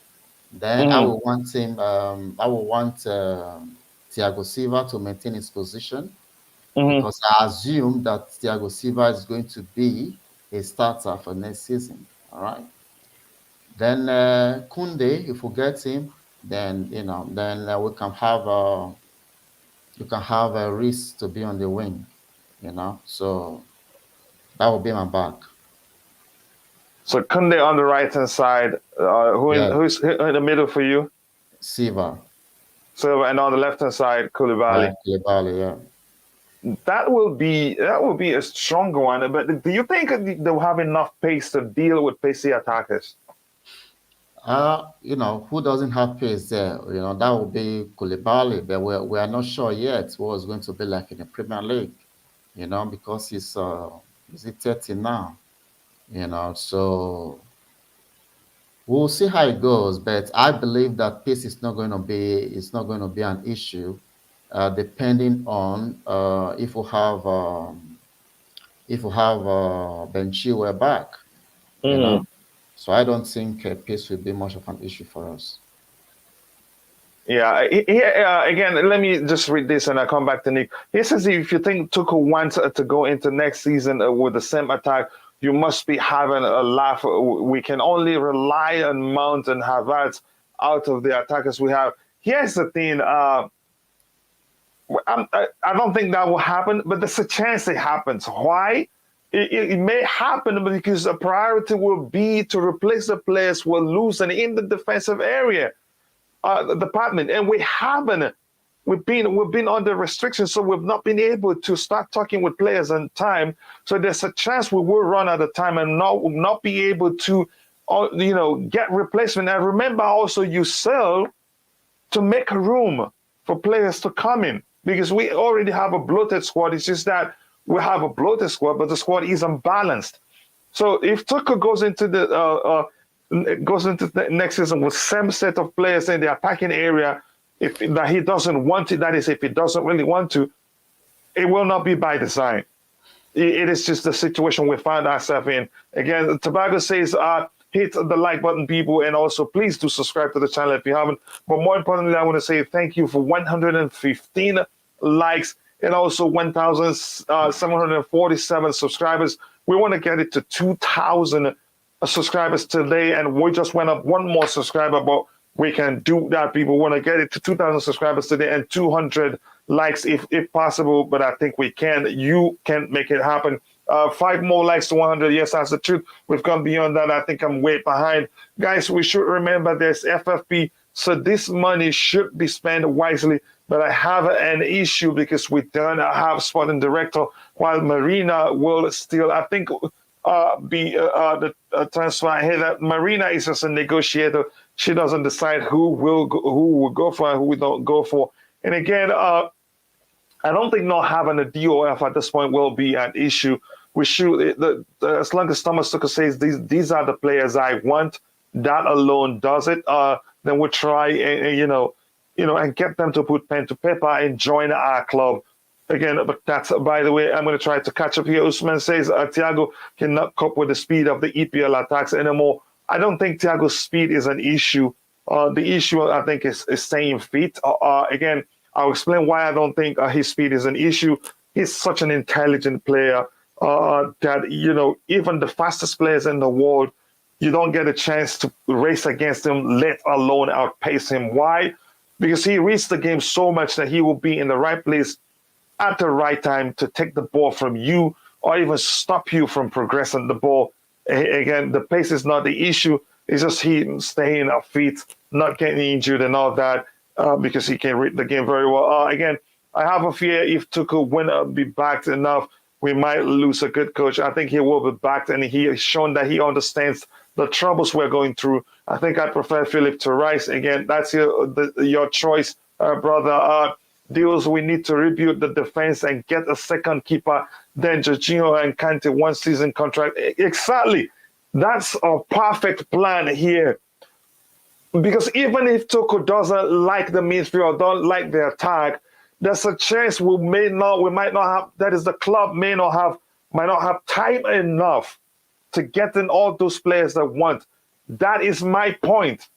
Then I will want him. I will want Thiago Silva to maintain his position, because I assume that Thiago Silva is going to be a starter for next season. All right. Then Kounde, if we get him, then we can have you can have a risk to be on the wing, So that would be my back. So Kounde on the right hand side. Yeah, Who's in the middle for you? Siva. So and on the left hand side, Koulibaly. Koulibaly, yeah. That will be a stronger one. But do you think they'll have enough pace to deal with pacey attackers? Who doesn't have pace there? That would be Koulibaly, but we are not sure yet what it's going to be like in the Premier League, because he's 30 now, so we'll see how it goes. But I believe that pace is not going to be an issue, depending on if we have Ben Chilwell back, you know. So I don't think pace will be much of an issue for us. Yeah. Again, let me just read this and I come back to Nick. He says if you think Tuchel wants to go into next season with the same attack, you must be having a laugh. We can only rely on Mount and Havertz out of the attackers we have. Here's the thing. I don't think that will happen, but there's a chance it happens. Why? It may happen because the priority will be to replace the players who are losing in the defensive area. The department, and we haven't. We've been under restrictions, so we've not been able to start talking with players on time. So there's a chance we will run out of time and not be able to, get replacement. And remember, also you sell to make room for players to come in because we already have a bloated squad. It's just that we have a bloated squad, but the squad is unbalanced. So if Tuchel goes into the next season with same set of players in the attacking area, that he doesn't want it, that is, if he doesn't really want to, it will not be by design. It is just the situation we find ourselves in. Again, Tobago says, hit the like button, people, and also please do subscribe to the channel if you haven't. But more importantly, I want to say thank you for 115 likes and also 1,747 subscribers. We want to get it to 2,000 subscribers today, and we just went up one more subscriber, but we can do that. People want to get it to 2,000 subscribers today and 200 likes if possible, but I think we can. You can make it happen. 5 more likes to 100. Yes, that's the truth. We've gone beyond that. I think I'm way behind. Guys, we should remember there's FFP, so this money should be spent wisely, but I have an issue because we don't have sporting director, while Marina will still, I think, be the transfer here. That Marina is just a negotiator. She doesn't decide who will go for and who we don't go for. And again, I don't think not having a DOF at this point will be an issue. We should, as long as Thomas Tuchel says these are the players I want, that alone does it. Then we'll try and get them to put pen to paper and join our club. Again, but that's, by the way, I'm going to try to catch up here. Usman says Thiago cannot cope with the speed of the EPL attacks anymore. I don't think Thiago's speed is an issue. The issue, I think, is staying fit. Again, I'll explain why I don't think his speed is an issue. He's such an intelligent player that, even the fastest players in the world, you don't get a chance to race against him, let alone outpace him. Why? Because he reads the game so much that he will be in the right place at the right time to take the ball from you or even stop you from progressing the ball. Again, the pace is not the issue. It's just he staying up feet, not getting injured and all that because he can read the game very well. Again, I have a fear if Tuchel won't be backed enough, we might lose a good coach. I think he will be backed, and he has shown that he understands the troubles we're going through. I think I prefer Philip to Rice. Again, that's your choice, brother. Deals, we need to rebuild the defense and get a second keeper. Then Jorginho and Kante 1 season contract. Exactly. That's a perfect plan here. Because even if Tuchel doesn't like the midfield, don't like the attack, there's a chance we might not have, that is, the club might not have time enough to get in all those players that want. That is my point.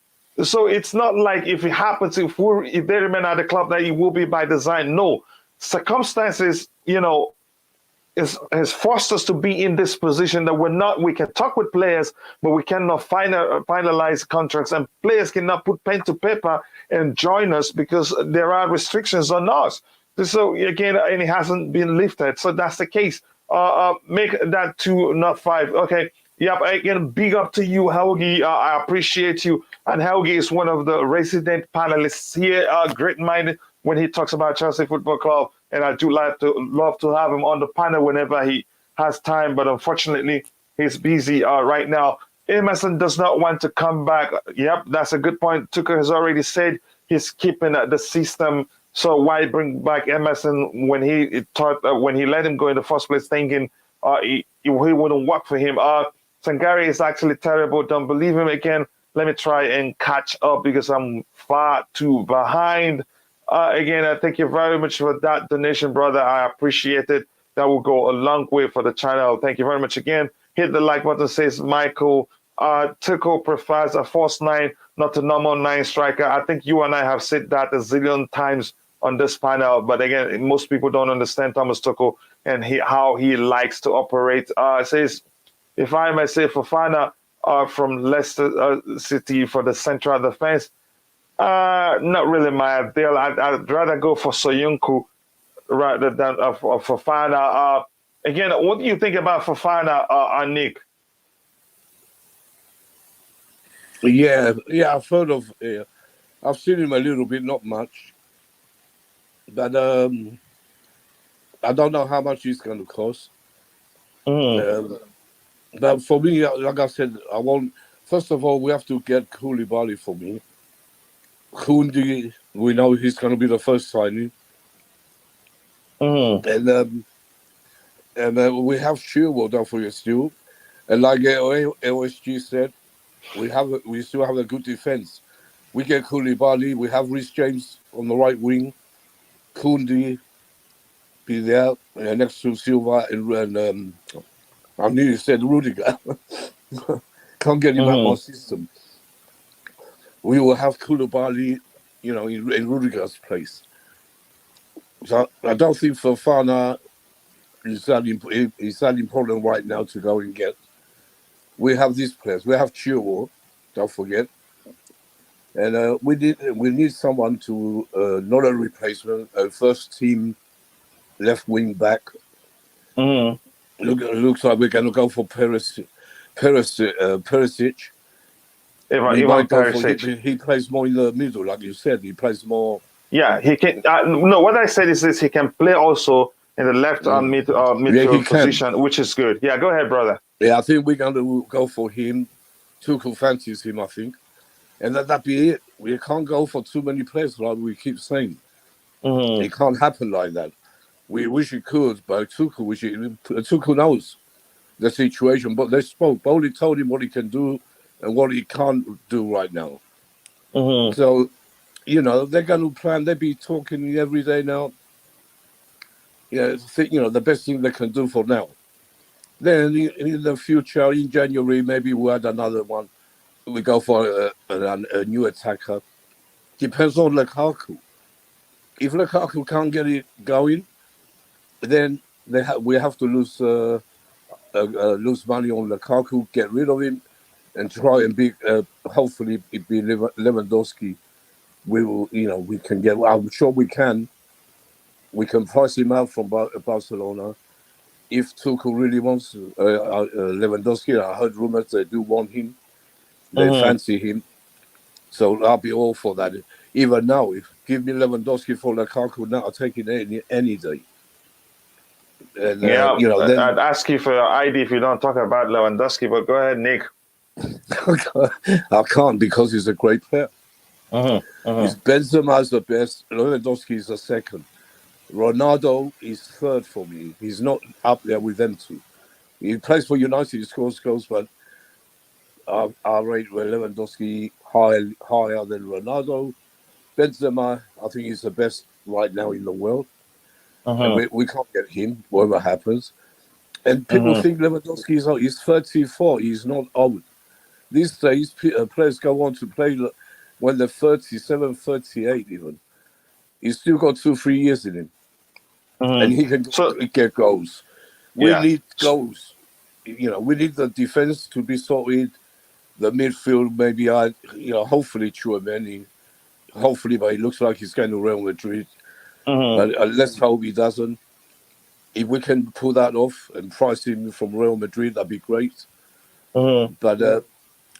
So it's not like if it happens, if they remain at the club, that it will be by design. No, circumstances, has forced us to be in this position that we can talk with players, but we cannot finalize contracts, and players cannot put pen to paper and join us because there are restrictions on us. So again, and it hasn't been lifted. So that's the case. Make that 2, not 5. Okay. Yep. Again, big up to you, Helgi. I appreciate you. And Helgi is one of the resident panelists here. Great minded when he talks about Chelsea Football Club, and I do love to have him on the panel whenever he has time. But unfortunately, he's busy right now. Emerson does not want to come back. Yep, that's a good point. Tuchel has already said he's keeping the system. So why bring back Emerson when he when he let him go in the first place, thinking he wouldn't work for him? Sangare is actually terrible. Don't believe him again. Let me try and catch up because I'm far too behind. Again, I thank you very much for that donation, brother. I appreciate it. That will go a long way for the channel. Thank you very much again. Hit the like button, says Michael. Tuchel prefers a false 9, not a normal 9 striker. I think you and I have said that a zillion times on this panel. But again, most people don't understand Thomas Tuchel and how he likes to operate. It says, if I may say, Fofana from Leicester City for the central defense. Not really my ideal. I'd rather go for Soyuncu rather than Fofana. Again, what do you think about Fofana, Nick? Yeah, I've heard of. I've seen him a little bit, not much, but I don't know how much he's going to cost. But for me, like I said, I want. First of all, we have to get Koulibaly for me. Kounde, we know he's going to be the first signing, and we have Chilwell, don't forget still, and like OSG said, we still have a good defense. We get Koulibaly, we have Reece James on the right wing, Kounde be there next to Silva and I nearly said Rudiger. Can't get him out of my system. We will have Koulibaly, in Rudiger's place. So I don't think Fofana is that important right now to go and get. We have these players. We have Chilwell, don't forget. And we need someone to, not a replacement, a first team left wing back. Looks like we're going to go for Perisic. He plays more in the middle, like you said. He plays more. Yeah, he can. No, what I said is he can play also in the left midfield position, which is good. Yeah, go ahead, brother. Yeah, I think we're going to go for him. Tuchel fancies him, I think. And that be it. We can't go for too many players, like we keep saying. It can't happen like that. We wish it could, but Tuchel knows the situation. But they spoke. Boehly told him what he can do and what he can't do right now. So, they're going to plan. They'll be talking every day now. The best thing they can do for now. Then in the future, in January, maybe we'll add another one. We go for a new attacker. Depends on Lukaku. If Lukaku can't get it going, then we have to lose money on Lukaku, get rid of him, and try and be hopefully it be Lewandowski. We will, we can get. I'm sure we can. We can price him out from Barcelona. If Tuchel really wants Lewandowski, I heard rumors they do want him. They fancy him. So I'll be all for that. Even now, if give me Lewandowski for Lukaku now, I'll take it any day. And, I'd ask you for your ID if you don't talk about Lewandowski, but go ahead, Nick. I can't because he's a great player. Benzema is the best. Lewandowski is the second. Ronaldo is third for me. He's not up there with them two. He plays for United, he scores goals, but I rate Lewandowski higher than Ronaldo. Benzema, I think he's the best right now in the world. And we can't get him, whatever happens. And people think Lewandowski is old. He's 34. He's not old. These days, players go on to play when they're 37, 38 even. He's still got 2-3 years in him. And he can get goals. We need goals. We need the defense to be sorted. The midfield, maybe hopefully Tchouaméni. Hopefully, but it looks like he's going to Real Madrid. But let's hope he doesn't. If we can pull that off and price him from Real Madrid, that'd be great. But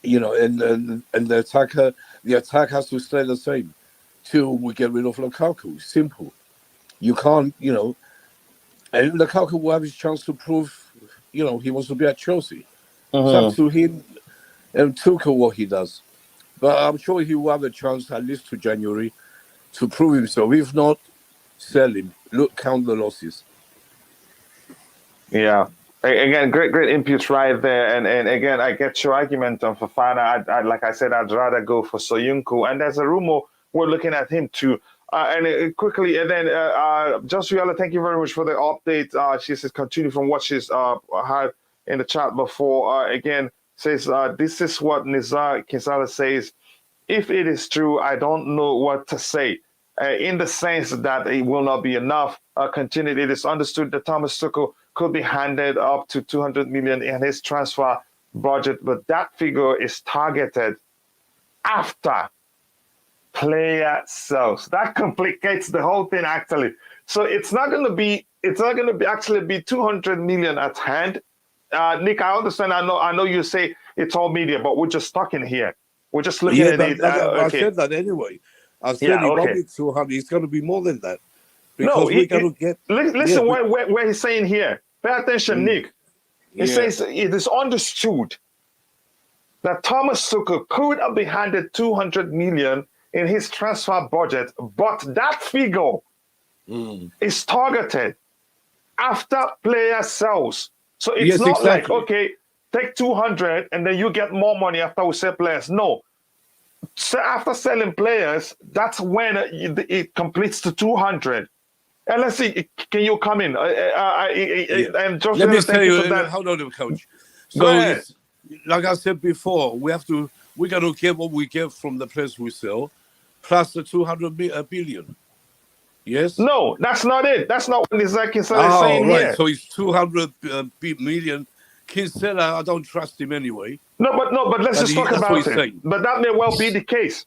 and the attack has to stay the same till we get rid of Lukaku. Simple. You can't, and Lukaku will have his chance to prove, he wants to be at Chelsea. It's up to him and Tuchel what he does. But I'm sure he will have a chance at least to January to prove himself. If not, sell him. Count the losses. Yeah. Again, great inputs right there. And again, I get your argument on Fofana. Like I said, I'd rather go for Soyuncu. And there's a rumor we're looking at him too. Quickly, and then Josuela, thank you very much for the update. She says continue from what she's had in the chat before. Again, says this is what Nizar Kinsala says. If it is true, I don't know what to say. In the sense that it will not be enough. Continued, it is understood that Thomas Tuchel could be handed up to 200 million in his transfer budget, but that figure is targeted after player sales. That complicates the whole thing actually. So it's not going to be actually be 200 million at hand. Nick, I understand. I know you say it's all media, but we're just talking here. We're just looking at it. I said that anyway. I said it won't be 200. It's going to be more than that. Because we're going to get... Listen where he's saying here. Pay attention, Nick. He says it is understood that Thomas Tuchel could have been handed 200 million in his transfer budget, but that figure is targeted after player sales. So it's not like, okay, take 200 and then you get more money after we sell players. No. So after selling players, that's when it completes to 200. And let's see, can you come in? And just let me tell you, hold on, coach. So, like I said before, we're going to get what we get from the players we sell, plus the 200 billion. Yes? No, that's not it. That's not what Isaac is saying right. here. So it's 200 million. Kinsella, I don't trust him anyway. No, but let's just talk about it. But that may well be the case.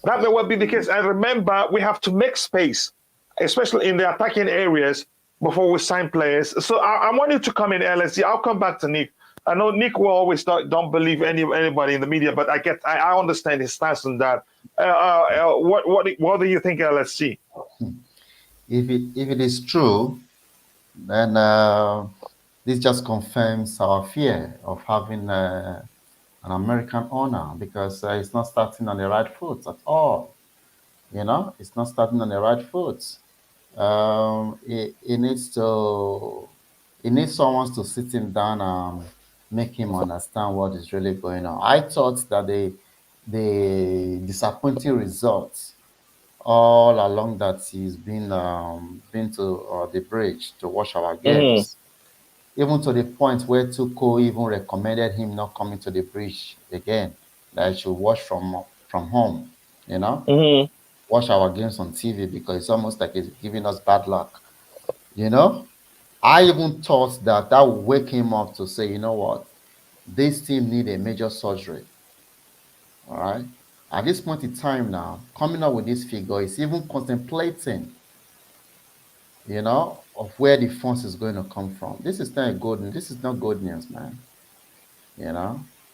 That may well be the case. And remember, we have to make space, especially in the attacking areas, before we sign players. So I want you to come in, LSD. I'll come back to Nick. I know Nick will always don't believe anybody in the media, but I understand his stance on that. What do you think, LSC? If it is true, then this just confirms our fear of having an American owner, because it's not starting on the right foot at all. It's not starting on the right foot. It needs someone to sit him down and make him understand what is really going on. I thought that the disappointing results all along that he's been to the bridge to watch our games, even to the point where Tuchel even recommended him not coming to the bridge again, that he should watch from home, watch our games on TV, because it's almost like he's giving us bad luck. I even thought that would wake him up to say, you know what, this team need a major surgery. All right. At this point in time now, coming up with this figure is even contemplating, of where the funds is going to come from. This is not good news. This is not good news, man.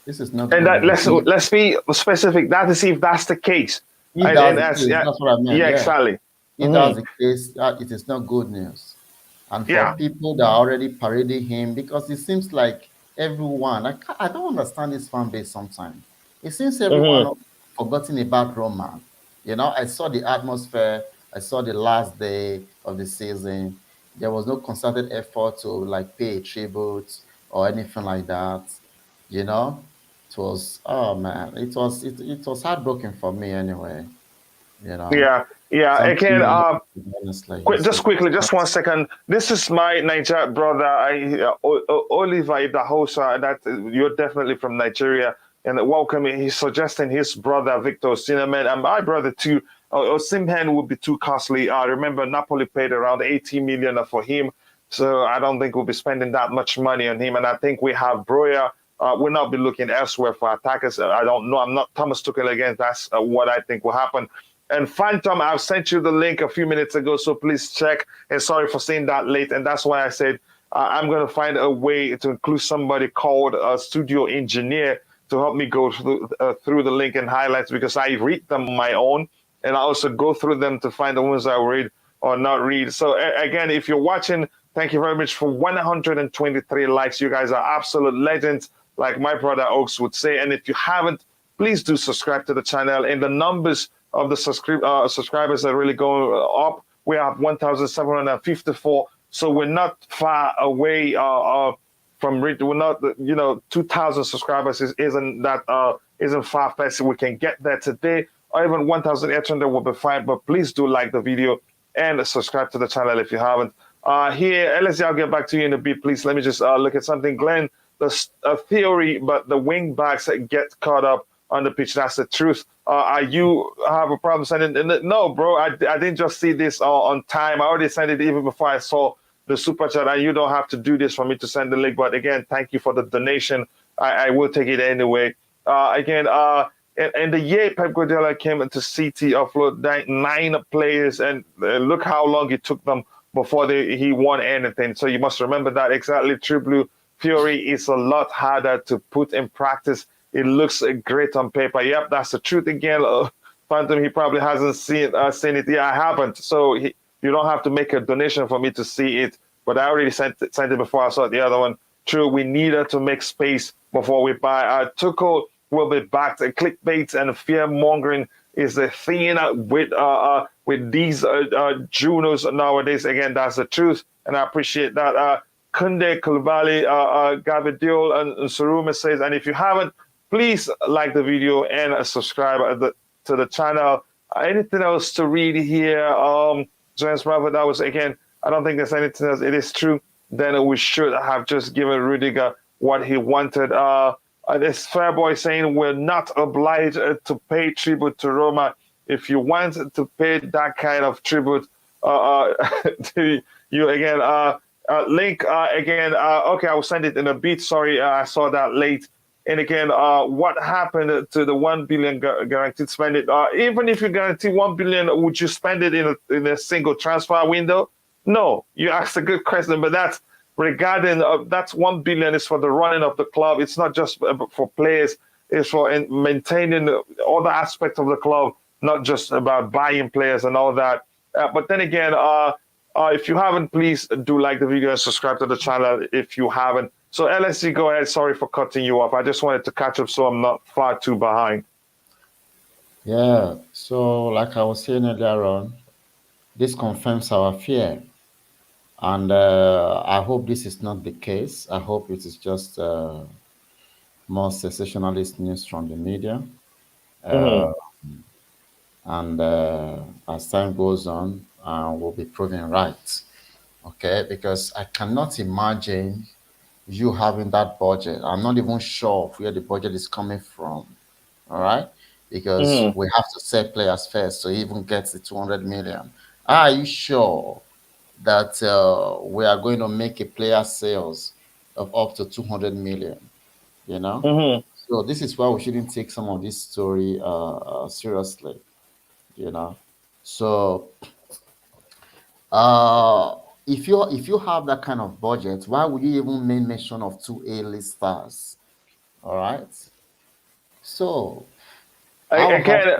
This is not. And that, let's be specific. That is if that's the case. That's what I meant. Yeah, exactly. If that's the case, it is not good news. And for people that are already parading him, because it seems like everyone, I don't understand this fan base sometimes. It seems everyone forgotten about Roma. I saw the atmosphere. I saw the last day of the season. There was no concerted effort to pay a tribute or anything like that. It was, oh man, it was heartbroken for me anyway. Yeah. Again, just quickly, just 1 second. This is my Niger brother, Oliver Idahosa. That you're definitely from Nigeria, and welcome. He's suggesting his brother Victor Osimhen and my brother too. Osimhen would be too costly. Remember, Napoli paid around 80 million for him. So I don't think we'll be spending that much money on him. And I think we have Broya. We'll not be looking elsewhere for attackers. I don't know. I'm not Thomas Tuchel again. That's what I think will happen. And Phantom, I've sent you the link a few minutes ago, so please check. And sorry for saying that late. And that's why I said I'm going to find a way to include somebody called a studio engineer to help me go through the link and highlights, because I read them on my own, and I also go through them to find the ones I read or not read. So again, if you're watching, thank you very much for 123 likes. You guys are absolute legends, like my brother Oaks would say. And if you haven't, please do subscribe to the channel. And the numbers of the subscribers are really going up. We have 1,754. So we're not far away from we're not 2,000 subscribers isn't far fetched. We can get there today, or even 1,800 will be fine. But please do like the video and subscribe to the channel if you haven't. Here, LSD, I'll get back to you in a bit, please. Let me just look at something. Glenn, the theory, but the wing backs get caught up on the pitch. That's the truth. You have a problem sending? No, bro. I didn't just see this on time. I already sent it even before I saw the super chat, and you don't have to do this for me to send the link. But again, thank you for the donation. I will take it anyway. And the year Pep Guardiola came into City, offload 9 players, and look how long it took them before he won anything. So you must remember that. Exactly, True Blue. Theory is a lot harder to put in practice. It looks great on paper. Yep, that's the truth again. Phantom, he probably hasn't seen it. Yeah, I haven't. So you don't have to make a donation for me to see it. But I already sent it before I saw the other one. True, we needed to make space before we buy. Tuchel will be back. Clickbait and fear mongering is the thing with these Junos nowadays. Again, that's the truth, and I appreciate that. Kounde, Koulibaly, Gavidiol, and Suruma says, and if you haven't, please like the video and subscribe to the channel. Anything else to read here? James Bravo, that was, again, I don't think there's anything else. It is true. Then we should have just given Rudiger what he wanted. This Fairboy saying we're not obliged to pay tribute to Roma. If you want to pay that kind of tribute to you, again, link again. Okay, I will send it in a bit. Sorry, I saw that late. And again, what happened to the 1 billion guaranteed spend it? Even if you guarantee 1 billion, would you spend it in a single transfer window? No, you asked a good question, but that's regarding that's 1 billion is for the running of the club. It's not just for players. It's for maintaining all the aspects of the club, not just about buying players and all that. But then again, if you haven't, please do like the video and subscribe to the channel if you haven't. So LSC, go ahead. Sorry for cutting you off. I just wanted to catch up so I'm not far too behind. Yeah, so like I was saying earlier on, this confirms our fear. And I hope this is not the case. I hope it is just more sensationalist news from the media. And as time goes on, we'll be proven right. Okay, because I cannot imagine you having that budget. I'm not even sure where the budget is coming from. All right, because we have to sell players first to even get the 200 million. Are you sure that we are going to make a player sales of up to 200 million? You know, so this is why we shouldn't take some of this story seriously. You know, so uh, if you have that kind of budget, why would you even make mention of 2 A-list stars? All right. So I will have Again,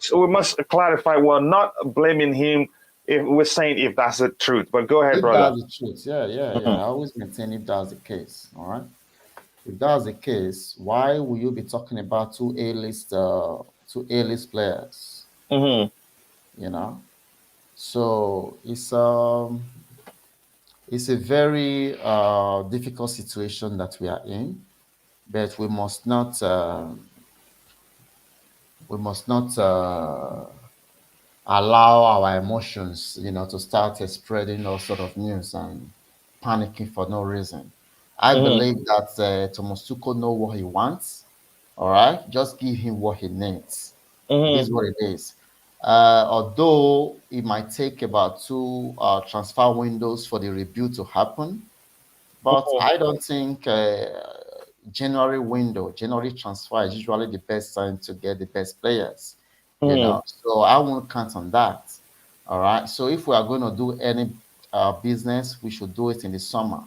to. we must clarify. We're not blaming him. If we're saying if that's the truth, but go ahead, If brother. that's the truth, yeah. I always maintain if that's the case. All right. If that's the case, why will you be talking about 2 A-list players? You know. So it's a very difficult situation that we are in, but we must not allow our emotions, to start spreading all sort of news and panicking for no reason. I believe that Thomas Tuchel know what he wants. All right, just give him what he needs. It is what it is. Although it might take about two transfer windows for the rebuild to happen, but I don't think January transfer is usually the best time to get the best players, So I won't count on that. All right. So if we are going to do any business, we should do it in the summer.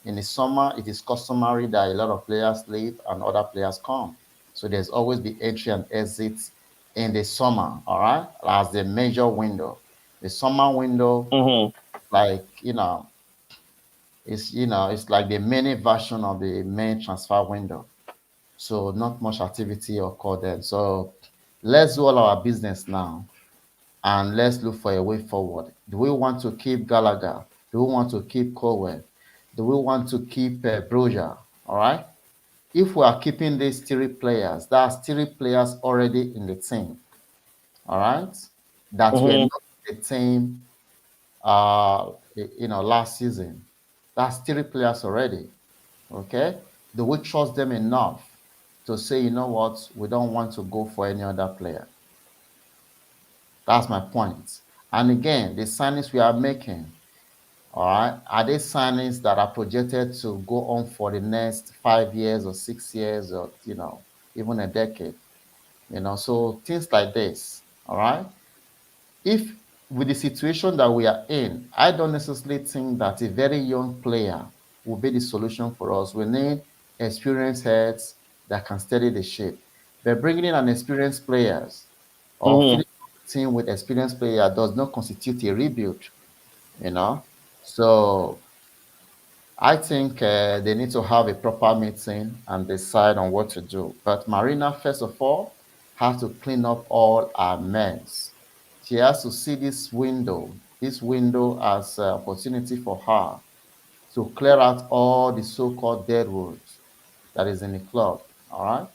In the summer, it is customary that a lot of players leave and other players come. So there's always the entry and exits in the summer, all right, as the major window. The summer window, like it's like the mini version of the main transfer window. So not much activity occurred then. So let's do all our business now and let's look for a way forward. Do we want to keep Gallagher? Do we want to keep Colwell? Do we want to keep Broja? All right. If we are keeping these three players, that's three players already in the team. All right. That were not in the team last season. That's three players already. Okay. Do we trust them enough to say, you know what, we don't want to go for any other player? That's my point. And again, the signings we are making, all right, are they signings that are projected to go on for the next 5 years or 6 years or, even a decade? So things like this, all right? If with the situation that we are in, I don't necessarily think that a very young player will be the solution for us. We need experienced heads that can steady the ship. But bringing in an experienced players or filling the team with experienced player does not constitute a rebuild, you know. So I think they need to have a proper meeting and decide on what to do. But Marina, first of all, has to clean up all our mess. She has to see this window as an opportunity for her to clear out all the so-called dead woods that is in the club. All right.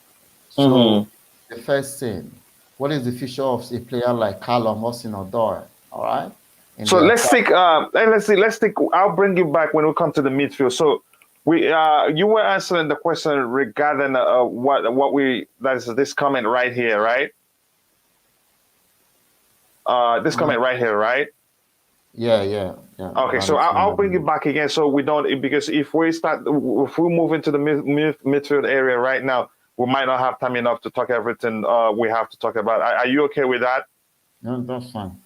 So the first thing, what is the future of a player like Callum Hudson-Odoi? All right. In So the let's attack. take let's take. I'll bring you back when we come to the midfield. So we you were answering the question regarding what we that's this comment right here, right? This comment right here, right? Yeah. Okay, so I'll bring you back again so we don't, because if we move into the midfield area right now, we might not have time enough to talk everything we have to talk about. Are you okay with that? No, that's fine.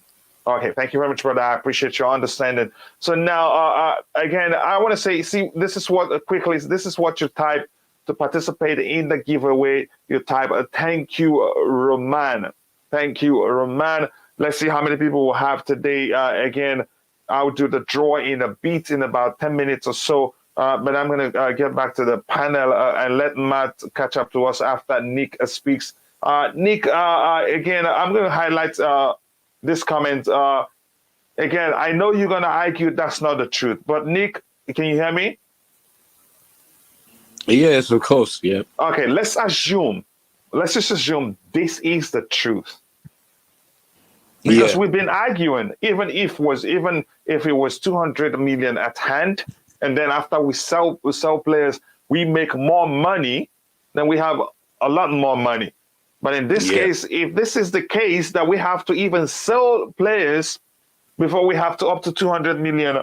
Okay, thank you very much, brother. I appreciate your understanding. So now, again, I want to say, see, this is what you type to participate in the giveaway. You type a thank you, Roman. Thank you, Roman. Let's see how many people we'll have today. Again, I'll do the draw in a bit in about 10 minutes or so. But I'm going to get back to the panel and let Matt catch up to us after Nick speaks. Nick, again, I'm going to highlight this comment. Again, I know you're going to argue that's not the truth. But Nick, can you hear me? Yes, of course, yeah. Okay, let's just assume this is the truth. Because we've been arguing, even if it was 200 million at hand, and then after we sell players, we make more money, then we have a lot more money. But in this case, if this is the case that we have to even sell players before we have to up to 200 million,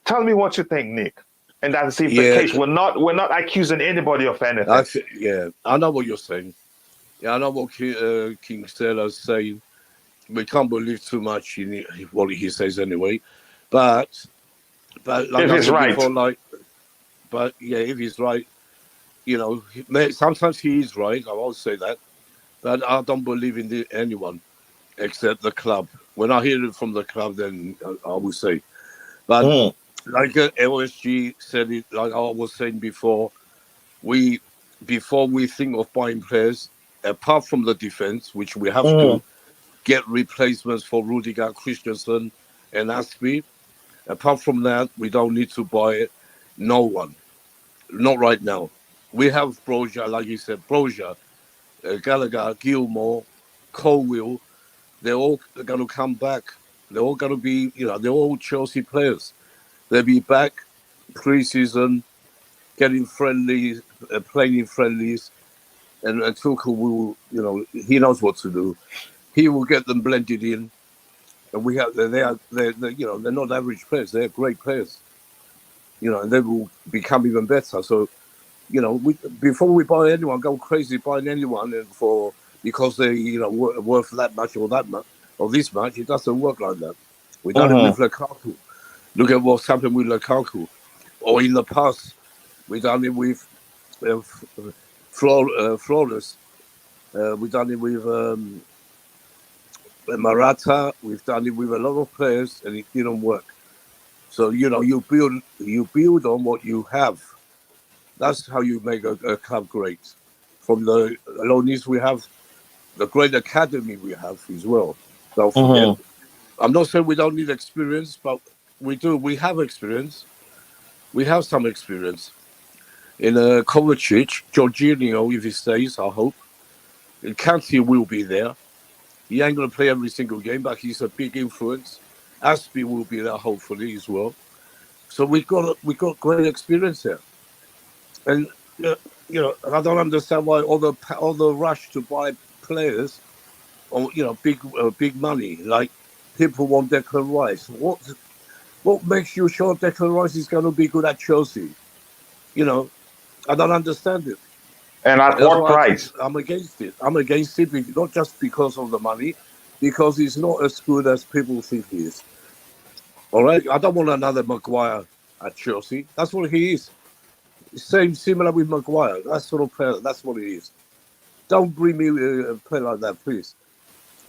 tell me what you think, Nick. And that's the case. We're not accusing anybody of anything. I know what you're saying. Yeah, I know what King Stella's saying. We can't believe too much in what he says anyway, but like if he's right, before, if he's right, sometimes he is right. I will say that, but I don't believe in anyone except the club. When I hear it from the club, then I will say. But like LSG said it, like I was saying before, before we think of buying players, apart from the defense, which we have to get replacements for Rudiger, Christensen, and Aspie. Apart from that, we don't need to buy no one. Not right now. We have Broja, like you said, Gallagher, Gilmore, Colwill. They're all going to come back. They're all going to be, they're all Chelsea players. They'll be back pre-season, getting friendly, playing in friendlies, and Tuchel will, he knows what to do. He will get them blended in, and we have they're they're not average players. They're great players, and they will become even better. So before we buy anyone, go crazy buying anyone because they worth that much or that much or this much. It doesn't work like that. We done it with Lukaku. Look at what's happened with Lukaku, or in the past we done it with Flawless. We've done it with Morata. We've done it with a lot of players, and it didn't work. So you build on what you have. That's how you make a club great. From the loanees we have, the great academy we have as well. Don't forget. I'm not saying we don't need experience, but we do. We have experience. We have some experience. In Kovacic, Jorginho, if he stays, I hope. Kante will be there. He ain't going to play every single game, but he's a big influence. Aspie will be there, hopefully, as well. So we got great experience there. And I don't understand why all the rush to buy players, or big money. Like people want Declan Rice. What makes you sure Declan Rice is going to be good at Chelsea? I don't understand it. And at what price? I'm against it. I'm against it not just because of the money, because he's not as good as people think he is. All right, I don't want another Maguire at Chelsea. That's what he is. Similar with Maguire. That sort of player. That's what he is. Don't bring me a player like that, please.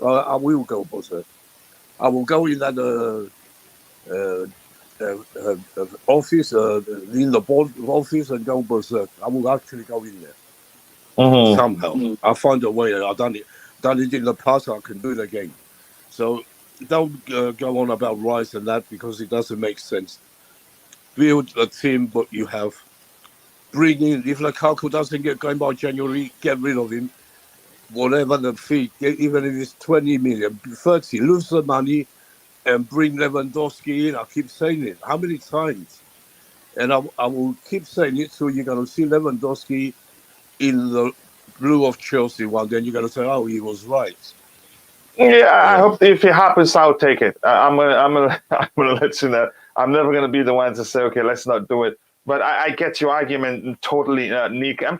I will go berserk. I will go in that office, in the board office, and go berserk. I will actually go in there somehow. I'll find a way. I've done it in the past. I can do it again. So don't go on about Rice and that, because it doesn't make sense. Build a team, but you have. Bring in, if Lukaku doesn't get going by January, get rid of him. Whatever the fee, even if it's 20 million, 30, lose the money and bring Lewandowski in. I keep saying it. How many times? And I will keep saying it, so you're going to see Lewandowski in the blue of Chelsea one day, and you're going to say, oh, he was right. Yeah, I hope if it happens, I'll take it. I'm gonna let you know. I'm never gonna be the one to say, okay, let's not do it. But I get your argument totally, Nick. I'm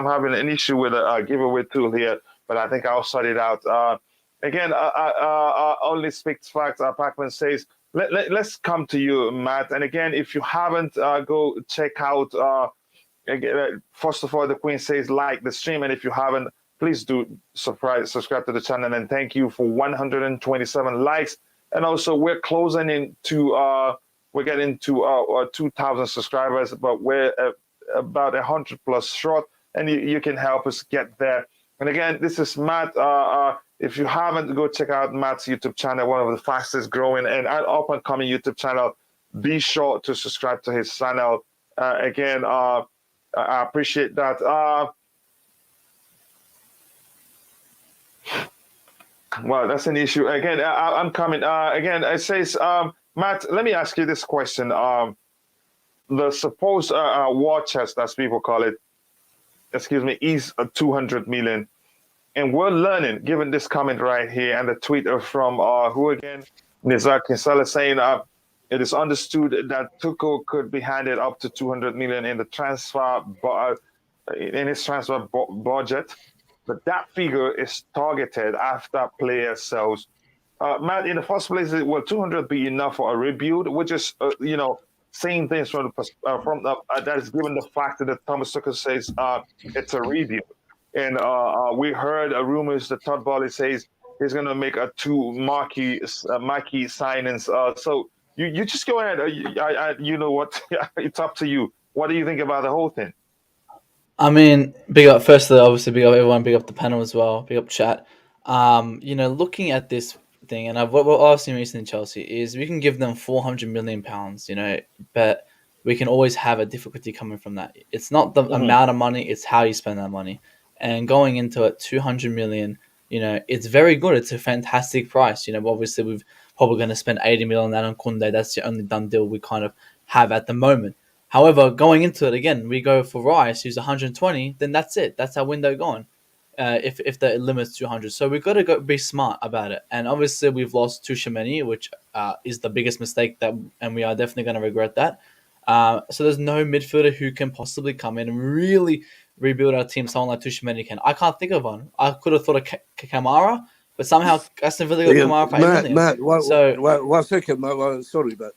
having an issue with a giveaway tool here, but I think I'll sort it out. Again, only speaks facts. Pacman says, let's come to you, Matt. And again, if you haven't, go check out. First of all, the Queen says like the stream, and if you haven't, please do subscribe to the channel. And thank you for 127 likes. And also, we're closing into we're getting to 2,000 subscribers, but we're about 100 plus short, and you can help us get there. And again, this is Matt. If you haven't, go check out Matt's YouTube channel, one of the fastest growing and up and coming YouTube channel. Be sure to subscribe to his channel. Again, I appreciate that. Well, that's an issue. Again, I'm coming. Again, it says, Matt, let me ask you this question. The supposed war chest, as people call it, is 200 million. And we're learning, given this comment right here and the tweet from who again? Nizar Kinsella saying it is understood that Tuchel could be handed up to 200 million in the transfer in his transfer budget. But that figure is targeted after player sales. Matt, in the first place, will 200 be enough for a rebuild? We're just, saying things from that is given the fact that Thomas Tuchel says it's a rebuild. And we heard rumors that Todd Boehly says he's going to make two marquee signings. So you just go ahead. You know what? It's up to you. What do you think about the whole thing? I mean, firstly, obviously, big up everyone, big up the panel as well, big up chat. Looking at this thing, and what I've seen recently in Chelsea is we can give them £400 million, but we can always have a difficulty coming from that. It's not the amount of money, it's how you spend that money. And going into it, 200 million, it's very good. It's a fantastic price. Obviously, we're probably going to spend 80 million on that on Kounde. That's the only done deal we kind of have at the moment. However, going into it again, we go for Rice, who's 120, then that's it. That's our window gone. if the limit's 200. So we've got to be smart about it. And obviously we've lost Tuchel, which is the biggest mistake and we are definitely going to regret that. So there's no midfielder who can possibly come in and really rebuild our team. Someone like Tuchel can. I can't think of one. I could have thought of Kamara, but somehow Aston Villa got Kamara for $8 million. Matt, one second, Matt. Sorry, but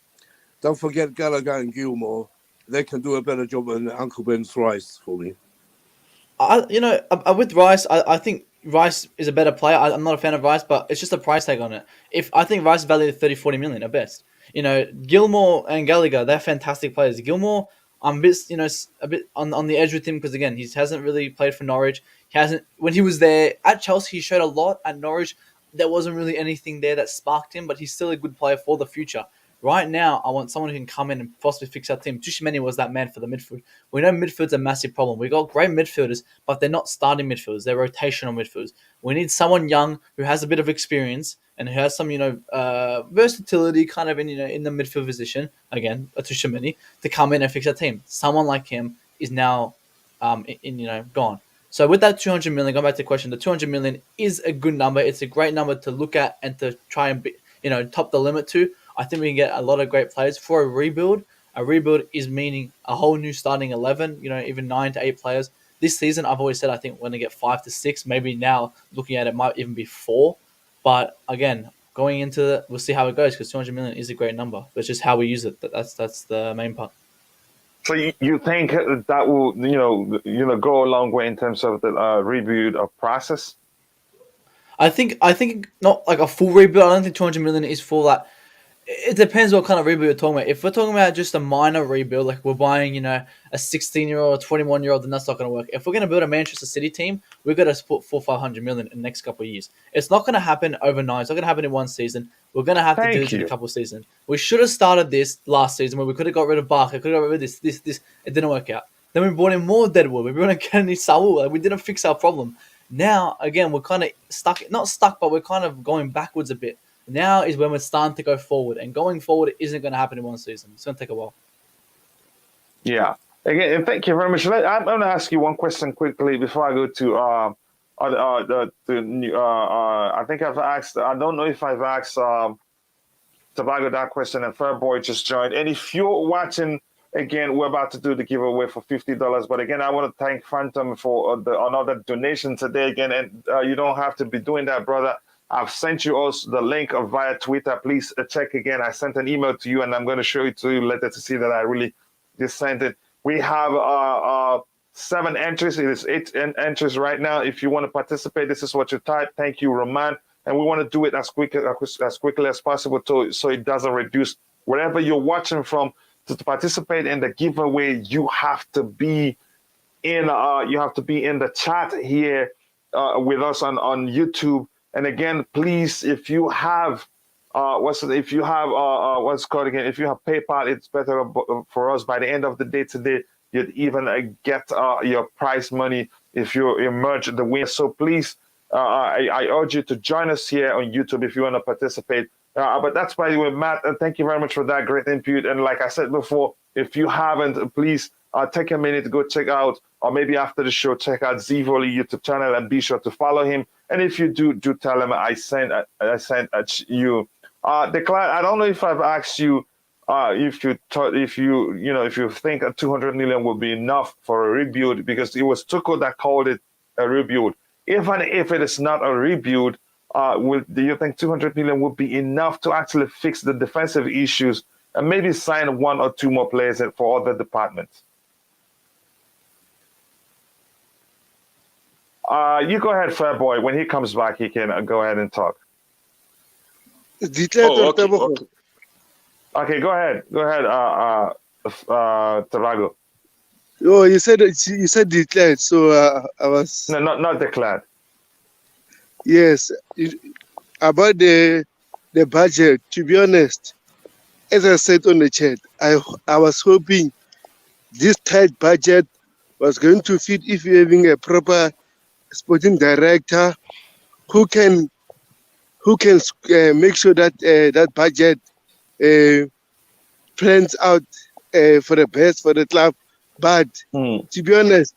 don't forget Gallagher and Gilmore. They can do a better job than Uncle Ben's Rice for me. With Rice, I think Rice is a better player. I'm not a fan of Rice, but it's just a price tag on it. I think Rice is valued at 30-40 million at best. Gilmore and Gallagher, they're fantastic players. Gilmore, I'm a bit on the edge with him because again, he hasn't really played for Norwich. When he was there at Chelsea, he showed a lot. At Norwich, there wasn't really anything there that sparked him, but he's still a good player for the future. Right now, I want someone who can come in and possibly fix our team. Tuchel was that man for the midfield. We know midfield's a massive problem. We got great midfielders, but they're not starting midfielders. They're rotational midfielders. We need someone young who has a bit of experience and who has some, versatility kind of in the midfield position. Again, a Tuchel to come in and fix our team. Someone like him is now, gone. So with that 200 million, going back to the question, the 200 million is a good number. It's a great number to look at and to try and top the limit to. I think we can get a lot of great players for a rebuild. A rebuild is meaning a whole new starting 11, even 9 to 8 players. This season, I've always said I think we're going to get 5 to 6. Maybe now, looking at it, might even be 4. But again, going into it, we'll see how it goes because 200 million is a great number. But it's just how we use it. That's the main part. So you think that will, go a long way in terms of the rebuild of process? I think not like a full rebuild. I don't think 200 million is for that. It depends what kind of rebuild you're talking about. If we're talking about just a minor rebuild, like we're buying, a 16-year-old, 21-year-old, then that's not going to work. If we're going to build a Manchester City team, we've got to put 400-500 million in the next couple of years. It's not going to happen overnight. It's not going to happen in one season. We're going to have to do this in a couple of seasons. We should have started this last season where we could have got rid of Barker, could have got rid of this. It didn't work out. Then we brought in more deadwood. We brought in Kennedy Saul. We didn't fix our problem. Now, again, we're kind of not stuck, but we're kind of going backwards a bit. Now is when we're starting to go forward, and going forward isn't going to happen in one season. It's going to take a while. Yeah. Again, thank you very much. I'm going to ask you one question quickly before I go to I think I've asked. I don't know if I've asked Tobago that question, and Fairboy just joined. And if you're watching, again, we're about to do the giveaway for $50. But again, I want to thank Phantom for another donation today. Again, and you don't have to be doing that, brother. I've sent you also the link via Twitter. Please check again. I sent an email to you, and I'm going to show it to you later to see that I really just sent it. We have 7 entries. It is 8 entries right now. If you want to participate, this is what you type. Thank you, Roman. And we want to do it as quickly as possible so it doesn't reduce. Wherever you're watching from, to participate in the giveaway, you have to be in the chat here with us on YouTube. And again, please, if you have if you have PayPal, it's better for us. By the end of the day today, you'd even get your prize money if you emerge the winner. So please, I urge you to join us here on YouTube if you want to participate. But that's by the way, Matt, thank you very much for that great input. And like I said before, if you haven't, please take a minute to go check out, or maybe after the show, check out Boehly YouTube channel and be sure to follow him. And if you do tell him I sent you. Declan, I don't know if I've asked you if you think a 200 million would be enough for a rebuild, because it was Tuchel that called it a rebuild. Even if it is not a rebuild, do you think 200 million would be enough to actually fix the defensive issues and maybe sign 1 or 2 more players for other departments? You go ahead, Fairboy. When he comes back, he can go ahead and talk. Okay. Okay, go ahead. Tobago. Oh, you said declared, so I was. No, not declared. Yes, about the budget. To be honest, as I said on the chat, I was hoping this tight budget was going to fit if you're having a proper sporting director who can make sure that that budget plans out for the best for the club. But to be honest,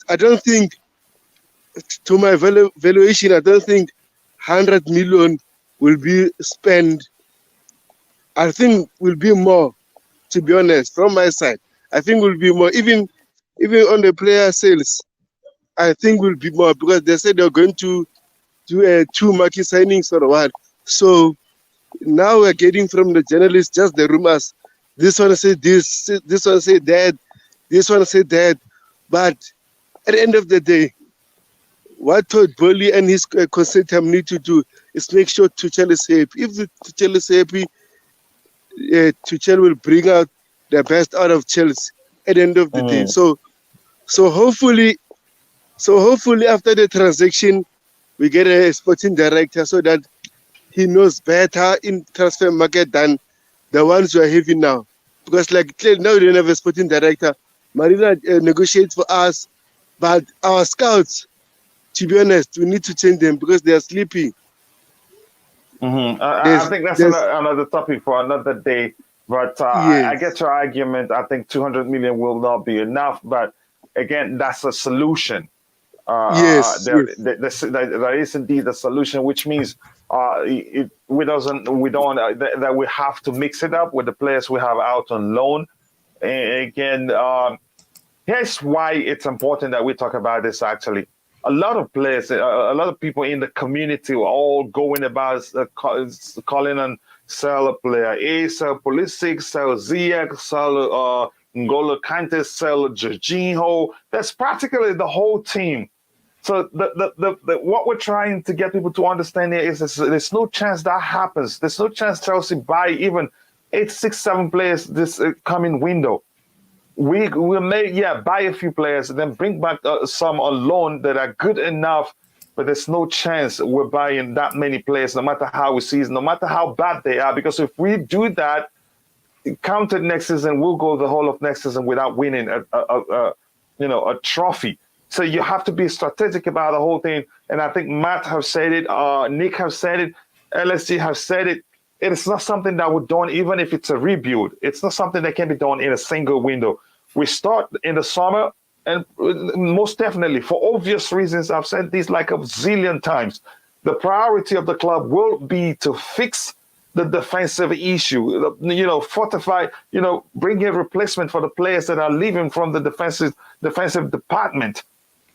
I don't think to my valuation, I don't think 100 million will be spent. I think will be more, to be honest, from my side. I think will be more. Even on the player sales, I think will be more because they said they're going to do 2 market signings or what. So now we're getting from the journalists just the rumors. This one said this one said that, this one said that. But at the end of the day, what Todd Boehly and his consortium need to do is make sure Tuchel is happy. If Tuchel is happy, Tuchel will bring out the best out of Chelsea at the end of the day. So hopefully after the transaction, we get a sporting director so that he knows better in transfer market than the ones we are having now. Because like now we don't have a sporting director. Marina negotiates for us, but our scouts, to be honest, we need to change them because they are sleeping. I think that's another topic for another day. But I get your argument. I think 200 million will not be enough. But again, that's a solution. There is indeed a solution, which means that we have to mix it up with the players we have out on loan. And again, here's why it's important that we talk about this. Actually, a lot of players, a lot of people in the community were all going about calling on sell a player A, sell Pulisic, sell Ziyech, sell N'Golo Kante, sell Jorginho. That's practically the whole team. So what we're trying to get people to understand here is there's no chance that happens. There's no chance Chelsea buy even 8, 6, 7 players this coming window. We may buy a few players and then bring back some on loan that are good enough, but there's no chance we're buying that many players, no matter how we season, no matter how bad they are. Because if we do that, counted next season, we'll go the whole of next season without winning a trophy. So you have to be strategic about the whole thing. And I think Matt have said it, Nick have said it, LSG have said it. It is not something that we're done, even if it's a rebuild. It's not something that can be done in a single window. We start in the summer, and most definitely, for obvious reasons, I've said this like a zillion times, the priority of the club will be to fix the defensive issue, fortify, bring a replacement for the players that are leaving from the defensive department.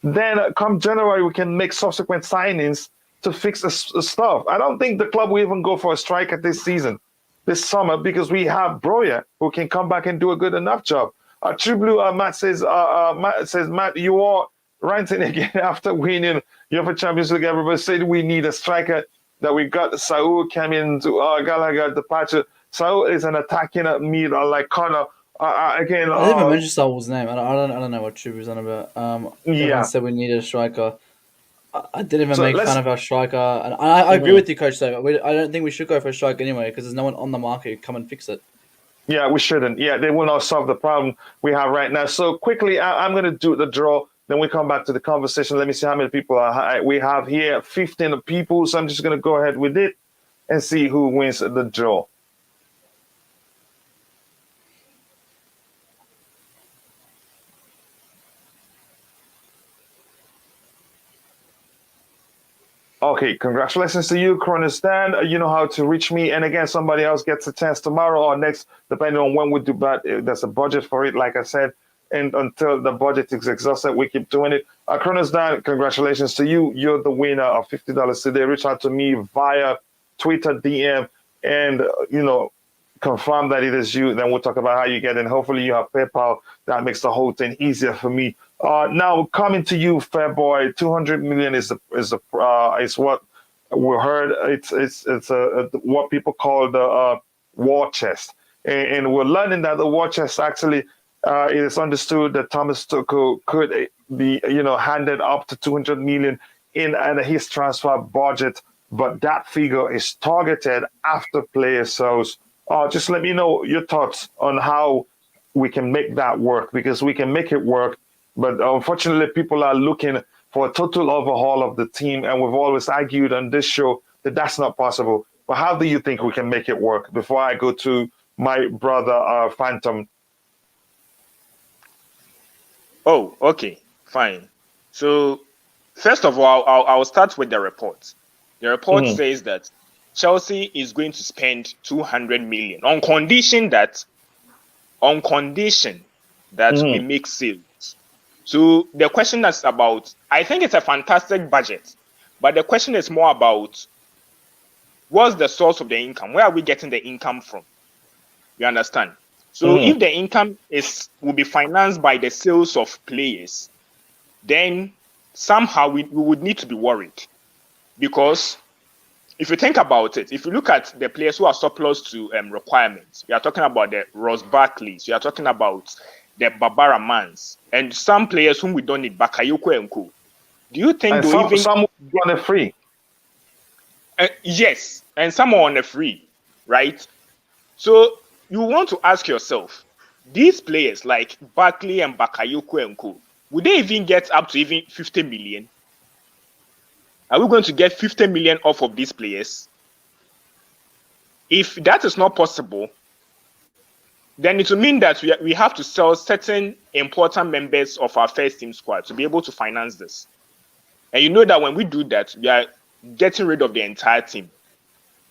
Then come January, we can make subsequent signings to fix the stuff. I don't think the club will even go for a striker this summer, because we have Broya who can come back and do a good enough job. True Blue, Matt says, Matt, you are ranting again after winning UEFA Champions League. Everybody said we need a striker. That we got Saul came into Gallagher departure. Saul is an attacking mid like Connor. Again, I didn't even mention Saul's name. I don't know what Tribute on about. Everyone said we needed a striker. I didn't even make fun of our striker, and I agree with you, Coach. So I don't think we should go for a striker anyway, because there's no one on the market who come and fix it. Yeah, we shouldn't. Yeah, they will not solve the problem we have right now. So quickly, I'm going to do the draw. Then we come back to the conversation. Let me see how many people we have here. 15 people. So I'm just going to go ahead with it and see who wins the draw. Okay, congratulations to you, Chronistan. You know how to reach me. And again, somebody else gets a chance tomorrow or next, depending on when we do. But there's a budget for it, like I said. And until the budget is exhausted, we keep doing it. Chronistan, congratulations to you. You're the winner of $50 today. Reach out to me via Twitter, DM, and, confirm that it is you. Then we'll talk about how you get in. Hopefully you have PayPal. That makes the whole thing easier for me. Now coming to you, Fairboy, 200 million is what we heard. It's what people call the war chest, and we're learning that the war chest actually it is understood that Thomas Tuchel could be handed up to 200 million in his transfer budget, but that figure is targeted after player sales. Just let me know your thoughts on how we can make that work, because we can make it work. But unfortunately, people are looking for a total overhaul of the team. And we've always argued on this show that that's not possible. But how do you think we can make it work? Before I go to my brother, Phantom. Oh, okay, fine. So First of all, I'll start with the report. The report says that Chelsea is going to spend 200 million on condition that we make sales. So the question is about, I think it's a fantastic budget, but the question is more about what's the source of the income? Where are we getting the income from? You understand? So if the income will be financed by the sales of players, then somehow we would need to be worried. Because if you think about it, if you look at the players who are surplus to requirements, we are talking about the Ross Barkleys, we are talking about the Barbara Mans, and some players whom we don't need, Bakayoko and Co. Do you think some on a free? Yes, and some are on a free, right? So you want to ask yourself, these players like Barkley and Bakayoko and Co, would they even get up to even 50 million? Are we going to get 50 million off of these players? If that is not possible, then it will mean that we have to sell certain important members of our first team squad to be able to finance this. And you know that when we do that, we are getting rid of the entire team.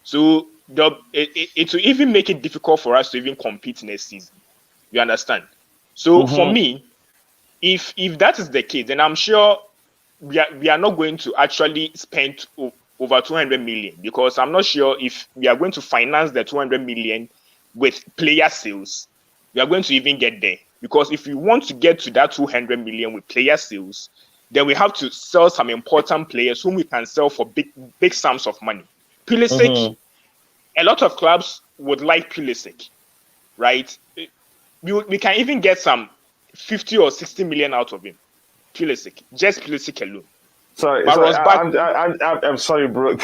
So it will even make it difficult for us to even compete next season. You understand? So for me, if that is the case, then I'm sure we are not going to actually spend over 200 million, because I'm not sure if we are going to finance the 200 million with player sales, we are going to even get there. Because if we want to get to that 200 million with player sales, then we have to sell some important players whom we can sell for big sums of money. Pulisic, a lot of clubs would like Pulisic, right? We can even get some 50 or 60 million out of him. Pulisic, just Pulisic alone. Sorry, I'm sorry, bro.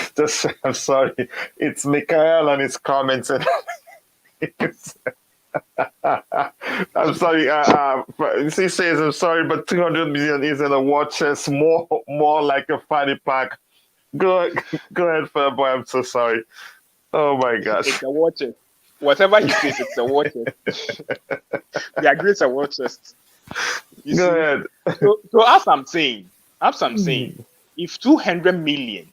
I'm sorry. It's Mikael and his comments. And I'm sorry. He says, I'm sorry, but 200 million isn't a war chest. More like a fanny pack. Go ahead, Fairboy. I'm so sorry. Oh my gosh. It's a war chest. Whatever he says, it's a war chest. We agree it's a war chest. Go ahead. So as I'm saying, if 200 million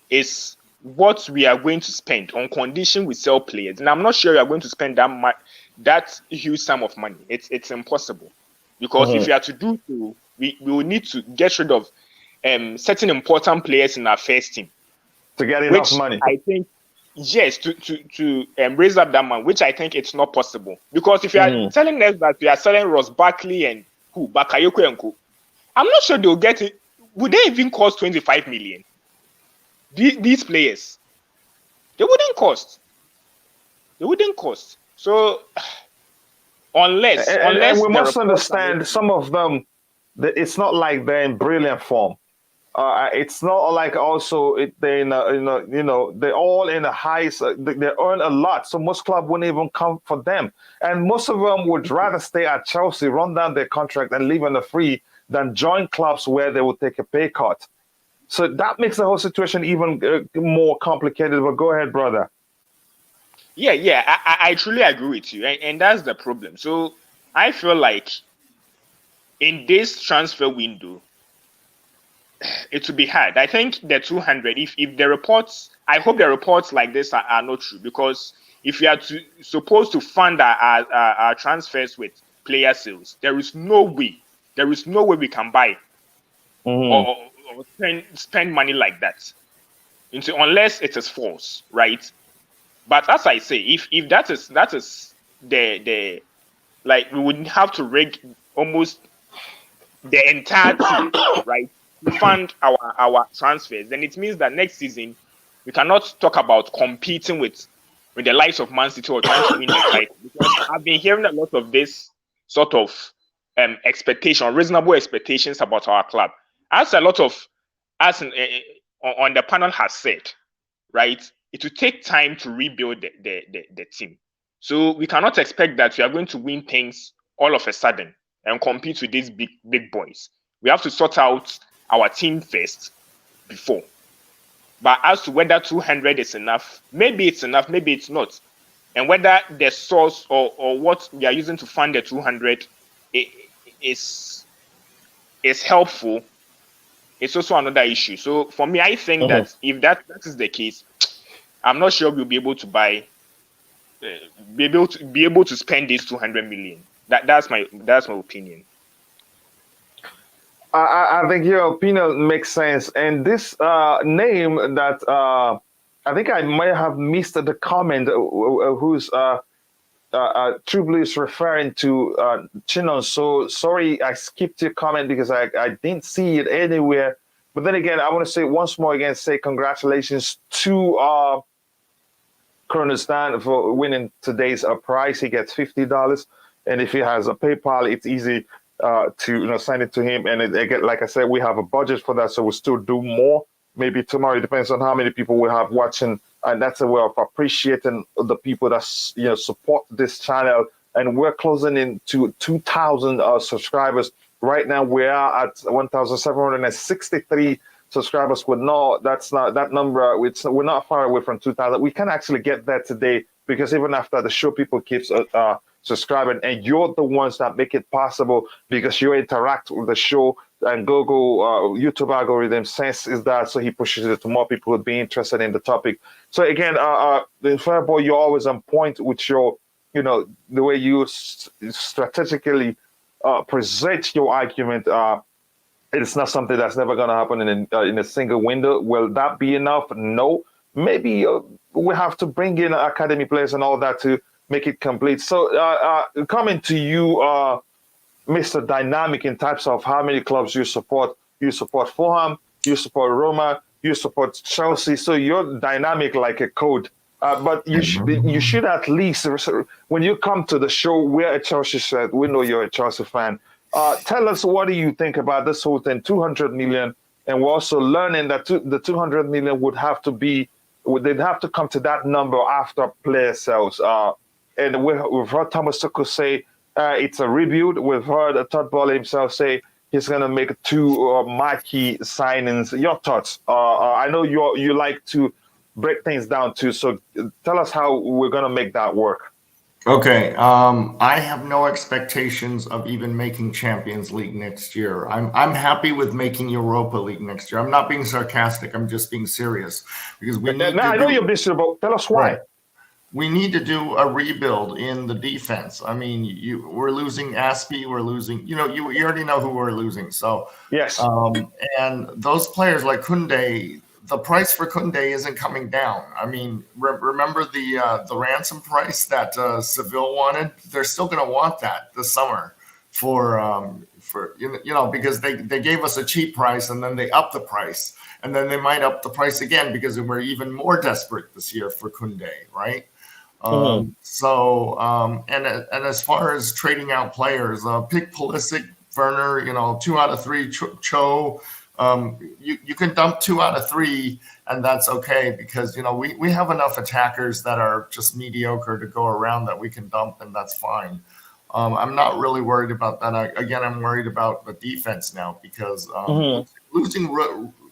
is what we are going to spend on condition we sell players, and I'm not sure we are going to spend that huge sum of money. It's impossible, because if we are to do so, we will need to get rid of certain important players in our first team to get enough money. I think yes, to raise up that money, which I think it's not possible, because if you are telling us that we are selling Ross Barkley and Bakayoko and Co, I'm not sure they'll get it. Would they even cost 25 million? These players, they wouldn't cost. So unless we must understand, some of them, it's not like they're in brilliant form. It's not like also they're they're all in the highest. They earn a lot, so most clubs wouldn't even come for them, and most of them would rather stay at Chelsea, run down their contract, and leave on the free than join clubs where they would take a pay cut. So that makes the whole situation even more complicated. But go ahead, brother. Yeah, I truly agree with you, and that's the problem. So I feel like in this transfer window, it will be hard. I think the 200, if the reports, I hope the reports like this are not true, because if we are supposed to fund our transfers with player sales, there is no way we can buy or spend money like that, unless it is false, right? But as I say, if that is the like, we would have to rig almost the entire team, right, to fund our transfers. Then it means that next season we cannot talk about competing with the likes of Man City or trying to win the title. Because I've been hearing a lot of this sort of reasonable expectations about our club. As a lot of us on the panel has said, right, it will take time to rebuild the team. So we cannot expect that we are going to win things all of a sudden and compete with these big boys. We have to sort out our team first before. But as to whether 200 is enough, maybe it's enough, maybe it's not. And whether the source or what we are using to fund the 200 is helpful, it's also another issue. So for me, I think that if that is the case, I'm not sure we'll be able to buy, be able to spend this 200 million. That's my opinion. I think your opinion makes sense. And this name that I think I might have missed the comment who's Trubly is referring to Chinon. So sorry, I skipped your comment because I didn't see it anywhere. But then again, I want to say once more again, say congratulations to Kronostan for winning today's prize. He gets $50. And if he has a PayPal, it's easy to send it to him. And again, like I said, we have a budget for that, so we'll still do more. Maybe tomorrow. It depends on how many people we have watching, and that's a way of appreciating the people that support this channel. And we're closing in to 2,000 subscribers right now. We are at 1,763 subscribers. That's not that number. We're not far away from 2,000. We can actually get there today because even after the show, people keep subscribing, and you're the ones that make it possible because you interact with the show. And Google, YouTube algorithm senses that, so he pushes it to more people who would be interested in the topic. So again, the Fireball, you're always on point with your, the way you strategically present your argument. It's not something that's never going to happen in a single window. Will that be enough? No. Maybe we have to bring in academy players and all that to make it complete. So coming to you, Mr. Dynamic, in types of how many clubs you support. You support Fulham, you support Roma, you support Chelsea. So you're dynamic like a code. But you should at least, when you come to the show, we're a Chelsea fan. We know you're a Chelsea fan. Tell us, what do you think about this whole thing, 200 million? And we're also learning that the 200 million they'd have to come to that number after player sales. And we've heard Thomas Tuchel say, it's a rebuild. We've heard Todd Boehly himself say he's going to make 2 marquee signings. Your thoughts? I know you like to break things down too. So tell us how we're going to make that work. Okay. I have no expectations of even making Champions League next year. I'm happy with making Europa League next year. I'm not being sarcastic. I'm just being serious because we need. I know you're busy, but tell us why. Right. We need to do a rebuild in the defense. I mean, we're losing Aspie. We're losing, you already know who we're losing. So, yes. And those players like Kounde, the price for Kounde isn't coming down. I mean, remember the ransom price that Seville wanted? They're still going to want that this summer for because they gave us a cheap price and then they upped the price. And then they might up the price again because we're even more desperate this year for Kounde, right? And as far as trading out players, pick Pulisic, Werner, 2 out of 3, Cho. You can dump 2 out of 3, and that's okay because we have enough attackers that are just mediocre to go around that we can dump, and that's fine. I'm not really worried about that. I'm worried about the defense now because losing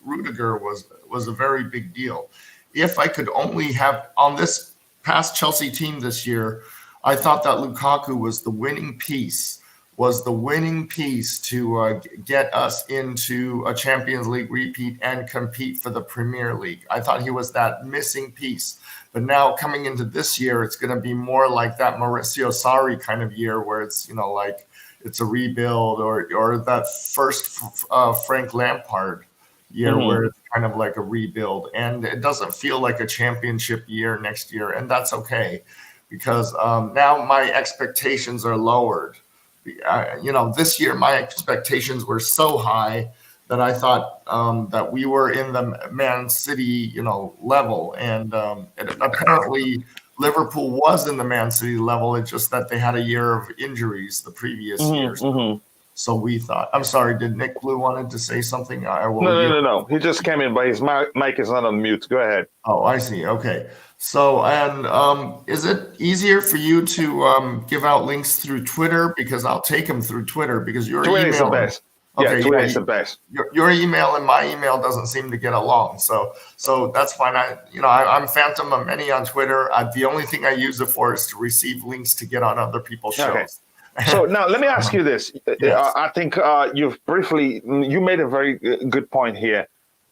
Rudiger was a very big deal. If I could only have on this past Chelsea team this year, I thought that Lukaku was the winning piece to get us into a Champions League repeat and compete for the Premier League. I thought he was that missing piece. But now coming into this year, it's going to be more like that Mauricio Sarri kind of year where it's, like it's a rebuild or that first Frank Lampard year where it's kind of like a rebuild. And it doesn't feel like a championship year next year. And that's okay because now my expectations are lowered. This year my expectations were so high that I thought that we were in the Man City, level. And apparently Liverpool was in the Man City level. It's just that they had a year of injuries the previous year. So we thought, I'm sorry, did Nick Blue wanted to say something? No. He just came in, but his mic is not on mute. Go ahead. Oh, I see. Okay. So, and is it easier for you to give out links through Twitter? Because I'll take them through Twitter because your Twitter email is the best. Okay, Twitter is the best. Your email and my email doesn't seem to get along. So that's fine. I'm Phantom of Many on Twitter. The only thing I use it for is to receive links to get on other people's shows. Okay. So now let me ask you this. Yes. I think you made a very good point here.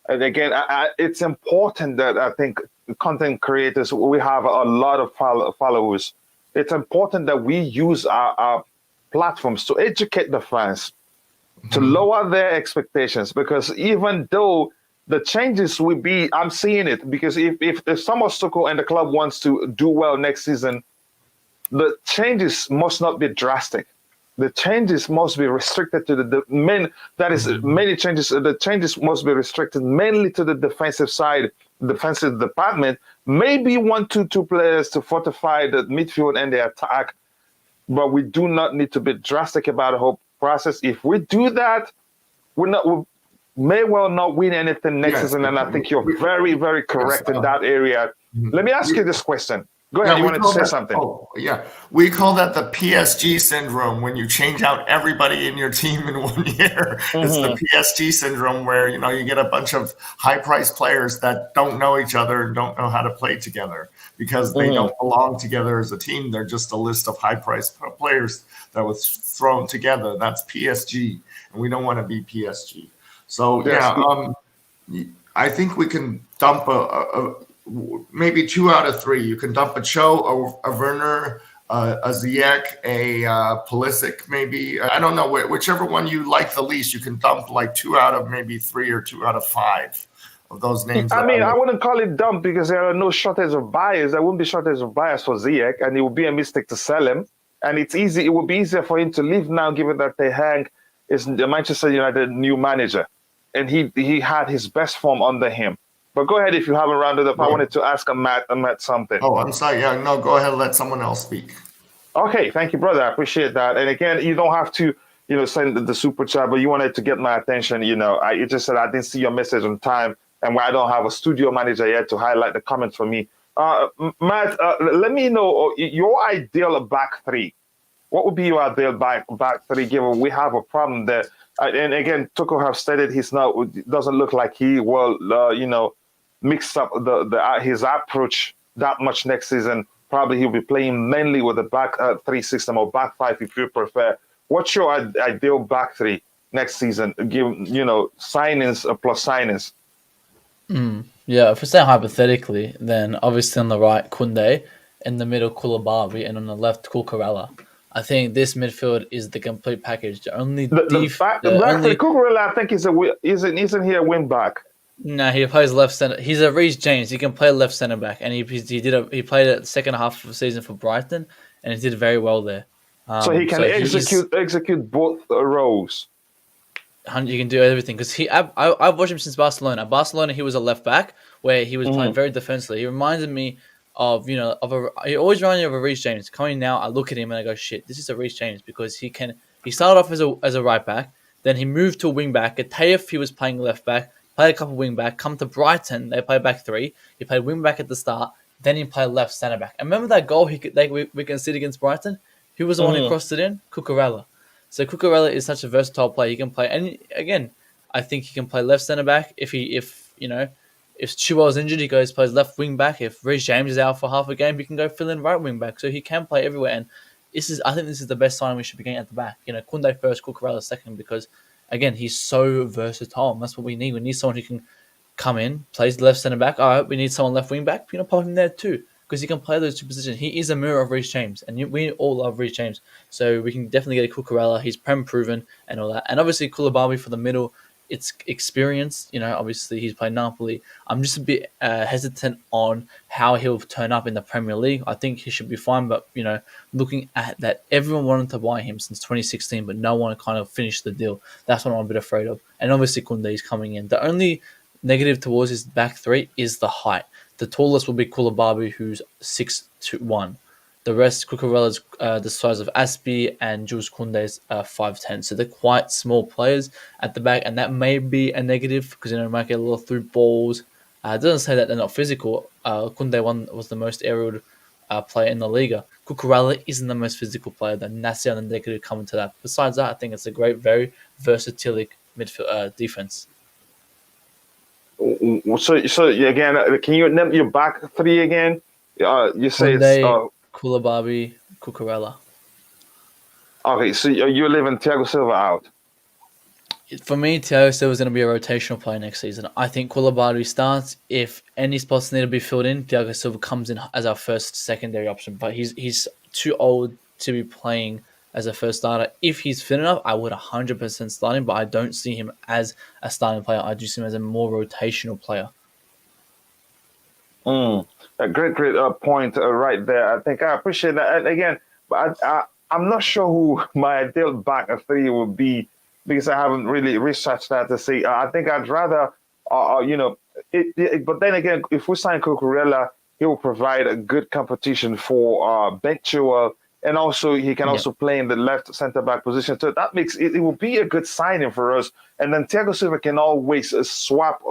And again, it's important that I think content creators, we have a lot of followers. It's important that we use our platforms to educate the fans, to lower their expectations, because even though the changes will be, I'm seeing it, because if Thomas Tuchel and the club wants to do well next season, the changes must not be drastic. The changes must be restricted to the main. That is, many changes. The changes must be restricted mainly to the defensive side, defensive department. Maybe 1-2 players to fortify the midfield and the attack, but we do not need to be drastic about the whole process. If we do that, we may well not win anything next season. And I think you're very, very correct in that area. Let me ask you this question. Go ahead. You wanted to say something? Oh, yeah. We call that the PSG syndrome, when you change out everybody in your team in 1 year. It's the PSG syndrome, where you get a bunch of high-priced players that don't know each other and don't know how to play together because they don't belong together as a team. They're just a list of high-priced players that was thrown together. That's PSG, and we don't want to be PSG. So I think we can dump maybe 2 out of 3. You can dump a Cho, a Werner, a Ziyech, a Pulisic, maybe. I don't know, whichever one you like the least. You can dump like 2 out of maybe 3 or 2 out of 5 of those names. I mean, I wouldn't call it dump because there are no shortage of buyers. There wouldn't be shortage of buyers for Ziyech, and it would be a mistake to sell him. And it's easy. It would be easier for him to leave now, given that Ten Hag is the Manchester United new manager, and he had his best form under him. But go ahead if you haven't rounded up. I wanted to ask Matt something. Oh, I'm sorry. Yeah, no, go ahead. Let someone else speak. Okay, thank you, brother. I appreciate that. And again, you don't have to, send the super chat, but you wanted to get my attention. You just said I didn't see your message on time, and I don't have a studio manager yet to highlight the comments for me. Matt, let me know your ideal back three. What would be your ideal back three, given we have a problem there? And again, Tuchel have stated doesn't look like he will, mix up his approach that much next season. Probably he'll be playing mainly with the back three system, or back five if you prefer. What's your ideal back three next season? Give signings plus signings. Yeah, if we're saying hypothetically, then obviously on the right Kounde, in the middle Koulibaly, and on the left Cucurella. I think this midfield is the complete package. The only Cucurella, I think isn't he a wing back? No, he plays left center. He's a Reece James. He can play left center back, and he played at the second half of the season for Brighton, and he did very well there. So he can execute both roles. You can do everything because I've watched him since Barcelona. At Barcelona, he was a left back where he was playing very defensively. He reminded me of he always reminded me of a Reece James. Coming now, I look at him and I go, shit, this is a Reece James, because he started off as a right back, then he moved to a wing back. At Taif, he was playing left back. Played a couple wing back. Come to Brighton, they play back three. He played wing back at the start. Then he played left centre back. And remember that goal we conceded against Brighton? Who was the one who crossed it in? Cucurella. So Cucurella is such a versatile player. He can play, and again, I think he can play left centre back. If Chilwell's injured, he plays left wing back. If Reece James is out for half a game, he can go fill in right wing back. So he can play everywhere. And I think this is the best sign we should be getting at the back. Kounde first, Cucurella second, because again, he's so versatile, and that's what we need. We need someone who can come in, plays left centre back. All right, we need someone left wing back. Pop him there too, because he can play those two positions. He is a mirror of Reece James, and we all love Reece James. So we can definitely get a Cucurella. He's prem proven and all that. And obviously Koulibaly for the middle. It's experience. Obviously he's played Napoli. I'm just a bit hesitant on how he'll turn up in the Premier League. I think he should be fine, but looking at that, everyone wanted to buy him since 2016, but no one kind of finished the deal. That's what I'm a bit afraid of. And obviously Kounde is coming in. The only negative towards his back three is the height. The tallest will be Koulibaly, who's 6'1". The rest, Cucurella's the size of Aspie, and Jules Kounde's 5'10". So they're quite small players at the back, and that may be a negative because might get a lot through balls. It doesn't say that they're not physical. Kounde was the most aerial player in the Liga. Cucurella isn't the most physical player, and that's the other negative coming to that. Besides that, I think it's a great, very versatile midfield defense. So again, can you name your back three again? You say Kounde, it's Koulibaly, Cucurella. Okay, so you're leaving Thiago Silva out. For me, Thiago Silva is going to be a rotational player next season. I think Koulibaly starts. If any spots need to be filled in, Thiago Silva comes in as our first secondary option. But he's too old to be playing as a first starter. If he's fit enough, I would 100% start him. But I don't see him as a starting player. I do see him as a more rotational player. A great point right there. I think I appreciate that. And again, but I'm not sure who my ideal back three would be because I haven't really researched that to see. I think I'd rather, you know, but then again, if we sign Cucurella, he will provide a good competition for Benchua, and also he can Yep. also play in the left center back position. So that makes it will be a good signing for us. And then Thiago Silva can always swap,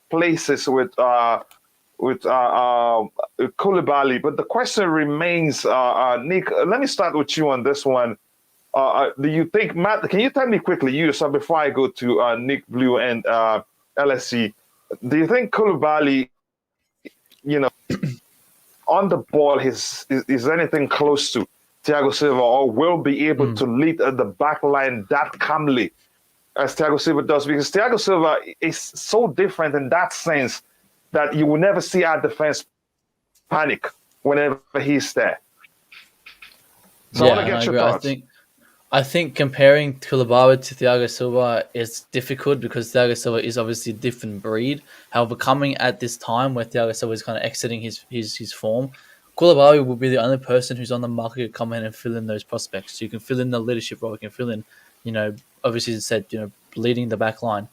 places with Koulibaly. But the question remains, Nick. Let me start with you on this one. Do you think, Matt? Can you tell me quickly, you so before I go to Nick Blue and LSC? Do you think Koulibaly, on the ball, is anything close to Thiago Silva, or will be able to lead the back line that calmly as Thiago Silva does? Because Thiago Silva is so different in that sense that you will never see our defense panic whenever he's there. So I want to get your thoughts. I think comparing Koulibaly to Thiago Silva is difficult because Thiago Silva is obviously a different breed. However, coming at this time where Thiago Silva is kind of exiting his form, Koulibaly will be the only person who's on the market to come in and fill in those prospects. So you can fill in the leadership role, you can fill in, obviously you said, leading the back line.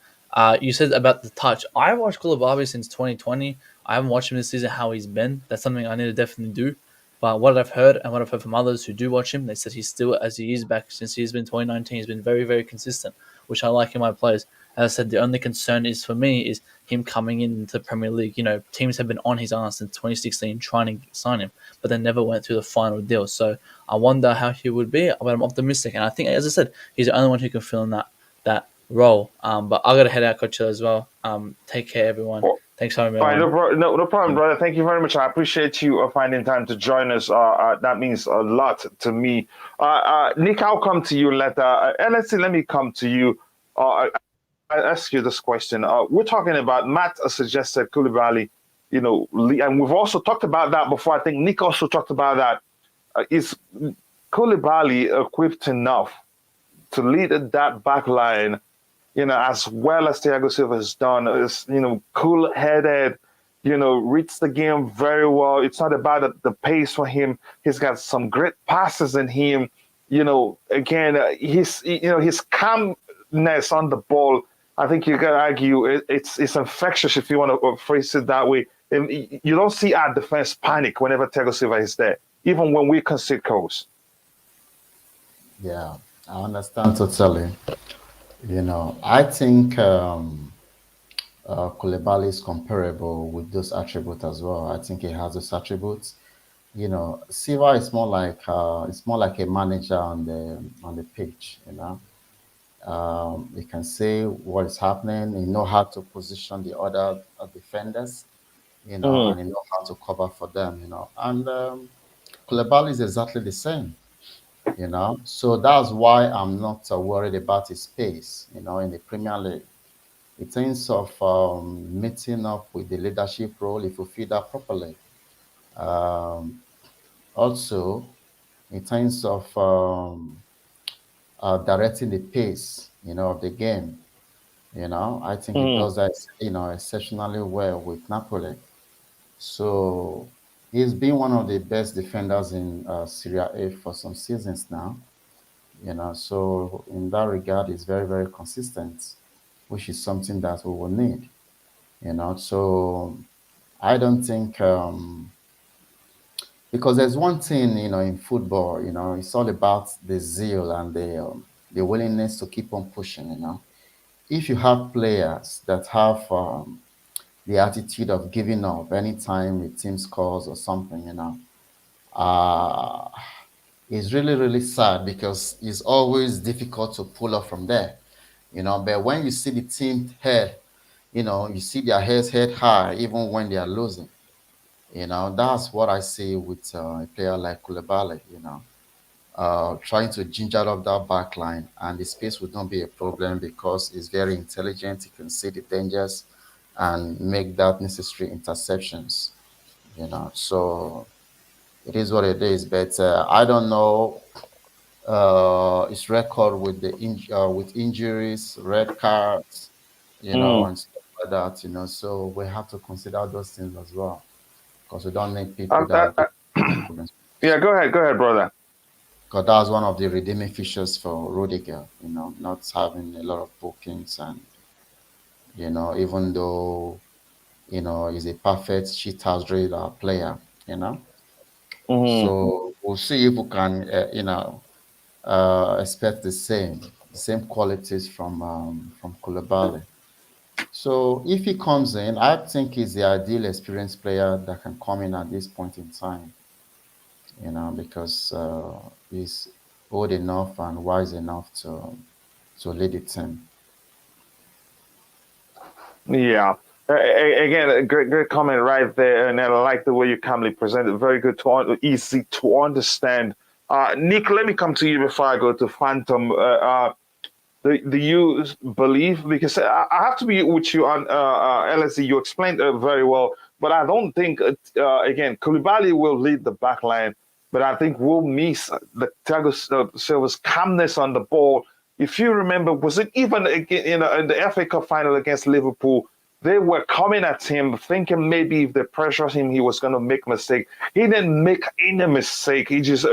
You said about the touch. I watched Koulibaly since 2020. I haven't watched him this season, how he's been. That's something I need to definitely do. But what I've heard and what I've heard from others who do watch him, they said he's still, as he is back since he's been 2019, he's been very, very consistent, which I like in my players. As I said, the only concern is for me is him coming into the Premier League. Teams have been on his ass since 2016 trying to sign him, but they never went through the final deal. So I wonder how he would be, but I'm optimistic. And I think, as I said, he's the only one who can fill in that role. But I got to head out, Coachella, as well. Take care, everyone. Thanks for having me. No problem, brother. Thank you very much. I appreciate you finding time to join us. That means a lot to me. Nick, I'll come to you later. Let me come to you. I ask you this question. We're talking about Matt suggested Koulibaly, and we've also talked about that before. I think Nick also talked about that. Is Koulibaly equipped enough to lead that back line? As well as Thiago Silva has done, is, cool-headed, reads the game very well. It's not about the pace for him. He's got some great passes in him. Again, his calmness on the ball, I think you can argue it's infectious, if you want to phrase it that way. And you don't see our defense panic whenever Thiago Silva is there, even when we concede goals. Yeah, I understand totally. I think Koulibaly is comparable with those attributes as well. I think he has those attributes. Silva is more like a manager on the pitch. He can say what is happening. He know how to position the other defenders. And he know how to cover for them. And Koulibaly is exactly the same. So that's why I'm not worried about his pace. In the Premier League, in terms of meeting up with the leadership role, if you feel that properly. Also, in terms of directing the pace, of the game, I think he does that, exceptionally well with Napoli. So he's been one of the best defenders in Serie A for some seasons now. So in that regard, he's very, very consistent, which is something that we will need. So I don't think because there's one thing, in football, it's all about the zeal and the willingness to keep on pushing. If you have players that have the attitude of giving up anytime a team scores or something, it's really, really sad because it's always difficult to pull up from there, But when you see the team head, you see their heads head high even when they are losing. That's what I see with a player like Koulibaly. trying to ginger up that back line, and the space would not be a problem because he's very intelligent. He can see the dangers and make that necessary interceptions. So it is what it is. But I don't know his record with with injuries, red cards, and stuff like that. So we have to consider those things as well because we don't need people that give problems. Yeah, go ahead, brother. Because that's one of the redeeming features for Rudiger, not having a lot of bookings and, even though, he's a perfect cheat house drill player. So we'll see if we can, expect the same qualities from Koulibaly. So if he comes in, I think he's the ideal experienced player that can come in at this point in time. Because he's old enough and wise enough to lead the team. Yeah. Again, a great comment right there, and I like the way you calmly presented. Very good, easy to understand. Nick, let me come to you before I go to Phantom. Do you believe? Because I have to be with you on LSD. You explained it very well, but I don't think again Koulibaly will lead the back line, but I think we'll miss the Thiago Silva's calmness on the ball. If you remember, was it even again in the FA Cup final against Liverpool? They were coming at him, thinking maybe if they pressured him, he was going to make a mistake. He didn't make any mistake. He just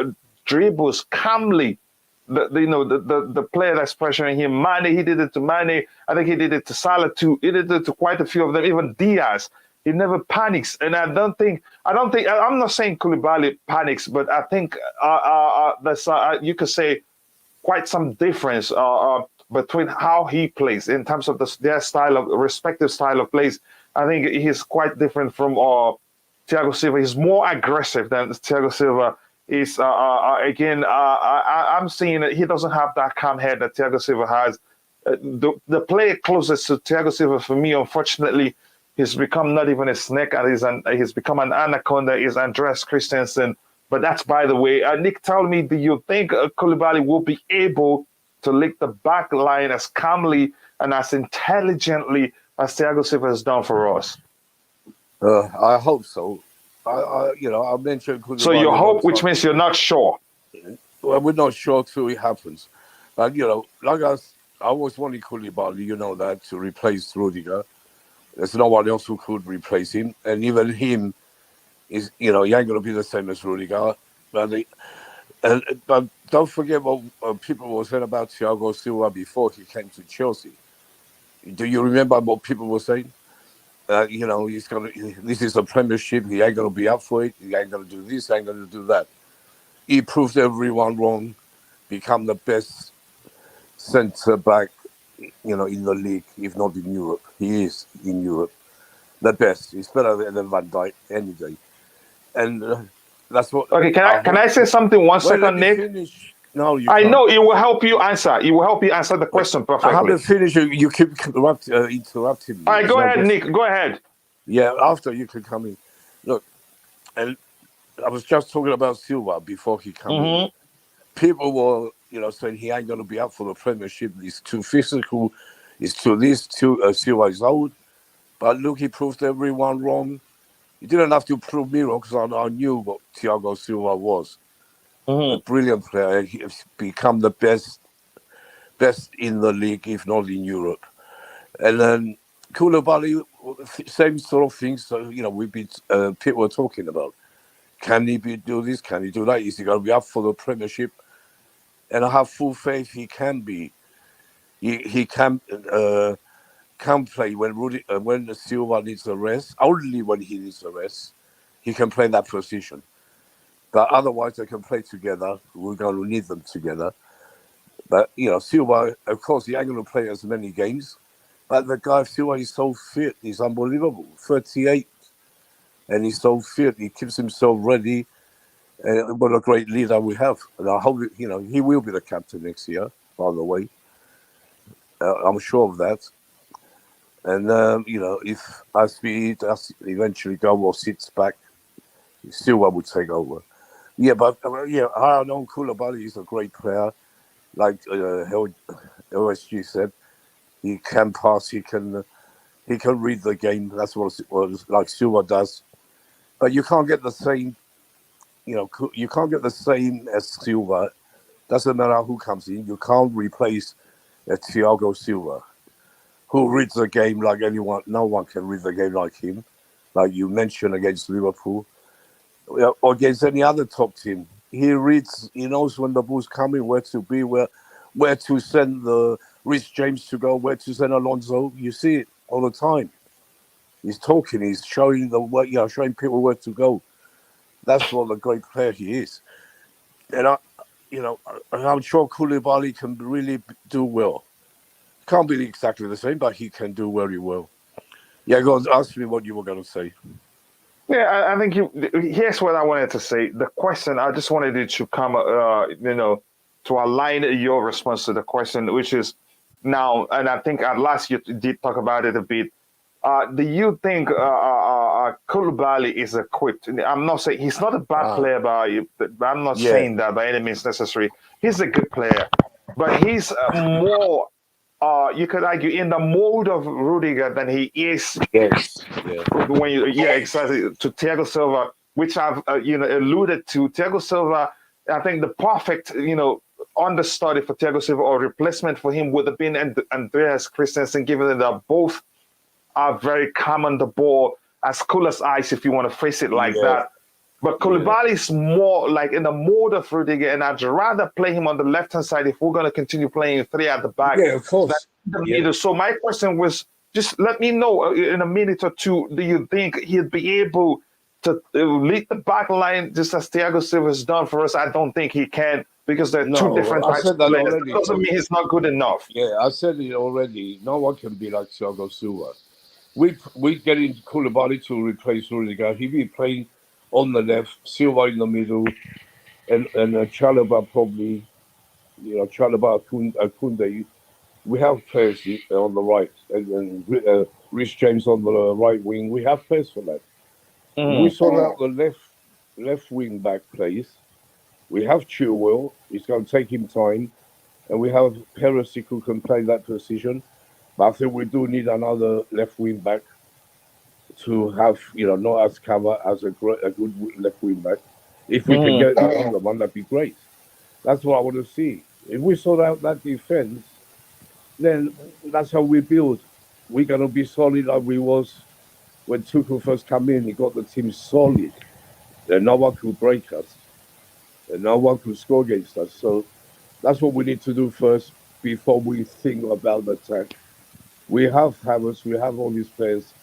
dribbles calmly. The player that's pressuring him, Mane, he did it to Mane. I think he did it to Salah too. He did it to quite a few of them, even Diaz. He never panics, and I'm not saying Koulibaly panics, but I think there's you could say quite some difference between how he plays in terms of their respective style of plays. I think he's quite different from Thiago Silva. He's more aggressive than Thiago Silva is. I'm seeing that he doesn't have that calm head that Thiago Silva has. The player closest to Thiago Silva for me, unfortunately, he's become not even a snake, and he's become an anaconda. Is Andreas Christensen. But that's by the way. Nick, tell me, do you think Koulibaly will be able to lead the back line as calmly and as intelligently as Thiago Silva has done for us? I hope so. I mentioned Koulibaly. So you hope, which means you're not sure. Well, we're not sure till it happens. But, like I always wanted Koulibaly, that, to replace Rudiger. There's no one else who could replace him. And even him is, he ain't going to be the same as Rudiger. But don't forget what people were saying about Thiago Silva before he came to Chelsea. Do you remember what people were saying? This is a Premiership. He ain't going to be up for it. He ain't going to do this. He ain't going to do that. He proved everyone wrong. Become the best centre back, in the league, if not in Europe. He is in Europe the best. He's better than Van Dijk any day. And that's what. Okay, can I say something? One second, Nick. Finish. No, I know it will help you answer. It will help you answer the question perfectly. I haven't finished. You keep interrupting me. All right, go ahead, Nick. Go ahead. Yeah, after you can come in. Look, and I was just talking about Silva before he came in. People were, saying he ain't going to be up for the Premiership. He's too physical. He's Silva is old. But look, he proved everyone wrong. He didn't have to prove me wrong because I knew what Thiago Silva was. A brilliant player. He's become the best in the league, if not in Europe. And then Koulibaly, same sort of things. So, we've been people were talking about. Can he do this? Can he do that? Is he going to be up for the Premiership? And I have full faith he can be. He can play when Silva needs a rest. Only when he needs a rest, he can play that position. But otherwise, they can play together. We're going to need them together. But, Silva, of course, he ain't going to play as many games. But the guy, Silva, is so fit. He's unbelievable. 38. And he's so fit. He keeps himself ready. And what a great leader we have. And I hope, he will be the captain next year, by the way. I'm sure of that. And, if Aspi does eventually go or sits back, Silva would take over. Yeah, but I know Koulibaly is a great player. Like OSG said, he can pass. He can read the game. That's what like Silva does. But you can't get the same. You can't get the same as Silva. Doesn't matter who comes in. You can't replace Thiago Silva, who reads the game like anyone. No one can read the game like him. Like you mentioned against Liverpool, or against any other top team. He reads. He knows when the ball's coming, where to be, where to send the Rhys James to go, where to send Alonso. You see it all the time. He's talking. He's showing showing people where to go. That's what a great player he is. And I'm sure Koulibaly can really do well. Can't be exactly the same, but he can do very well. Yeah, go on, ask me what you were going to say. Yeah, I think here's what I wanted to say. The question, I just wanted it to come, to align your response to the question, which is now, and I think at last you did talk about it a bit. Do you think Koulibaly is equipped? I'm not saying he's not a bad player, but I'm not saying that by any means necessary. He's a good player, but he's more, you could argue, in the mold of Rudiger than he is. Yes. Exactly. To Thiago Silva, which I've alluded to. Thiago Silva, I think the perfect understudy for Thiago Silva or replacement for him would have been Andreas Christensen, given that they're both are very calm on the ball, as cool as ice, if you want to phrase it like that. But Koulibaly is more like in the mode of Rudiger, and I'd rather play him on the left-hand side if we're going to continue playing three at the back. Yeah, of course. So my question was, just let me know in a minute or two, do you think he'd be able to lead the back line just as Thiago Silva has done for us? I don't think he can, because they're two different types of players. That doesn't mean he's not good enough. Yeah, I said it already. No one can be like Thiago Silva. We get into Koulibaly to replace Rudiger. He'll be playing on the left, Silva in the middle, and Chalobah probably, Chalobah, Kounde. We have players on the right, and Rhys James on the right wing. We have players for that. We sort out the left wing back place. We have Chilwell. It's going to take him time, and we have Perisic who can play that position. But I think we do need another left wing back to have, not as cover as a good left wing back. If we can get another one, that'd be great. That's what I want to see. If we sort out that defense, then that's how we build. We're going to be solid like we was when Tuchel first came in. He got the team solid. And no one could break us. And no one could score against us. So that's what we need to do first before we think about the attack. We have Havertz, we have all these players,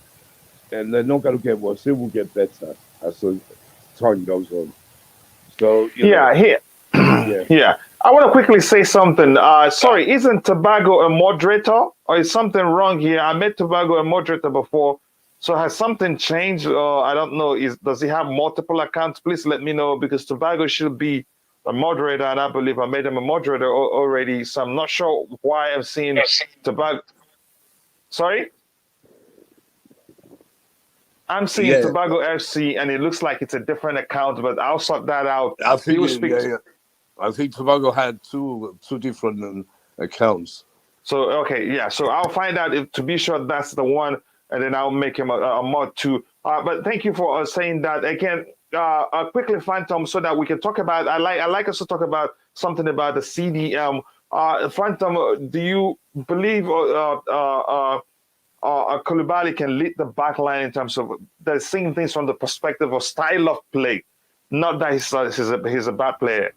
and they're not going to get worse. They will get better as the time goes on. So, I want to quickly say something. Sorry, isn't Tobago a moderator, or is something wrong here? I met Tobago a moderator before. So has something changed? I don't know. Does he have multiple accounts? Please let me know, because Tobago should be a moderator, and I believe I made him a moderator already. So I'm not sure why I'm seeing Tobago. Sorry? I'm seeing Tobago FC, and it looks like it's a different account, but I'll sort that out. I think Tobago had two different accounts. So, so I'll find out to be sure that's the one, and then I'll make him a mod too. But thank you for saying that. Again, quickly, Phantom, so that we can talk about, I like us to talk about something about the CDM. Phantom, do you believe Koulibaly can lead the back line in terms of seeing things from the perspective of style of play, not that he's a bad player?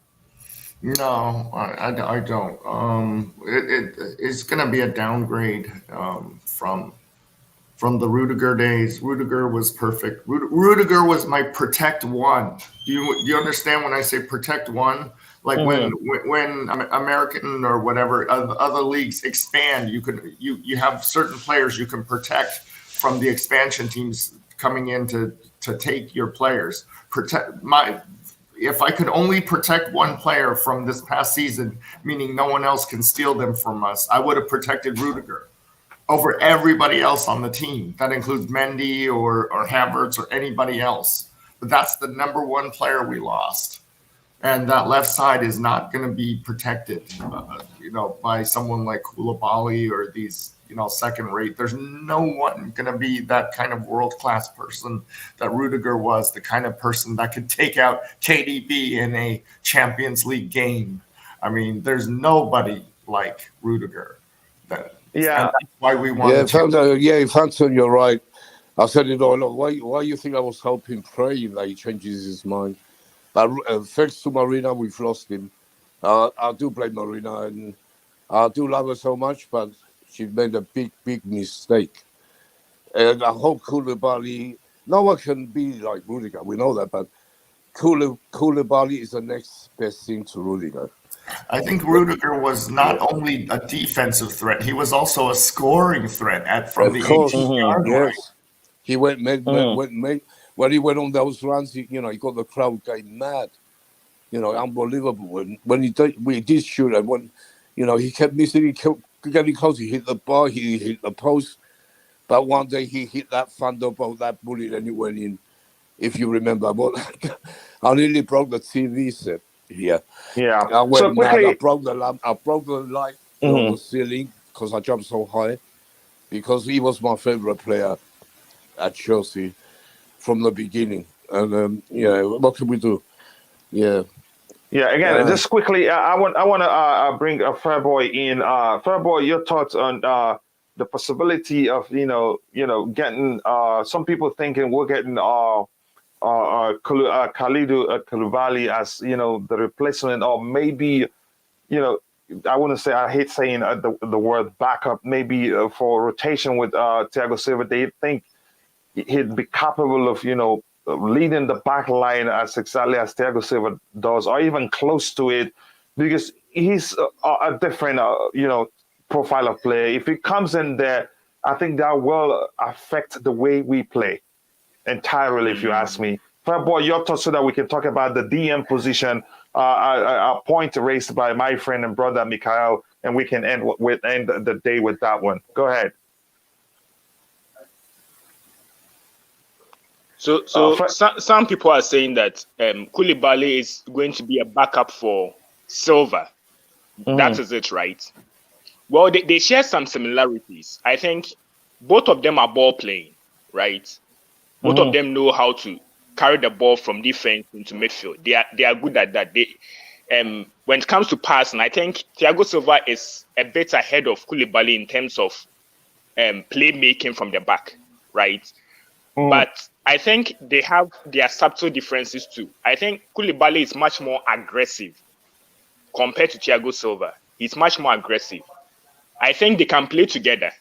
No, I don't. It's going to be a downgrade from the Rudiger days. Rudiger was perfect. Rudiger was my protect one. Do you understand when I say protect one? Like when American or whatever other leagues expand, you have certain players you can protect from the expansion teams coming in to take your players. If I could only protect one player from this past season, meaning no one else can steal them from us, I would have protected Rudiger over everybody else on the team. That includes Mendy or Havertz or anybody else. But that's the number one player we lost. And that left side is not going to be protected, by someone like Koulibaly or these, second rate. There's no one going to be that kind of world-class person that Rudiger was, the kind of person that could take out KDB in a Champions League game. I mean, there's nobody like Rudiger. And that's why we want Fanton, you're right. I said it all. Why you think I was helping praying that he changes his mind? But thanks to Marina, we've lost him. I do blame Marina, and I do love her so much, but she made a big, big mistake. And I hope Koulibaly, no one can be like Rudiger, we know that, but Koulibaly is the next best thing to Rudiger. I think Rudiger was not only a defensive threat, he was also a scoring threat from the 18-yard line. Yes. He when he went on those runs, he got the crowd going mad. Unbelievable. When we did shoot, and when he kept missing, he kept getting close. He hit the bar, he hit the post, but one day he hit that thunderbolt, that bullet, and it went in. If you remember, but I nearly broke the TV set here. Yeah, I went mad. I broke the lamp. I broke the light on the ceiling because I jumped so high. Because he was my favorite player at Chelsea from the beginning, and what can we do? Yeah. Again, just quickly, I want to bring a Fairboy in. Fairboy, your thoughts on the possibility of getting some people thinking we're getting Kalidou Koulibaly as the replacement, or maybe I wouldn't say, I hate saying the word backup, maybe for rotation with Thiago Silva. They think he'd be capable of leading the back line as exactly as Thiago Silva does, or even close to it, because he's a different, profile of player. If he comes in there, I think that will affect the way we play entirely, if you ask me. Fairboy, your thoughts so that we can talk about the DM position, a point raised by my friend and brother Mikhail, and we can end the day with that one. Go ahead. So some people are saying that Koulibaly is going to be a backup for Silva. That is it, right? Well, they share some similarities. I think both of them are ball playing, right? Both of them know how to carry the ball from defense into midfield. They are good at that. When it comes to passing, I think Thiago Silva is a bit ahead of Koulibaly in terms of playmaking from the back, right? But I think they have their subtle differences too. I think Koulibaly is much more aggressive compared to Thiago Silva. He's much more aggressive. I think they can play together.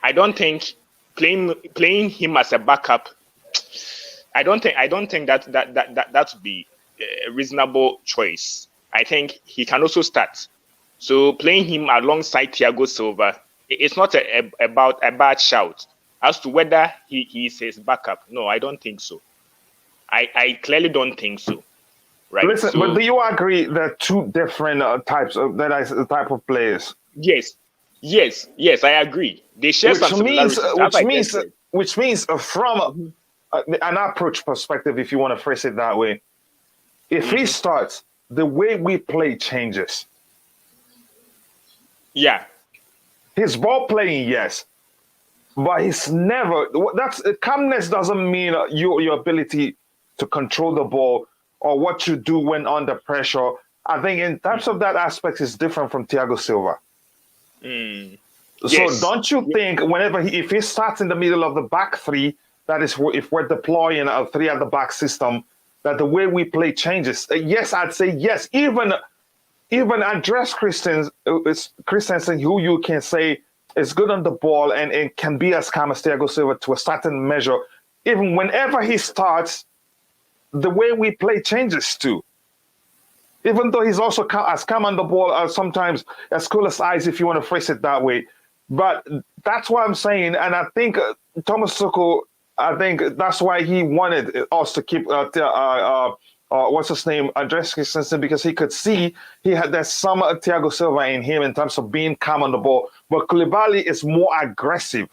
I don't think playing him as a backup. I don't think that would be a reasonable choice. I think he can also start. So playing him alongside Thiago Silva, it's not about a bad shout. As to whether he is his backup, no, I don't think so. I clearly don't think so. Right. Listen, but do you agree that two different types of players? Yes, I agree. They share some similarities. Which means from an approach perspective, if you want to phrase it that way, if he starts, the way we play changes. Yeah. His ball playing, yes. But he's never. Calmness doesn't mean your ability to control the ball or what you do when under pressure. I think in terms of that aspect, is different from Thiago Silva. So don't you think if he starts in the middle of the back three, that is if we're deploying a three at the back system, that the way we play changes? Yes, I'd say yes. Even Andreas Christensen, who you can say is good on the ball and can be as calm as Thiago Silva to a certain measure. Even whenever he starts, the way we play changes too. Even though he's also as calm on the ball, sometimes as cool as ice, if you want to phrase it that way. But that's what I'm saying. And I think Thomas Tuchel, I think that's why he wanted us to keep what's his name, Andreas Christensen, because he could see there's some Thiago Silva in him in terms of being calm on the ball. But Koulibaly is more aggressive.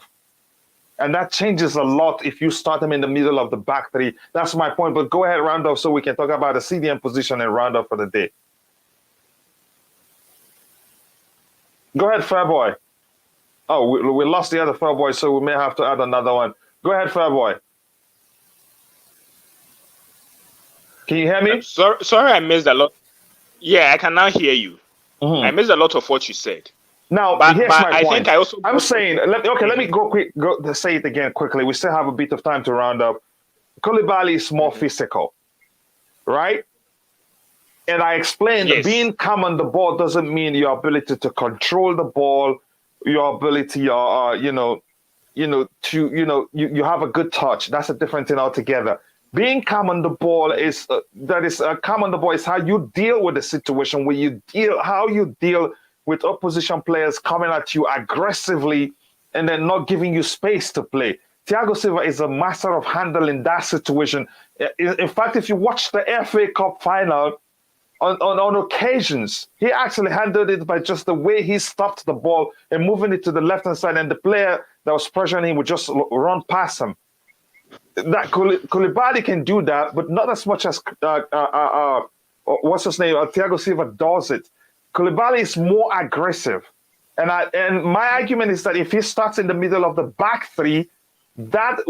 And that changes a lot if you start him in the middle of the back three. That's my point. But go ahead, round off, so we can talk about the CDM position and round off for the day. Go ahead, Fairboy. Oh, we lost the other Fairboy, so we may have to add another one. Go ahead, Fairboy. Can you hear me? Sorry, I missed a lot. Yeah, I can now hear you. I missed a lot of what you said. Now, but here's my point. I'm saying, let me go say it again quickly. We still have a bit of time to round up. Koulibaly is more physical, right? And I explained being calm on the ball doesn't mean your ability to control the ball, your ability, you have a good touch. That's a different thing altogether. Being calm on the ball is calm on the ball is how you deal with the situation, how you deal with opposition players coming at you aggressively and then not giving you space to play. Thiago Silva is a master of handling that situation. In fact, if you watch the FA Cup final, on occasions, he actually handled it by just the way he stopped the ball and moving it to the left-hand side, and the player that was pressuring him would just run past him. That Koulibaly can do that, but not as much as what's his name? Thiago Silva does it. Koulibaly is more aggressive, and my argument is that if he starts in the middle of the back three, that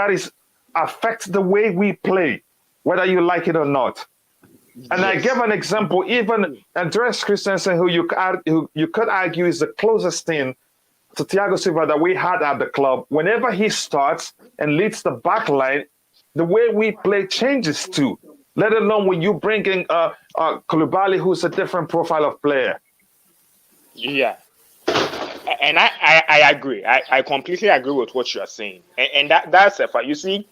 is affect the way we play, whether you like it or not. And I give an example. Even Andreas Christensen, who you could argue is the closest thing to Thiago Silva that we had at the club. Whenever he starts and leads the back line, the way we play changes too. Let alone when you bring in Koulibaly, who's a different profile of player. Yeah, and I agree. I completely agree with what you are saying, and that's a fact. You see,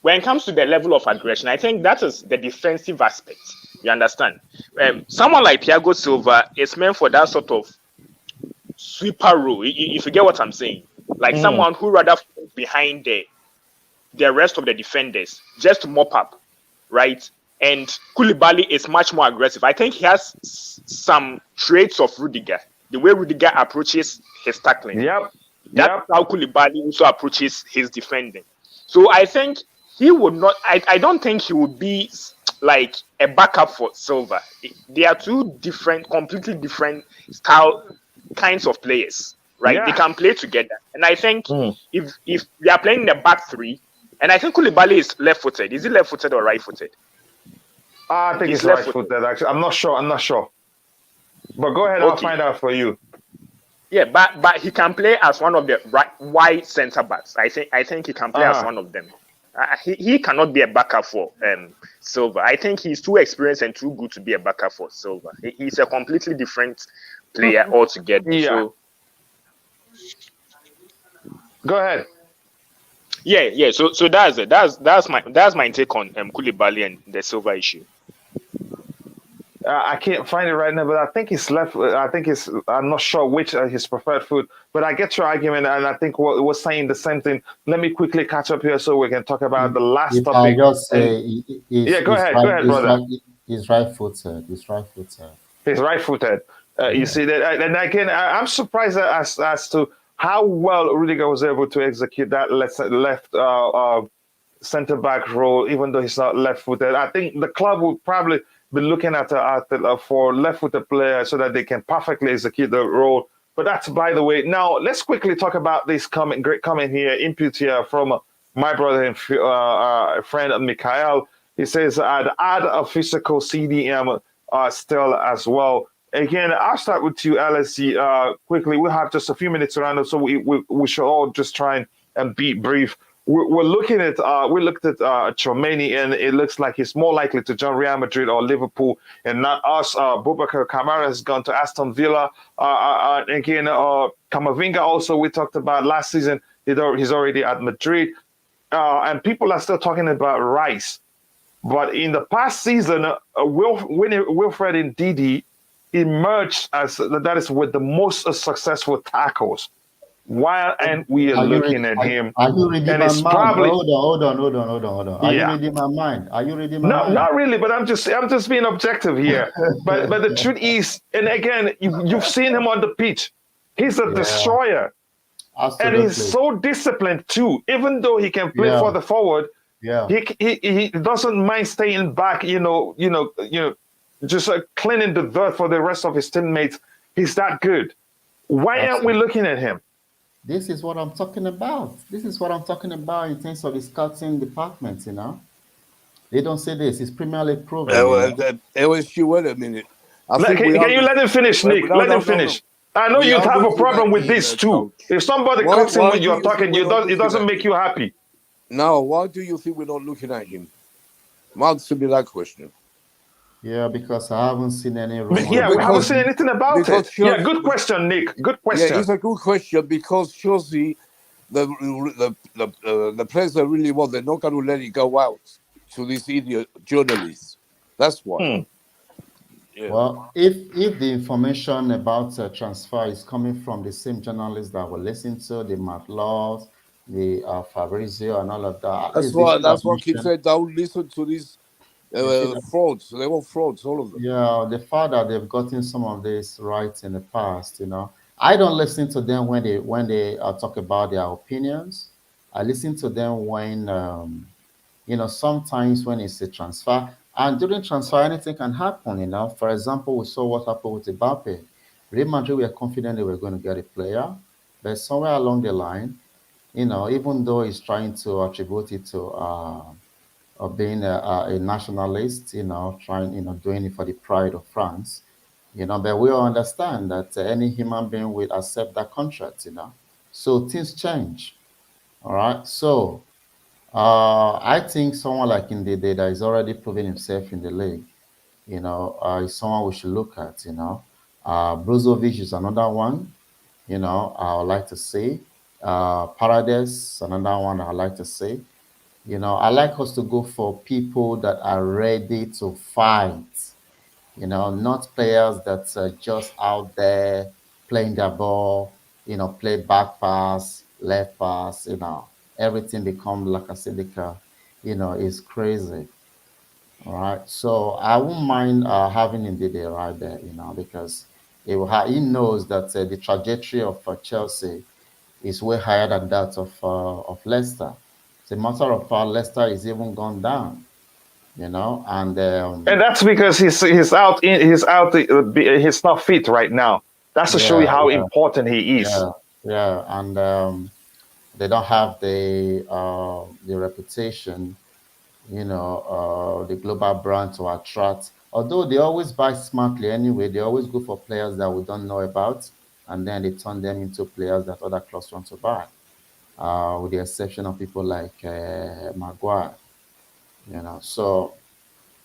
when it comes to the level of aggression, I think that is the defensive aspect. You understand? Someone like Thiago Silva is meant for that sort of sweeper role. If you get what I'm saying, like someone who rather behind the rest of the defenders just to mop up, right? And Koulibaly is much more aggressive. I think he has some traits of Rudiger. The way Rudiger approaches his tackling. That's how Koulibaly also approaches his defending. So I think he would not. I don't think he would be like a backup for Silva. They are two completely different kinds of players, right? Yeah. They can play together. And I think if we are playing the back three, and I think Koulibaly is left-footed. Is he left-footed or right-footed? I think he's right-footed, actually. I'm not sure. But go ahead, I'll find out for you. Yeah, but he can play as one of the wide centre backs. I think he can play as one of them. He cannot be a backup for Silva. I think he's too experienced and too good to be a backup for Silva. He's a completely different player altogether. Yeah. So. Go ahead. Yeah. So that's it. That's my take on Koulibaly and the Silva issue. I can't find it right now, but I think he's left. I'm not sure which his preferred food, but I get your argument, and I think we're saying the same thing. Let me quickly catch up here so we can talk about the last topic. I just say, go ahead, brother. He's right-footed. He's right-footed. He's right-footed. You see that, and again, I'm surprised as to how well Rudiger was able to execute that left centre back role, even though he's not left-footed. I think the club will probably be looking at for left-footed players so that they can perfectly execute the role. But that's by the way. Now let's quickly talk about this great comment here, input here from my brother and friend Mikhail. He says, "I'd add a physical CDM still as well." Again, I'll start with you, LSC. Quickly, we'll have just a few minutes around, so we should all just try and be brief. We looked at Tchouameni, and it looks like he's more likely to join Real Madrid or Liverpool, and not us. Boubacar Kamara has gone to Aston Villa. Again, Camavinga also we talked about last season. He's already at Madrid, and people are still talking about Rice. But in the past season, Wilfred Ndidi emerged as that is with the most successful tackles. Why aren't we looking at him? Are you reading my mind? Hold on. Are you reading my mind? No, not really. But I'm just being objective here. but the truth is, and again, you've seen him on the pitch. He's a destroyer. And he's Absolutely. so disciplined too. Even though he can play for Yeah. the forward, Yeah. he doesn't mind staying back. Just cleaning the dirt for the rest of his teammates. He's that good. Why aren't we Absolutely. looking at him? This is what I'm talking about. This is what I'm talking about in terms of the scouting department, you know. They don't say this. It's Premier League proven, you know. LSU, wait a minute. I Like, think we can are. you let him finish, Nick? No, Let no, him no, no. finish. I know We you'd are have a looking problem at with him, this too. Coach. If somebody Why? cuts him Why when do you're you think talking, we're not it looking doesn't at make him? you happy. No, why do you think we're not looking at him? Answer me that question. Yeah, because I haven't seen any Yeah, rumors we haven't about seen him. anything about Because it. Yeah, Chelsea, good question, Nick. Good yeah, question. it's a good question because Chelsea, the players that really want, they're not going to let it go out to these idiot journalists. That's why. Yeah. Well, if the information about transfer is coming from the same journalists that we listen to, the Matt Laws, the Fabrizio, and all of that, at That's least they why. should have That's what I keep mentioned. saying. Don't listen to these They should have. frauds. They want frauds, all of them. Yeah, the fact that they've gotten some of this right in the past, you know, I don't listen to them when they talk about their opinions. I listen to them when sometimes when it's a transfer, and during transfer, anything can happen. You know, for example, we saw what happened with Mbappe. Real Madrid were confident they were going to get a player, but somewhere along the line, even though he's trying to attribute it to of being a nationalist, trying, doing it for the pride of France, but we all understand that any human being will accept that contract, So things change, all right? So I think someone like Ndidi that is already proven himself in the league, is someone we should look at, Brozovic is another one, I would like to see. Paradise, another one I would like to see. I like us to go for people that are ready to fight, not players that are just out there playing their ball, play back pass, left pass, everything become like a Sidika, is crazy. All right. So I wouldn't mind having Ndidi right there, because he knows that the trajectory of Chelsea is way higher than that of Leicester. As a matter of fact, Leicester is even gone down, and And that's because he's not fit right now. That's to show you yeah, how important he is. yeah, yeah, and they don't have the reputation, the global brand to attract. Although they always buy smartly anyway, they always go for players that we don't know about, and then they turn them into players that other clubs want to buy. With the exception of people like Maguire, So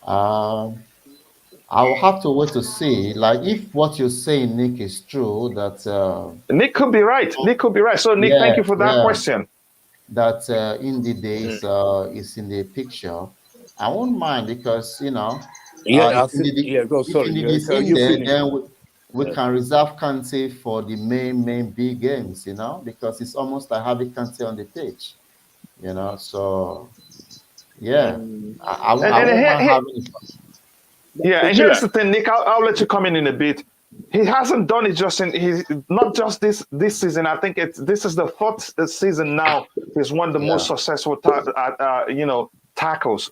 um, I'll have to wait to see, like, if what you're saying, Nick, is true. That Nick could be right. Nick could be right. So, Nick, yeah, thank you for that yeah, question. that in the days is in the picture. I won't mind because Yeah, I if think. Ndidi, Yeah, go. if Sorry. Ndidi Yeah, is so in you there, finish. then we can reserve Kante for the main big games, because it's almost like having Kante on the pitch, So yeah, I And won't mind having it. yeah, and here's Coachila. the thing, Nick. I'll let you come in a bit. He hasn't done it just in he's not just this season. I think this is the fourth season now. He's one of the most Yeah, successful tackles.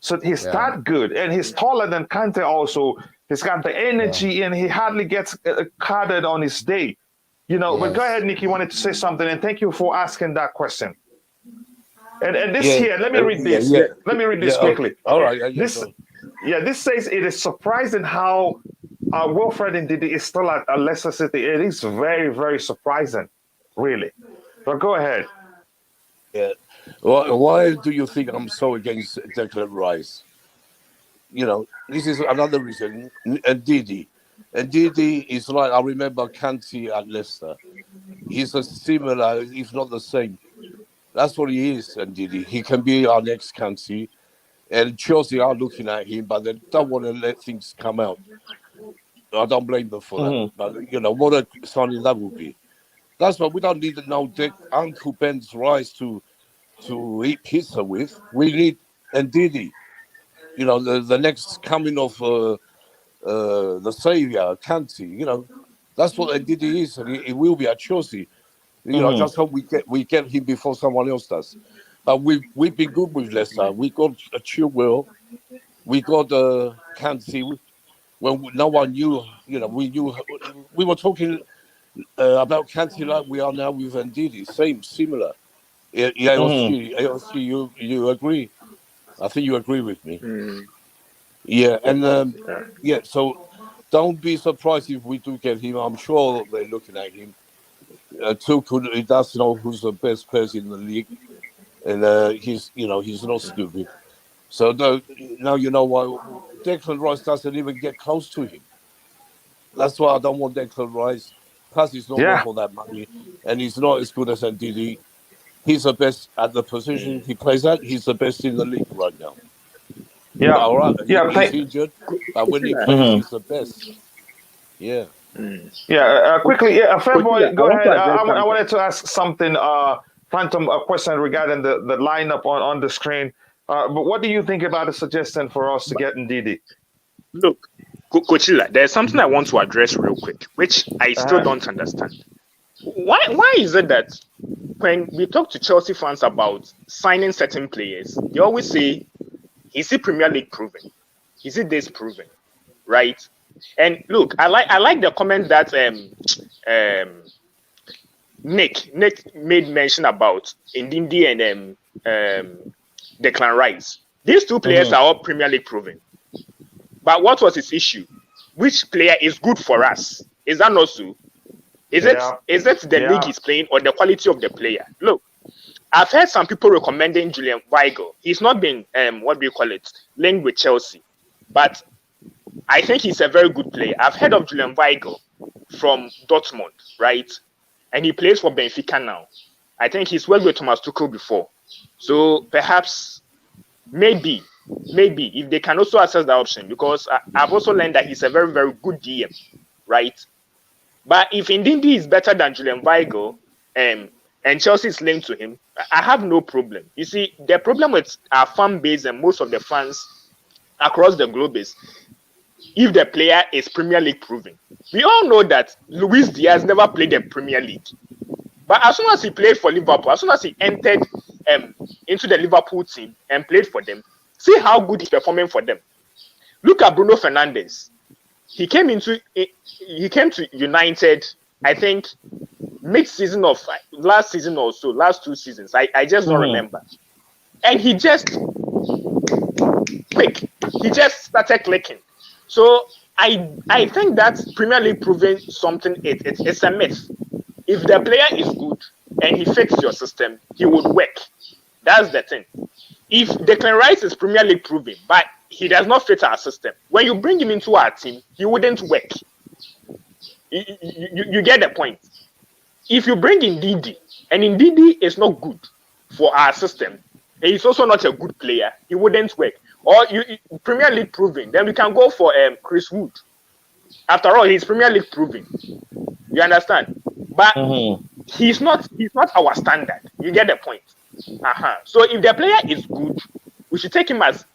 So he's yeah, that good, and he's taller than Kante. Also, he's got the yeah, energy, and he hardly gets carded on his day. But go yes, ahead, Nick. You wanted to say something, and thank you for asking that question. And this Yeah. here, let me read Yeah. this. Yeah. Let me read Yeah. this quickly. All right. Yeah. This, Go. yeah, this says it is surprising how Wilfred Ndidi is still at Leicester City. It is very, very surprising, really. But go ahead. Yeah. Why do you think I'm so against Declan Rice? This is another reason. And Didi. And Didi is like, I remember Kanti at Leicester. He's a similar, if not the same. That's what he is, and Didi. He can be our next Kanti. And Chelsea are looking at him, but they don't want to let things come out. I don't blame them for that. Mhm. But, what a signing that would be. That's why we don't need no Uncle Ben's Rice to eat pizza with. We need Ndidi. The next coming of the savior, Kanti. That's what Ndidi is, and he will be at Chelsea. You know, I just hope we get him before someone else does. But we've been good with Leicester. We got a Chilwell. We got Kansi. When no one knew, you know, we were talking about Kansi like we are now with Ndidi. Similar. Yeah, AOC, you agree? I think you agree with me. Yeah, and yeah, so don't be surprised if we do get him. I'm sure they're looking at him. Tuchel, he does know who's the best person in the league, and he's not stupid. So now you know why Declan Rice doesn't even get close to him. That's why I don't want Declan Rice. Plus, he's not worth all that money, and he's not as good as Ndidi. He's the best at the position he plays at. He's the best in the league right now. Yeah. All right, Yeah. he's injured, but when he plays, he's the best. Yeah. Yeah. Quickly, fair boy, go ahead. I I wanted to ask something, Phantom, a question regarding the lineup on the screen. But what do you think about the suggestion for us to get Ndidi? Look, Coachila, there's something I want to address real quick, which I still don't understand. Why is it that when we talk to Chelsea fans about signing certain players, they always say, is he Premier League proven? Is it this proven? Right? And look, I like the comment that Nick made mention about Ndidi and Declan Rice. These two players are all Premier League proven. But what was his issue? Which player is good for us? Is that not so? Is it the league he's playing or the quality of the player? Look, I've heard some people recommending Julian Weigl. He's not been linked with Chelsea, but I think he's a very good player. I've heard of Julian Weigl from Dortmund, right? And he plays for Benfica now. I think he's worked with Thomas Tuchel before. So perhaps, maybe if they can also access the option, because I've also learned that he's a very, very good DM, right? But if Ndidi is better than Julian Weigl and Chelsea is linked to him, I have no problem. You see, the problem with our fan base and most of the fans across the globe is if the player is Premier League proven. We all know that Luis Diaz never played the Premier League. But as soon as he played for Liverpool, as soon as he entered into the Liverpool team and played for them, see how good he's performing for them. Look at Bruno Fernandes. He came to United, I think, mid-season of last season or so, last 2 seasons. I just don't remember. And he just started clicking. So I think that Premier League proving something, it's a myth. If the player is good and he fits your system, he would work. That's the thing. If Declan Rice is Premier League proven, but he does not fit our system, when you bring him into our team, he wouldn't work. You get the point. If you bring in Ndidi, and Ndidi is not good for our system, and he's also not a good player, he wouldn't work. Or Premier League proven, then we can go for Chris Wood. After all, he's Premier League proven. You understand? But he's not our standard. You get the point. So if the player is good, we should take him as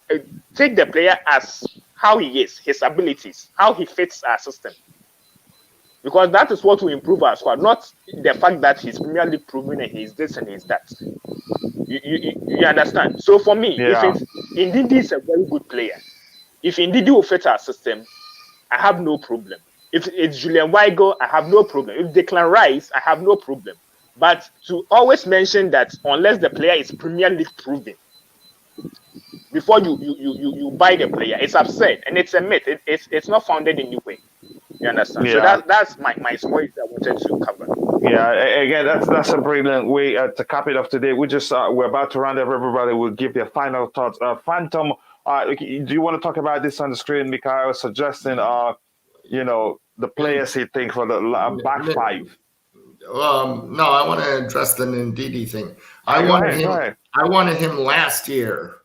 take the player as how he is, his abilities, how he fits our system. Because that is what will improve our squad, not the fact that he's Premier League proven and he's this and he's that. You understand? So for me, if Ndidi is a very good player, if Ndidi will fit our system, I have no problem. If it's Julian Weigl, I have no problem. If Declan Rice, I have no problem. But to always mention that unless the player is Premier League proven, before you buy the player, it's absurd and it's a myth. It's not founded in any way. You understand? So that's my point that I wanted to cover. Yeah, again, that's a brilliant way to cap it off today. We're about to round up. Everybody will give their final thoughts. Phantom, do you want to talk about this on the screen? Mikhail suggesting, the players he thinks for the back five. No, I want to address the Ndidi thing. I wanted him last year.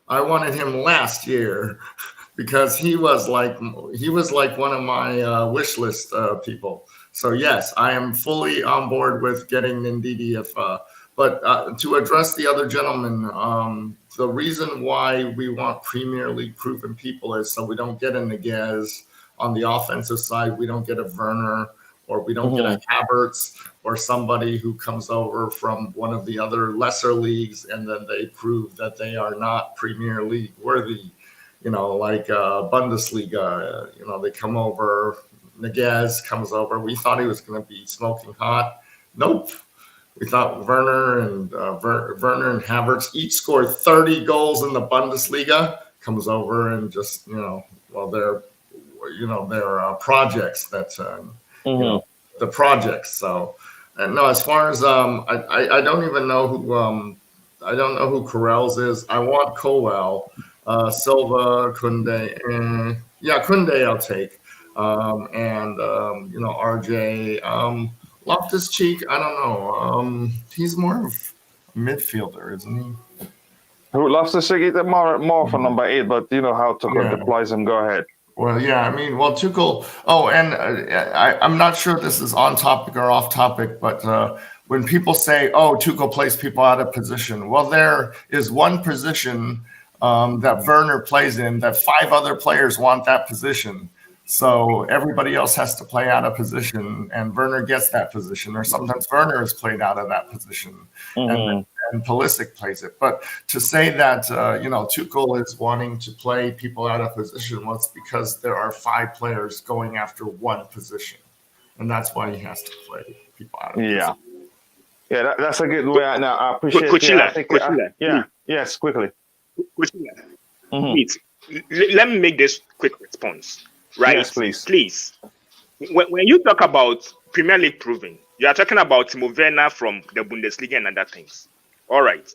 Because he was like one of my wish list people. So yes, I am fully on board with getting Ndidi. But to address the other gentleman, the reason why we want Premier League proven people is so we don't get a Niguez on the offensive side, we don't get a Werner, or we don't get a Havertz. or somebody who comes over from one of the other lesser leagues and then they prove that they are not Premier League worthy, like Bundesliga, they come over, Niguez comes over. We thought he was going to be smoking hot. Nope. We thought Werner and Havertz each scored 30 goals in the Bundesliga. Comes over and just, they're projects that, the projects. So, and no, as far as I don't even know who I don't know who Corrales is. I want Colwell, Silva, Kounde, Kounde I'll take, and RJ, Loftus Cheek. I don't know. He's more of a midfielder, isn't he? Who loves to say it more for number 8, but you know how Tuchel deploys him. Go ahead. Well, yeah, I mean, Tuchel. Oh, and I'm not sure if this is on topic or off topic, but when people say, "Oh, Tuchel plays people out of position," well, there is one position that Werner plays in that 5 other players want that position. So everybody else has to play out of position, and Werner gets that position, or sometimes Werner is played out of that position, and Pulisic plays it. But to say that Tuchel is wanting to play people out of position, well, it's because there are 5 players going after one position, and that's why he has to play people out of position. Yeah, that's a good way. Now I appreciate Coachila. Yes, quickly. Coachila. Please, let me make this quick response. Right? Yes, please. Please. When you talk about Premier League proving, you are talking about Timo Werner from the Bundesliga and other things. All right.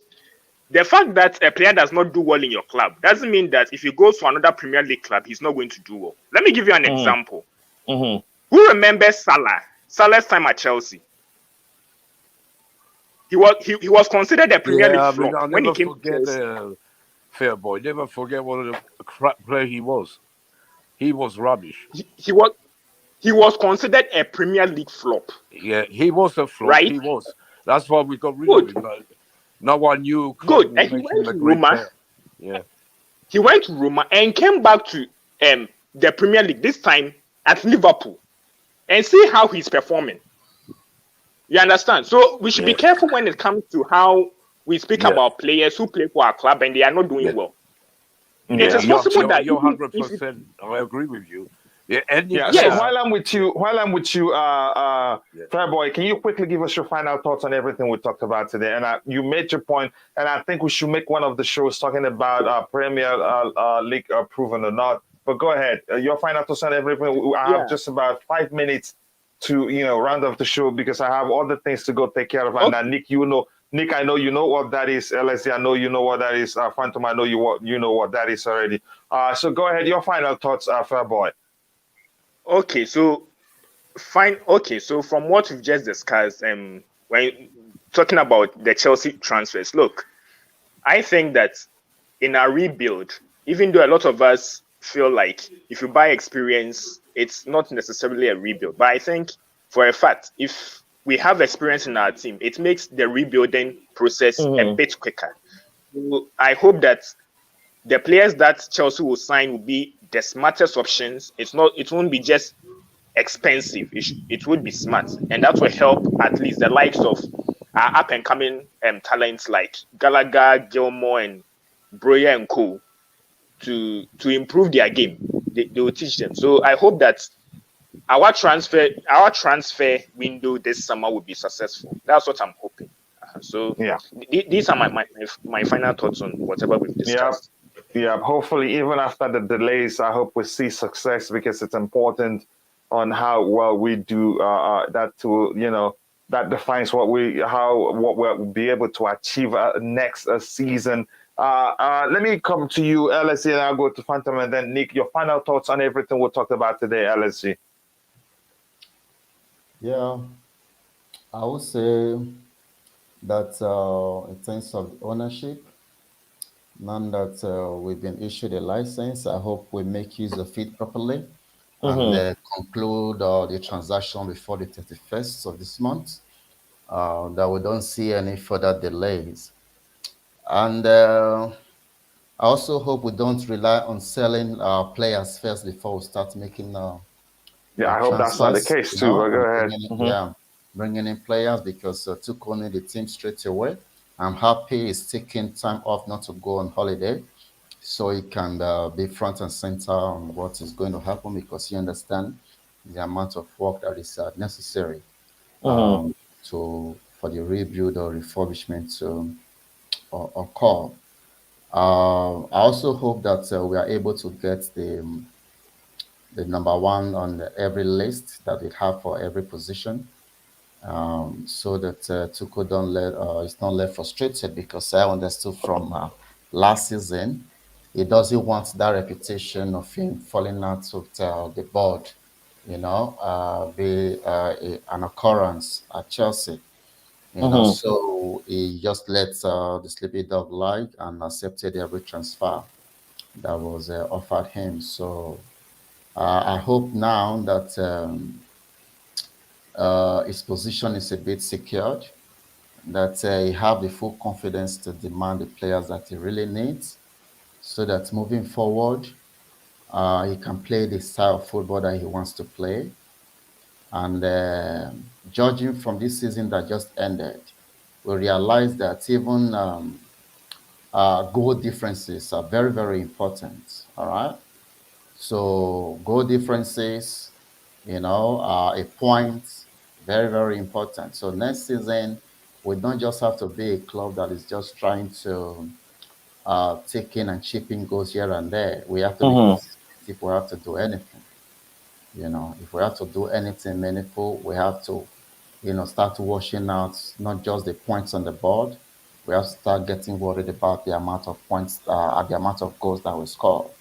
The fact that a player does not do well in your club doesn't mean that if he goes to another Premier League club, he's not going to do well. Let me give you an example. Who remembers Salah? Salah's time at Chelsea. He was considered a Premier League flop when he came to Chelsea. Fair boy. Never forget what a crap player he was. He was rubbish. He was considered a Premier League flop. Yeah, he was a flop. Right? He was. That's why we got rid of him. Like, no one knew. Good. And he went to Roma. Yeah. He went to Roma and came back to the Premier League, this time at Liverpool. And see how he's performing. You understand? So we should be careful when it comes to how we speak about players who play for our club and they are not doing well. It is possible that you're 100%. I agree with you. So while I'm with you, Fairboy, can you quickly give us your final thoughts on everything we talked about today? And you made your point, and I think we should make one of the shows talking about Premier League proven or not. But go ahead, your final thoughts on everything. I have just about 5 minutes to round off the show because I have other things to go take care of. And Nick, I know you know what that is. LSD, I know you know what that is. Phantom, I know you know what that is already. So go ahead, your final thoughts, Fairboy. Okay, so fine. Okay, so from what we've just discussed, when talking about the Chelsea transfers, look, I think that in our rebuild, even though a lot of us feel like if you buy experience, it's not necessarily a rebuild. But I think for a fact, if we have experience in our team, it makes the rebuilding process a bit quicker. So I hope that the players that Chelsea will sign will be the smartest options. It won't be just expensive. It would be smart, and that will help at least the likes of our up and coming talents like Gallagher, Gilmore, and Broya and Co. to improve their game. They will teach them. So I hope that our transfer window this summer will be successful. That's what I'm hoping. So these are my final thoughts on whatever we've discussed. Yeah, hopefully even after the delays, I hope we see success because it's important on how well we do that that defines what we'll be able to achieve next season. Let me come to you, LSC, and I'll go to Phantom and then Nick, your final thoughts on everything we talked about today, LSC. Yeah, I would say that in terms of ownership, now that we've been issued a license, I hope we make use of it properly and conclude the transaction before the 31st of this month, that we don't see any further delays. And I also hope we don't rely on selling our players first before we start making I hope that's not the case too, but go ahead. bringing in players because Tuchel need the team straight away. I'm happy he's taking time off not to go on holiday so he can be front and center on what is going to happen because he understands the amount of work that is necessary for the rebuild or refurbishment to occur. I also hope that we are able to get the number one on every list that we have for every position, so that Tuchel don't is not left frustrated because I understood from last season he doesn't want that reputation of him falling out of the board, be an occurrence at Chelsea. So he just let the sleepy dog lie and accepted every transfer that was offered him. So I hope now that his position is a bit secured, that he have the full confidence to demand the players that he really needs, so that moving forward, he can play the style of football that he wants to play. And judging from this season that just ended, we realize that even goal differences are very, very important. All right. So goal differences, a point, very, very important. So next season, we don't just have to be a club that is just trying to take in and chip in goals here and there. We have to be consistent if we have to do anything. If we have to do anything meaningful, we have to, start washing out not just the points on the board. We have to start getting worried about the amount of points, the amount of goals that we score.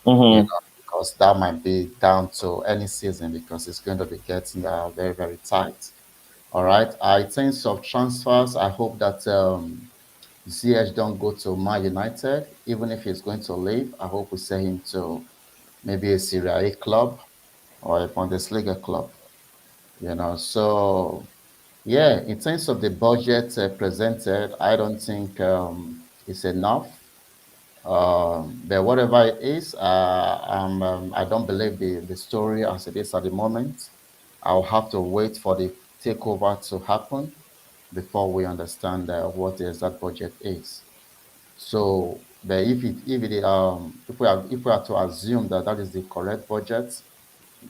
Because that might be down to any season because it's going to be getting very, very tight. All right. In terms of transfers, I hope that ZH don't go to Man United. Even if he's going to leave, I hope we sell him to maybe a Serie A club or a Bundesliga club. So yeah, in terms of the budget presented, I don't think it's enough. But whatever it is, I don't believe the story as it is at the moment. I'll have to wait for the takeover to happen before we understand what the exact budget is. So, but if we are to assume that that is the correct budget,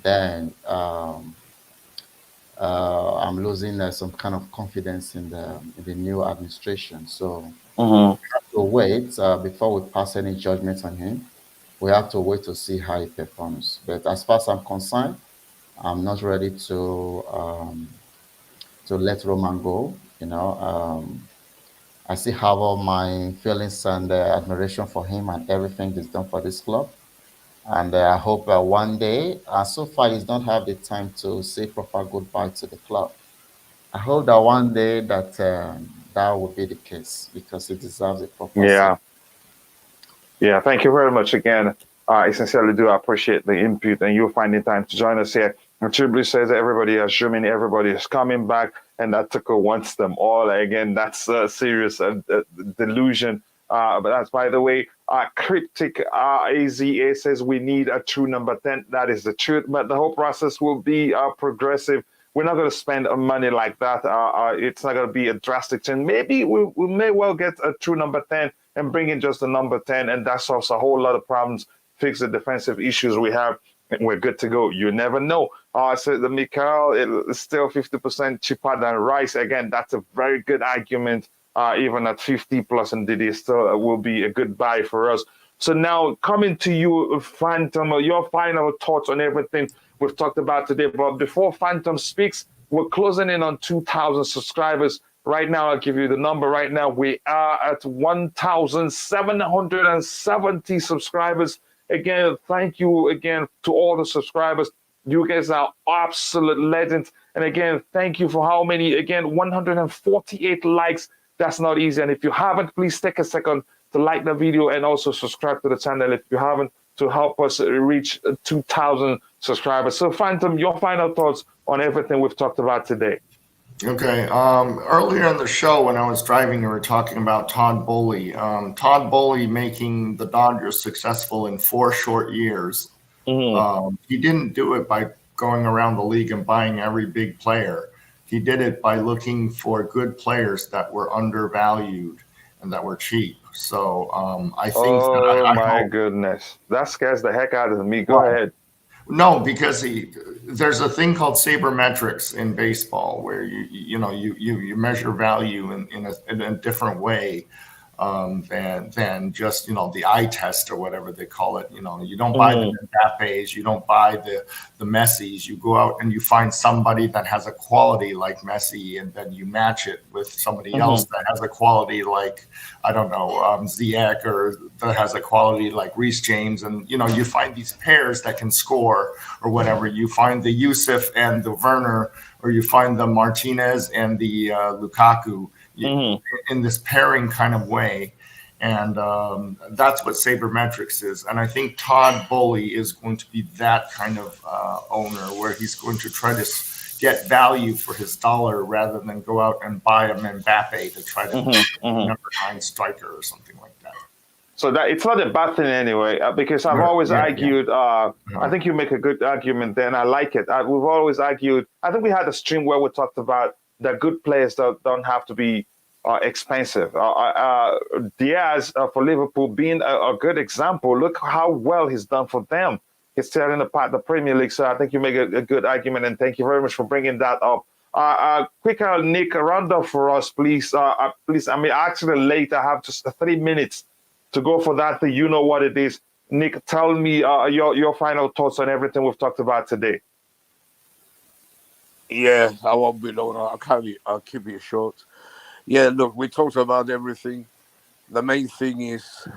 then I'm losing some kind of confidence in the new administration. So we have to wait before we pass any judgment on him. We have to wait to see how he performs. But as far as I'm concerned, I'm not ready to let Roman go. I still have all my feelings and admiration for him and everything he's done for this club. And I hope one day, so far he's not have the time to say proper goodbye to the club. I hope that one day that will be the case because he deserves a proper Yeah. Yeah, thank you very much again. I sincerely do appreciate the input and you finding time to join us here. And Tribly says everybody, assuming everybody is coming back, and that Tuchel wants them all. Again, that's a serious delusion. But that's, by the way, Cryptic AZA says we need a true number 10. That is the truth. But the whole process will be progressive. We're not going to spend money like that. It's not going to be a drastic change. Maybe we may well get a true number 10 and bring in just a number 10, and that solves a whole lot of problems, fix the defensive issues we have, and we're good to go. You never know. So the Mikel is still 50% cheaper than Rice. Again, that's a very good argument, even at 50 plus, and Didier still will be a good buy for us. So now coming to you, Phantom, your final thoughts on everything we've talked about today. But before Phantom speaks, we're closing in on 2,000 subscribers. Right now, I'll give you the number. Right now, we are at 1,770 subscribers. Again, thank you again to all the subscribers. You guys are absolute legends. And again, thank you for how many? Again, 148 likes. That's not easy. And if you haven't, please take a second to like the video and also subscribe to the channel if you haven't, to help us reach 2,000 subscribers. So, Phantom, your final thoughts on everything we've talked about today. Okay. Earlier in the show, when I was driving, we were talking about Todd Boehly. Todd Boehly making the Dodgers successful in 4 short years. He didn't do it by going around the league and buying every big player. He did it by looking for good players that were undervalued and that were cheap. So I think that I my hope. goodness, that scares the heck out of me. Go ahead. No, because there's a thing called sabermetrics in baseball where you measure value in a different way than just the eye test or whatever they call it. You don't buy the Mbappes, you don't buy the Messis. You go out and you find somebody that has a quality like Messi, and then you match it with somebody else that has a quality like, I don't know, Ziyech, or that has a quality like Reece James, and you find these pairs that can score or whatever. You find the Yusuf and the Werner, or you find the Martinez and the Lukaku. In this pairing kind of way. And that's what sabermetrics is. And I think Todd Boehly is going to be that kind of owner, where he's going to try to get value for his dollar rather than go out and buy a Mbappe to try to number 9 striker or something like that. So that it's not a bad thing anyway, because I've always argued. I think you make a good argument there, and I like it. We've always argued. I think we had a stream where we talked about the good players that don't have to be expensive. Diaz for Liverpool being a good example. Look how well he's done for them. He's tearing apart the Premier League. So I think you make a good argument, and thank you very much for bringing that up. Quicker, Nick, a roundup for us, please. Please, I mean, actually late. I have just 3 minutes to go for that thing. You know what it is. Nick, tell me your final thoughts on everything we've talked about today. Yeah, I won't be long. I'll keep it short. Yeah, look, we talked about everything. The main thing is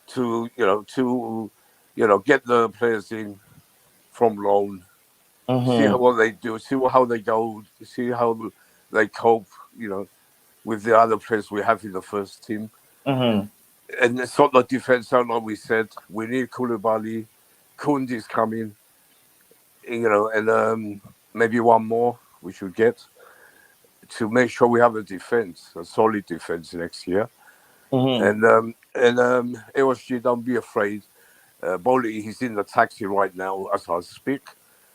to get the players in from loan, see what they do, see how they go, see how they cope, with the other players we have in the first team. And it's not the defense, like we said. We need Koulibaly. Kounde is coming, and maybe one more we should get, to make sure we have a solid defense next year. And AOSG, don't be afraid. Boehly, he's in the taxi right now as I speak.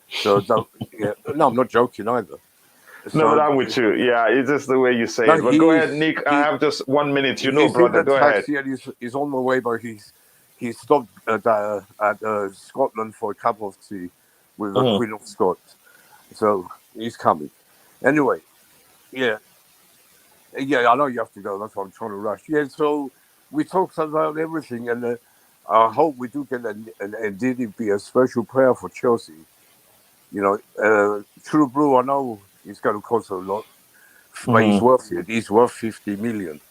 So no, I'm not joking either. No, I'm with you. Yeah, it's just the way you say it. But go ahead, Nick. I have just 1 minute. Brother, go ahead. And he's on the way, but he stopped at Scotland for a cup of tea with the Queen of Scots. So he's coming. Anyway, yeah, I know you have to go. That's why I'm trying to rush. Yeah, so we talked about everything, and I hope we do get an DDP, a special player for Chelsea. True Blue, I know it's going to cost a lot, but he's worth it. He's worth 50 million.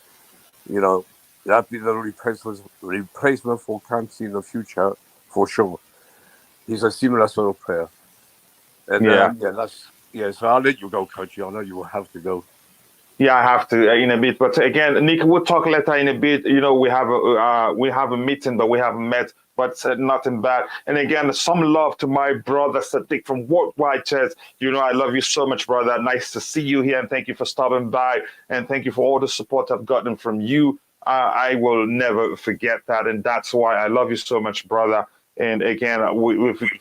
That'd be the replacement for Kante in the future for sure. He's a similar sort of player. And so I'll let you go, Coach. I know you will have to go. Yeah, I have to in a bit. But again, Nick, we'll talk later in a bit. We have a meeting, but we haven't met. But nothing bad. And again, some love to my brother Sadiq from Worldwide Chess. I love you so much, brother. Nice to see you here, and thank you for stopping by. And thank you for all the support I've gotten from you. I will never forget that, and that's why I love you so much, brother. And again,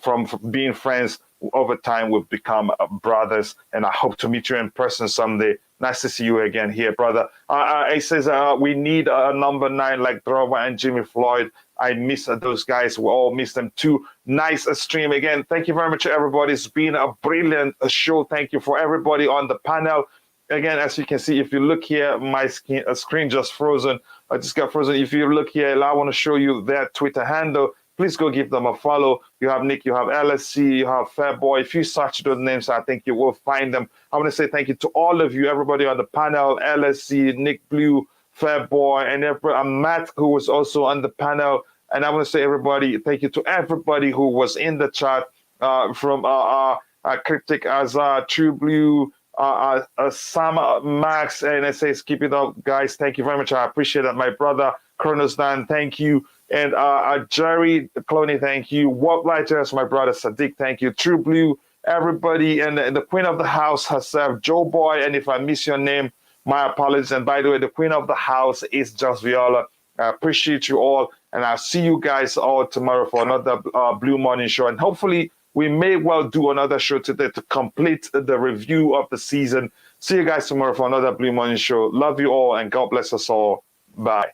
from being friends over time, we've become brothers, and I hope to meet you in person someday. Nice to see you again here, brother. He says we need a number 9 like Drogba and Jimmy Floyd. I miss those guys. We all miss them too. Nice stream again. Thank you very much, everybody. It's been a brilliant show. Thank you for everybody on the panel. Again, as you can see, if you look here, my screen just frozen. I just got frozen. If you look here, I want to show you their Twitter handle. Please go give them a follow. You have Nick, you have LSC, you have Fairboy. If you search those names, I think you will find them. I want to say thank you to all of you, everybody on the panel, LSC, Nick Blue, Fairboy, and Matt, who was also on the panel. And I want to say thank you to everybody who was in the chat, from Cryptic Azar, True Blue, Sam, Max, and it says, keep it up, guys. Thank you very much. I appreciate that. My brother, Kronos Dan, thank you. And Jerry Cloney, thank you. What Lighters, my brother Sadiq, thank you. True Blue, everybody, and the Queen of the House herself, Joe Boy. And if I miss your name, my apologies. And by the way, the Queen of the House is Just Viola. I appreciate you all, and I'll see you guys all tomorrow for another Blue Morning Show. And hopefully, we may well do another show today to complete the review of the season. See you guys tomorrow for another Blue Morning Show. Love you all and God bless us all. Bye.